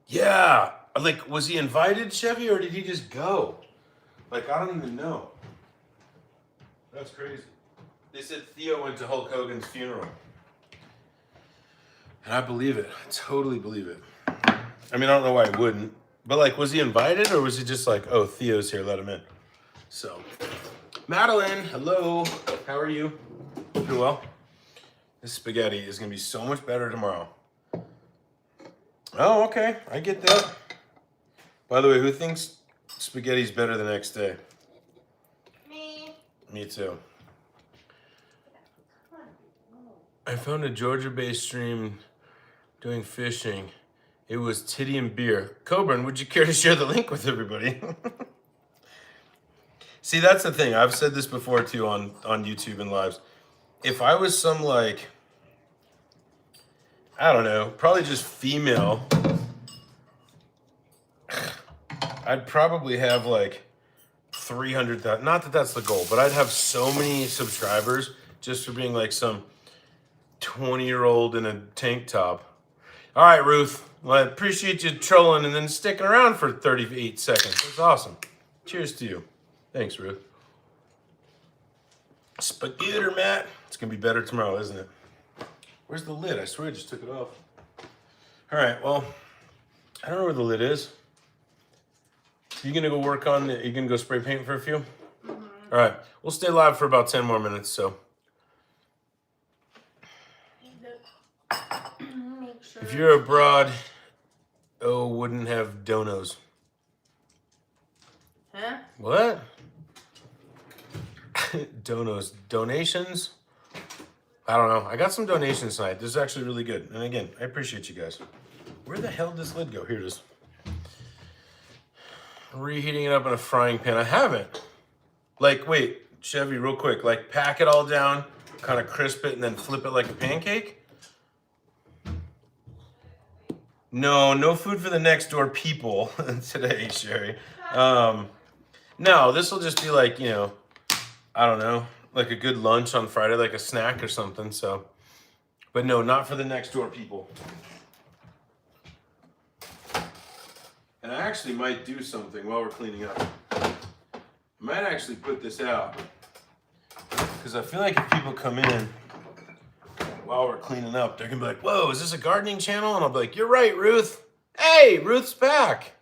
Yeah. Like, was he invited, Chevy, or did he just go? Like, I don't even know. That's crazy. They said Theo went to Hulk Hogan's funeral. And I believe it. I totally believe it. I mean, I don't know why I wouldn't. But, like, was he invited, or was he just like, oh, Theo's here, let him in? So, Madeline, hello. How are you? Doing well? This spaghetti is going to be so much better tomorrow. Oh, okay. I get that. By the way, who thinks spaghetti's better the next day? Me. Me too. I found a Georgia-based stream doing fishing. It was titty and beer. Coburn, would you care to share the link with everybody? See, that's the thing. I've said this before too on YouTube and lives. If I was some like, I don't know, probably just female, I'd probably have like 300,000. Not that that's the goal, but I'd have so many subscribers just for being like some 20-year-old in a tank top. All right, Ruth. Well, I appreciate you trolling and then sticking around for 38 seconds. That's awesome. Cheers to you. Thanks, Ruth. Spaghetti, Matt. It's going to be better tomorrow, isn't it? Where's the lid? I swear I just took it off. All right, well, I don't know where the lid is. You going to go work on it? You going to go spray paint for a few? Mm-hmm. All right. We'll stay live for about 10 more minutes, so. Make sure. If you're abroad, wouldn't have donos. Huh? What? Donos. Donations? I don't know. I got some donations tonight. This is actually really good. And again, I appreciate you guys. Where the hell did this lid go? Here it is. Reheating it up in a frying pan. I haven't. Like, wait, Chevy, real quick. Like, pack it all down, kind of crisp it, and then flip it like a pancake? No food for the next door people today, Sherry. No, this will just be like, I don't know, like a good lunch on Friday, like a snack or something. So, but no, not for the next door people. And I actually might do something while we're cleaning up. I might actually put this out because I feel like if people come in while we're cleaning up, they're gonna be like, whoa, is this a gardening channel? And I'll be like, you're right, Ruth. Hey, Ruth's back.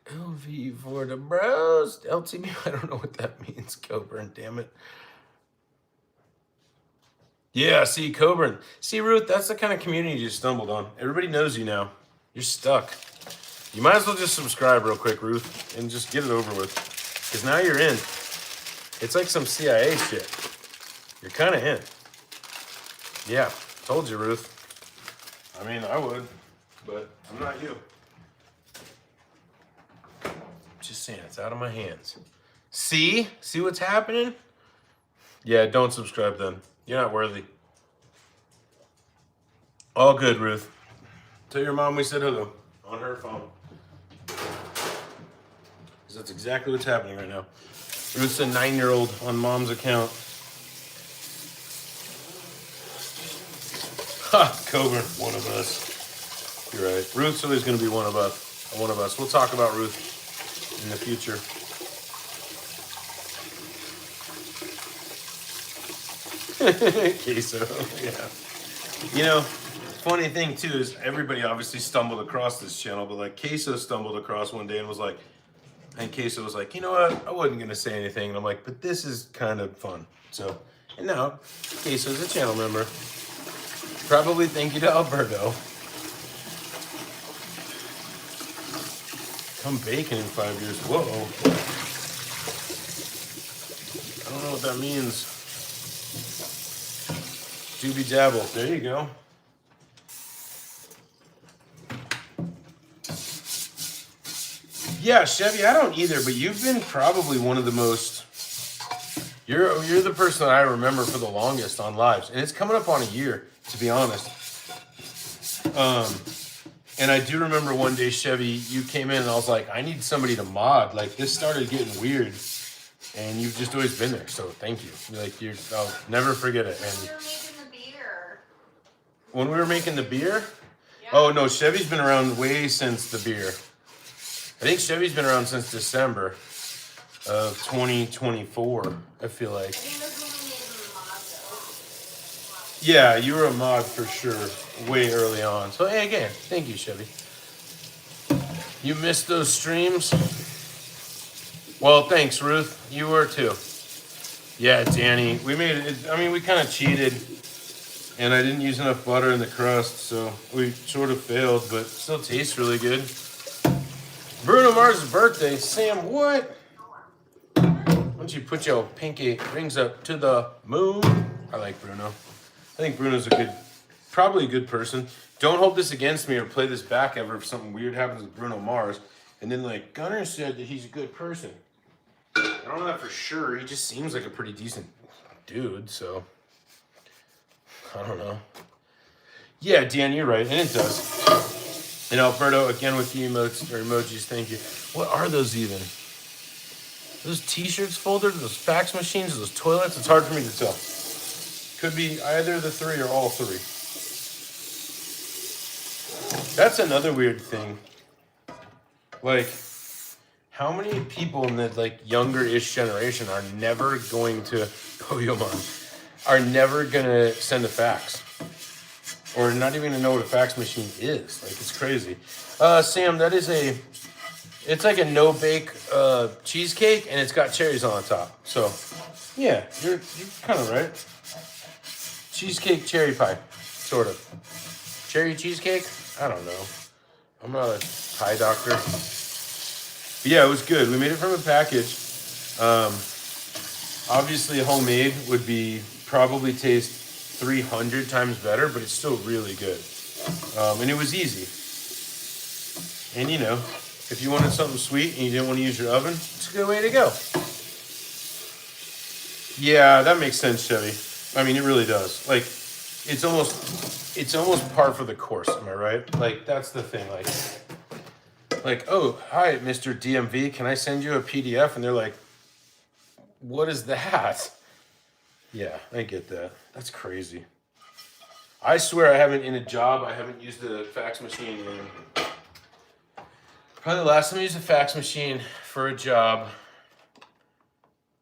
LV for the bros. LTB, I don't know what that means, Coburn, damn it. Yeah, see, Coburn. See, Ruth, that's the kind of community you stumbled on. Everybody knows you now. You're stuck. You might as well just subscribe real quick, Ruth, and just get it over with. Because now you're in. It's like some CIA shit. You're kind of in. Yeah, told you, Ruth. I mean, I would, but I'm not you. Just saying, it's out of my hands. See what's happening? Yeah, don't subscribe then. You're not worthy. All good, Ruth. Tell your mom we said hello on her phone. Because that's exactly what's happening right now. Ruth's a 9-year-old on mom's account. Ha, Coburn, one of us. You're right. Ruth's always going to be one of us. We'll talk about Ruth in the future. Queso, yeah. Funny thing too is everybody obviously stumbled across this channel, but like Queso stumbled across one day and was like, and Queso was like, you know what? I wasn't gonna say anything, and I'm like, but this is kind of fun. So, and now Queso's a channel member. Probably thank you to Alberto. Come baking in 5 years. Whoa. I don't know what that means. Doobie dabble. There you go. Yeah, Chevy, I don't either, but you've been probably one of the most. You're the person that I remember for the longest on lives, and it's coming up on a year, to be honest. And I do remember one day, Chevy, you came in and I was like, I need somebody to mod. Like, this started getting weird, and you've just always been there. So thank you. I'll never forget it. And We were making the beer. when we were making the beer, Yeah. oh no, Chevy's been around way since the beer. I think Chevy's been around since December of 2024. I feel like. I think that's when we made the Yeah, you were a mod for sure, way early on. So hey, again, thank you, Chevy. You missed those streams? Well, thanks, Ruth. You were too. Yeah, Danny, we made it. I mean, we kind of cheated, and I didn't use enough butter in the crust, so we sort of failed, but still tastes really good. Bruno Mars' birthday. Sam, what? Why don't you put your pinky rings up to the moon? I like Bruno. I think Bruno's probably a good person. Don't hold this against me or play this back ever if something weird happens with Bruno Mars. And then like Gunnar said that he's a good person. I don't know that for sure. He just seems like a pretty decent dude, so I don't know. Yeah, Dan, you're right, and it does. And Alberto, again with the emotes or emojis, thank you. What are those even? Those t-shirts folders, those fax machines, those toilets? It's hard for me to tell. Could be either the three or all three. That's another weird thing. Like, how many people in the like younger-ish generation are never going to are never gonna send a fax? Or not even gonna know what a fax machine is. Like, it's crazy. Sam, that is it's like a no-bake cheesecake, and it's got cherries on the top. So, yeah, you're kind of right. Cheesecake cherry pie, sort of. Cherry cheesecake? I don't know. I'm not a pie doctor. But yeah, it was good. We made it from a package. Obviously, homemade would probably taste 300 times better, but it's still really good. And it was easy. And you know, if you wanted something sweet and you didn't want to use your oven, it's a good way to go. Yeah, that makes sense, Chevy. I mean, it really does. Like, it's almost par for the course. Am I right? Like, that's the thing. Like, oh, hi, Mr. DMV. Can I send you a PDF? And they're like, what is that? Yeah, I get that. That's crazy. I swear I haven't used a fax machine in. Probably the last time I used a fax machine for a job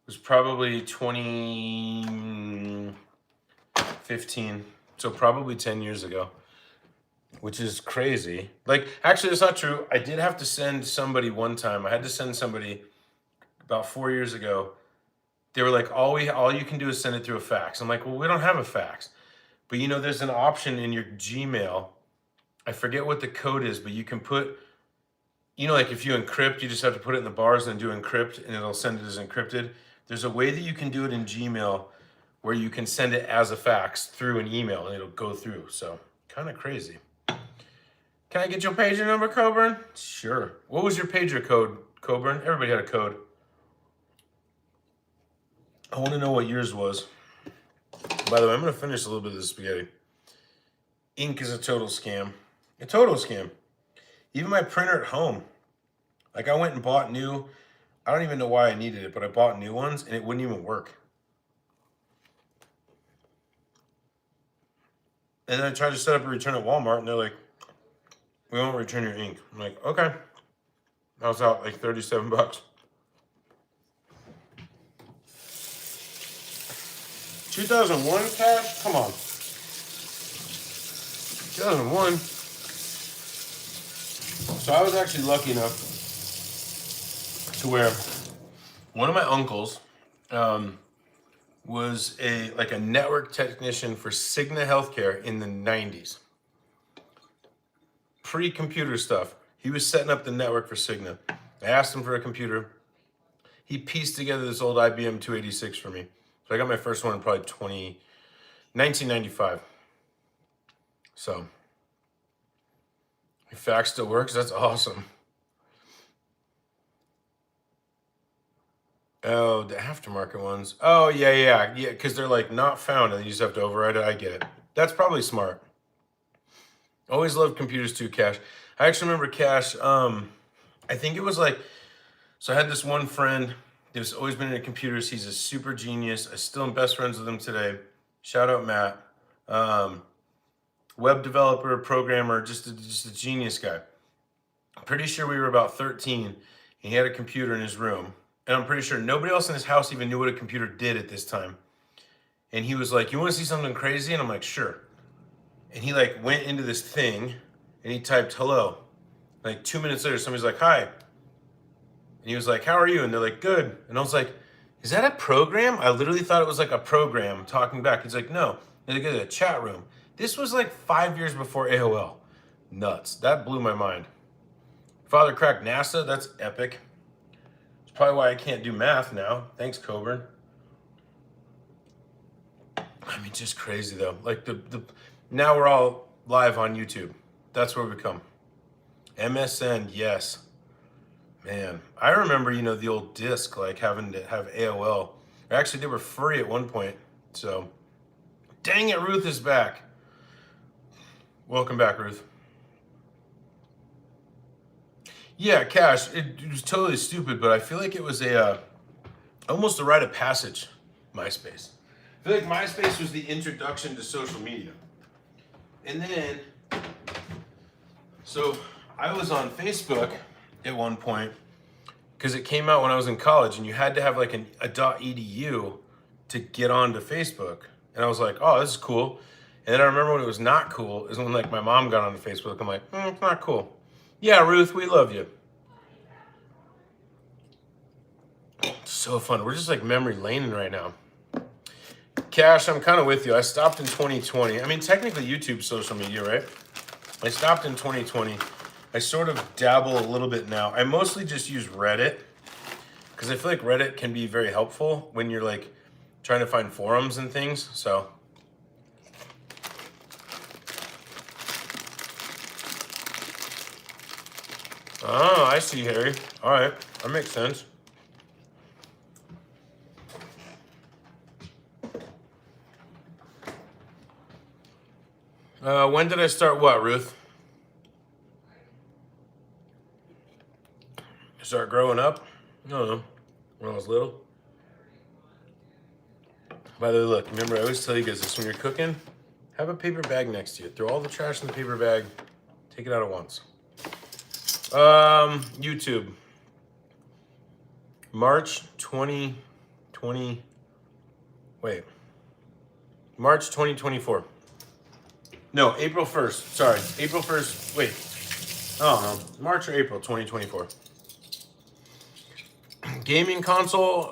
was probably 2015. So probably 10 years ago, which is crazy. Like, actually, it's not true. I did have to send somebody one time. I had to send somebody about 4 years ago. They were like, all you can do is send it through a fax. I'm like, well, we don't have a fax. But you know, there's an option in your Gmail. I forget what the code is, but you can put, you know, like if you encrypt, you just have to put it in the bars and do encrypt, and it'll send it as encrypted. There's a way that you can do it in Gmail where you can send it as a fax through an email and it'll go through. So kind of crazy. Can I get your pager number, Coburn? Sure. What was your pager code, Coburn? Everybody had a code. I want to know what yours was. By the way, I'm going to finish a little bit of this spaghetti. Ink is a total scam. A total scam. Even my printer at home. Like, I went and bought new. I don't even know why I needed it, but I bought new ones and it wouldn't even work. And then I tried to set up a return at Walmart and they're like, we won't return your ink. I'm like, okay. I was out like 37 bucks. 2001 cash? Come on. 2001. So I was actually lucky enough to where one of my uncles was a network technician for Cigna Healthcare in the 90s. Pre-computer stuff. He was setting up the network for Cigna. I asked him for a computer. He pieced together this old IBM 286 for me. So I got my first one in probably 1995. So, if fax still works, that's awesome. Oh, the aftermarket ones. Oh, yeah. Because they're like not found and you just have to override it. I get it. That's probably smart. Always loved computers too, Cash. I actually remember Cash. I think it was like, so I had this one friend who's always been into computers. He's a super genius. I still am best friends with him today. Shout out Matt. Um, Web developer, programmer, just a genius guy. I'm pretty sure we were about 13 and he had a computer in his room. And I'm pretty sure nobody else in his house even knew what a computer did at this time. And he was like, "You want to see something crazy?" And I'm like, "Sure." And he like went into this thing and he typed hello. Like 2 minutes later, somebody's like, "Hi." And he was like, "How are you?" And they're like, "Good." And I was like, "Is that a program?" I literally thought it was like a program talking back. He's like, "No." He's like, "It's a chat room." This was like 5 years before AOL. Nuts. That blew my mind. Father cracked NASA. That's epic. It's probably why I can't do math now. Thanks, Coburn. I mean, just crazy though. Like the now we're all live on YouTube. That's where we come. MSN, yes. Man, I remember, the old disc, like having to have AOL. Actually, they were free at one point. So, dang it, Ruth is back. Welcome back, Ruth. Yeah, Cash, it was totally stupid, but I feel like it was almost a rite of passage, MySpace. I feel like MySpace was the introduction to social media. And then, so I was on Facebook at one point because it came out when I was in college and you had to have like a .edu to get onto Facebook. And I was like, "Oh, this is cool." And then I remember when it was not cool is when like my mom got onto Facebook. I'm like, "It's not cool." Yeah, Ruth, we love you. So fun. We're just like memory laning right now. Cash, I'm kind of with you. I stopped in 2020. I mean, technically YouTube's social media, right? I stopped in 2020. I sort of dabble a little bit now. I mostly just use Reddit because I feel like Reddit can be very helpful when you're like trying to find forums and things. So, oh, I see, Harry. All right, that makes sense. When did I start what, Ruth? Start growing up? I don't know. When I was little. By the way, look, remember I always tell you guys this when you're cooking, have a paper bag next to you. Throw all the trash in the paper bag. Take it out at once. YouTube. March 2020. Wait. March 2024. No, April 1st. Sorry. April 1st. Wait. I don't know. March or April 2024. Gaming console.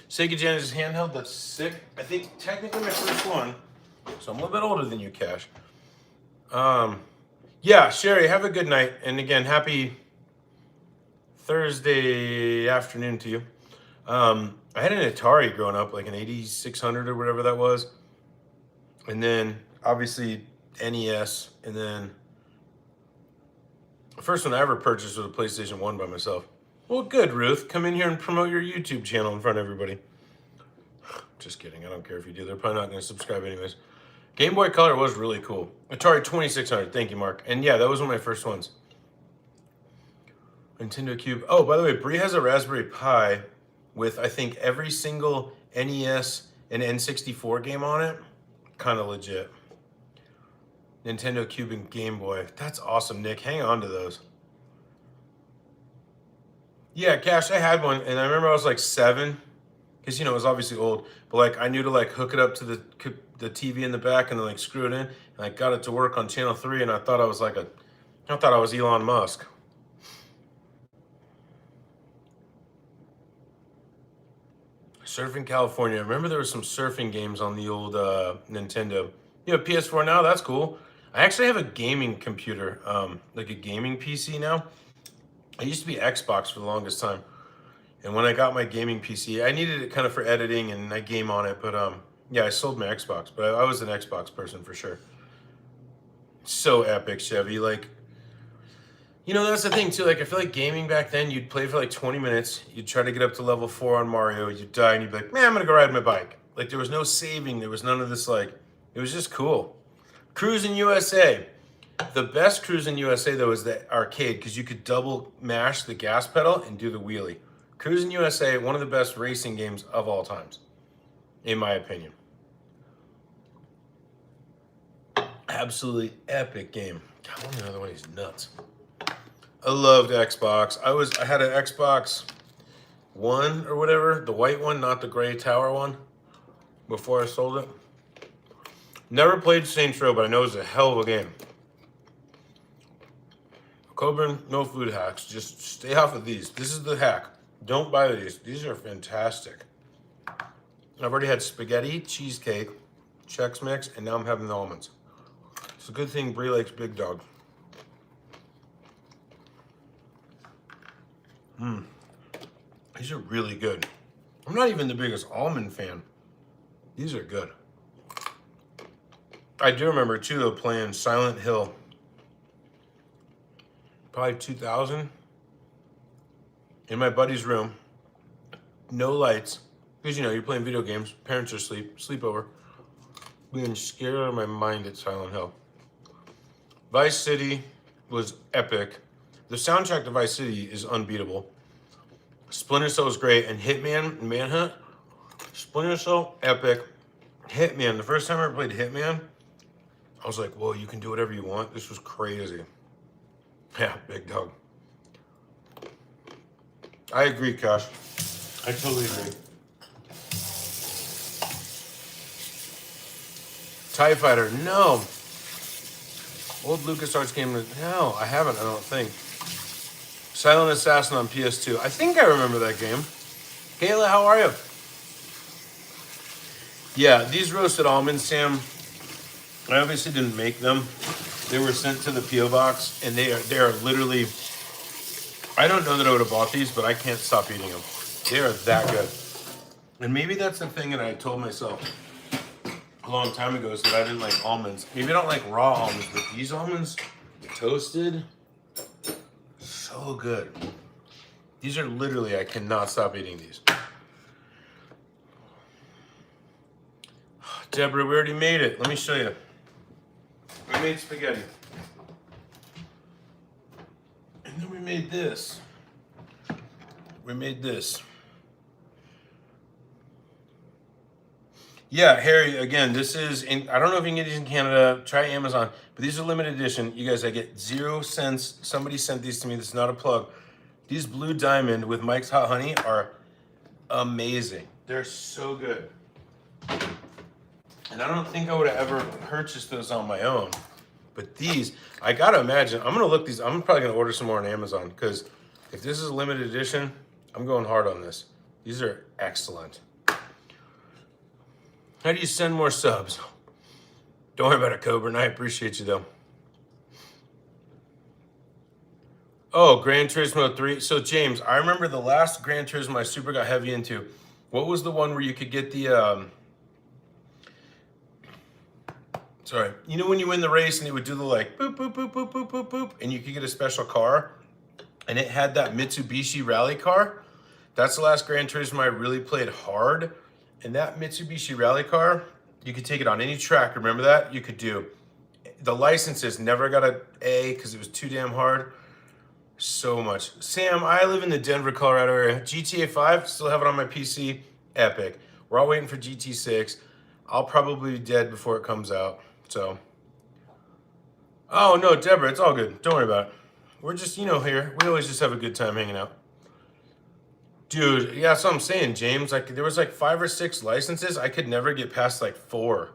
Sega Genesis handheld. That's sick. I think technically my first one. So I'm a little bit older than you, Cash. Yeah, Sherry, have a good night. And again, happy Thursday afternoon to you. I had an Atari growing up, like an 8600 or whatever that was. And then obviously NES. And then the first one I ever purchased was a PlayStation 1 by myself. Well, good, Ruth. Come in here and promote your YouTube channel in front of everybody. Just kidding. I don't care if you do. They're probably not going to subscribe anyways. Game Boy Color was really cool. Atari 2600. Thank you, Mark. And yeah, that was one of my first ones. Nintendo Cube. Oh, by the way, Bree has a Raspberry Pi with, I think, every single NES and N64 game on it. Kind of legit. Nintendo Cube and Game Boy. That's awesome, Nick. Hang on to those. Yeah, Cash, I had one, and I remember I was like 7, because it was obviously old, but like I knew to like hook it up to the TV in the back and then like screw it in, and I got it to work on channel 3, and I thought I was Elon Musk. Surfing California. Remember there were some surfing games on the old Nintendo. You have PS4 now? That's cool. I actually have a gaming computer, like a gaming PC now. I used to be Xbox for the longest time. And when I got my gaming PC, I needed it kind of for editing and I game on it. But yeah, I sold my Xbox. But I was an Xbox person for sure. So epic, Chevy. Like, You know, that's the thing too. Like, I feel like gaming back then, you'd play for like 20 minutes, you'd try to get up to level 4 on Mario, you'd die, and you'd be like, man, I'm gonna go ride my bike. Like, there was no saving, there was none of this, like, it was just cool. Cruising USA. The best Cruising USA, though, is the arcade, because you could double mash the gas pedal and do the wheelie. Cruising USA, one of the best racing games of all times, in my opinion. Absolutely epic game. God, one of the other one, he's nuts. I loved Xbox. I had an Xbox One or whatever, the white one, not the gray tower one, before I sold it. Never played Saints Row, but I know it was a hell of a game. Coburn, no food hacks. Just stay off of these. This is the hack. Don't buy these. These are fantastic. I've already had spaghetti, cheesecake, Chex Mix, and now I'm having the almonds. It's a good thing Brie likes Big Dog. These are really good. I'm not even the biggest almond fan. These are good. I do remember too though playing Silent Hill. Probably 2000. In my buddy's room. No lights. Because you know, you're playing video games. Parents are asleep. Sleepover. Being scared out of my mind at Silent Hill. Vice City was epic. The soundtrack to Vice City is unbeatable. Splinter Cell is great, and Hitman, Manhunt. Splinter Cell, epic. Hitman, the first time I ever played Hitman, I was like, whoa, you can do whatever you want. This was crazy. Yeah, Big Dog. I agree, Cash. I totally agree. TIE Fighter, no. Old LucasArts game, no, I haven't, I don't think. Silent Assassin on PS2. I think I remember that game. Kayla, how are you? Yeah, these roasted almonds, Sam, I obviously didn't make them. They were sent to the P.O. box, and they are literally, I don't know that I would have bought these, but I can't stop eating them. They are that good. And maybe that's the thing that I told myself a long time ago, is that I didn't like almonds. Maybe I don't like raw almonds, but these almonds, toasted, so good. These are literally, I cannot stop eating these. Deborah, we already made it. Let me show you. We made spaghetti. And then we made this. We made this. Yeah, Harry, again, this is, I don't know if you can get these in Canada. Try Amazon. But these are limited edition. You guys, I get 0 cents. Somebody sent these to me. This is not a plug. These Blue Diamond with Mike's Hot Honey are amazing. They're so good. And I don't think I would have ever purchased those on my own. But these, I gotta imagine, I'm gonna look these, I'm probably gonna order some more on Amazon, because if this is a limited edition, I'm going hard on this. These are excellent. How do you send more subs? Don't worry about it, Coburn. I appreciate you, though. Oh, Gran Turismo 3. So, James, I remember the last Gran Turismo I super got heavy into. What was the one where you could get the, sorry. You know when you win the race and it would do the, like, boop, boop, boop, boop, boop, boop, boop, and you could get a special car? And it had that Mitsubishi rally car? That's the last Gran Turismo I really played hard. And that Mitsubishi rally car, you could take it on any track. Remember that? You could do. The licenses never got an A because it was too damn hard. So much. Sam, I live in the Denver, Colorado area. GTA 5, still have it on my PC. Epic. We're all waiting for GT 6. I'll probably be dead before it comes out. So. Oh, no, Deborah, it's all good. Don't worry about it. We're just, you know, here. We always just have a good time hanging out. Dude, yeah, that's what I'm saying, James. Like, there was like 5 or 6 licenses. I could never get past like 4.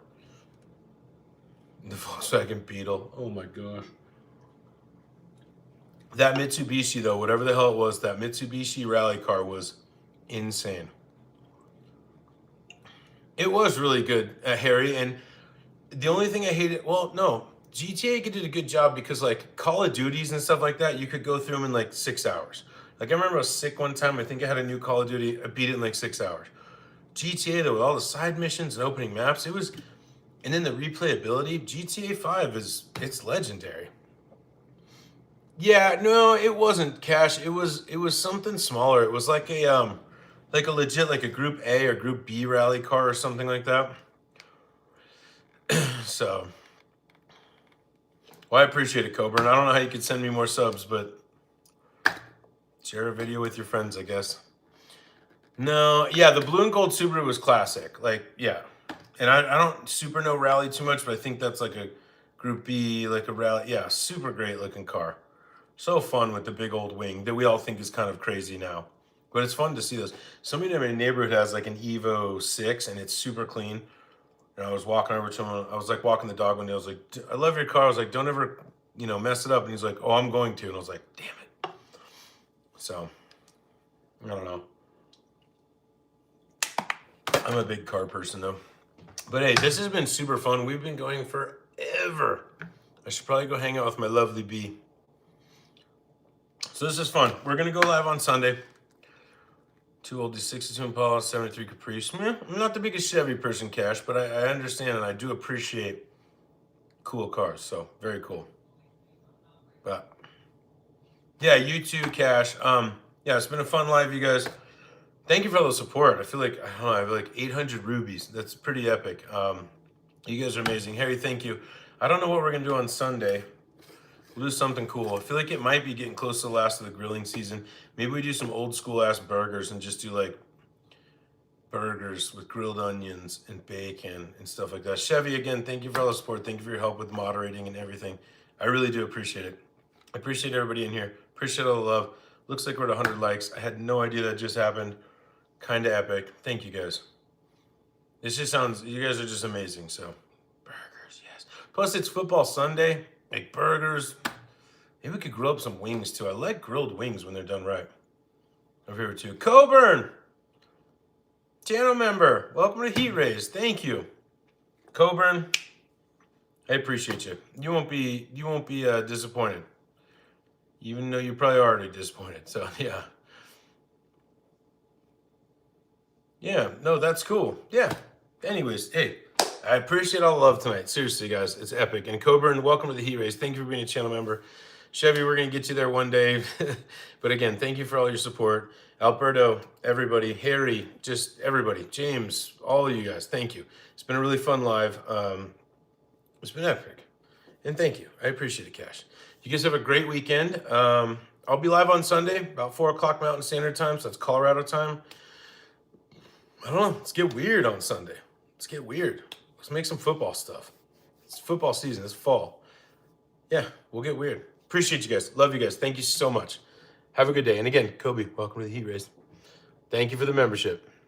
The Volkswagen Beetle. Oh my gosh. That Mitsubishi, though, whatever the hell it was, that Mitsubishi rally car was insane. It was really good, Harry. And the only thing I hated, well, no, GTA did a good job because like Call of Duties and stuff like that, you could go through them in like 6 hours. Like I remember I was sick one time. I think I had a new Call of Duty. I beat it in like 6 hours. GTA though, with all the side missions and opening maps, it was, and then the replayability. GTA 5 it's legendary. Yeah, no, it wasn't cash. It was something smaller. It was like a legit like a group A or group B rally car or something like that. So, well, I appreciate it, Coburn. I don't know how you could send me more subs, but share a video with your friends, I guess. No, yeah, the blue and gold Subaru was classic. Like, yeah. And I don't super know rally too much, but I think that's like a group B, like a rally. Yeah, super great looking car. So fun with the big old wing that we all think is kind of crazy now. But it's fun to see those. Somebody in my neighborhood has like an Evo 6 and it's super clean. And I was walking over to him. I was like walking the dog one day. I was like, I love your car. I was like, don't ever, mess it up. And he's like, oh, I'm going to. And I was like, damn it. So, I don't know. I'm a big car person though. But hey, this has been super fun. We've been going forever. I should probably go hang out with my lovely bee. So this is fun. We're going to go live on Sunday. 2 oldies, 62 Impala, 73 Caprice. I'm not the biggest Chevy person, Cash, but I understand and I do appreciate cool cars. So very cool. But yeah, you too, Cash. Yeah, it's been a fun live, you guys. Thank you for all the support. I feel like I don't know, I have like 800 rubies. That's pretty epic. You guys are amazing. Harry, thank you. I don't know what we're gonna do on Sunday. We'll do something cool. I feel like it might be getting close to the last of the grilling season. Maybe we do some old school ass burgers and just do like burgers with grilled onions and bacon and stuff like that. Chevy, again, thank you for all the support. Thank you for your help with moderating and everything. I really do appreciate it. I appreciate everybody in here. Appreciate all the love. Looks like we're at 100 likes. I had no idea that just happened. Kind of epic. Thank you guys. This just sounds, you guys are just amazing. So, burgers, yes. Plus, it's football Sunday. Make burgers. Maybe we could grill up some wings too. I like grilled wings when they're done right. Over here too. Coburn, channel member. Welcome to Heat Rays. Thank you, Coburn. I appreciate you. You won't be disappointed, even though you're probably already disappointed. So yeah. Yeah, no, that's cool. Yeah. Anyways, hey, I appreciate all the love tonight. Seriously, guys, it's epic. And Coburn, welcome to the Heat Race. Thank you for being a channel member. Chevy, we're going to get you there one day. But again, thank you for all your support. Alberto, everybody, Harry, just everybody, James, all of you guys, thank you. It's been a really fun live. It's been epic. And thank you. I appreciate it, Cash. You guys have a great weekend. I'll be live on Sunday, about 4 o'clock Mountain Standard Time, so that's Colorado time. I don't know. Let's get weird on Sunday. Let's get weird. Let's make some football stuff. It's football season. It's fall. Yeah, we'll get weird. Appreciate you guys. Love you guys. Thank you so much. Have a good day. And again, Kobe, welcome to the Heat Race. Thank you for the membership.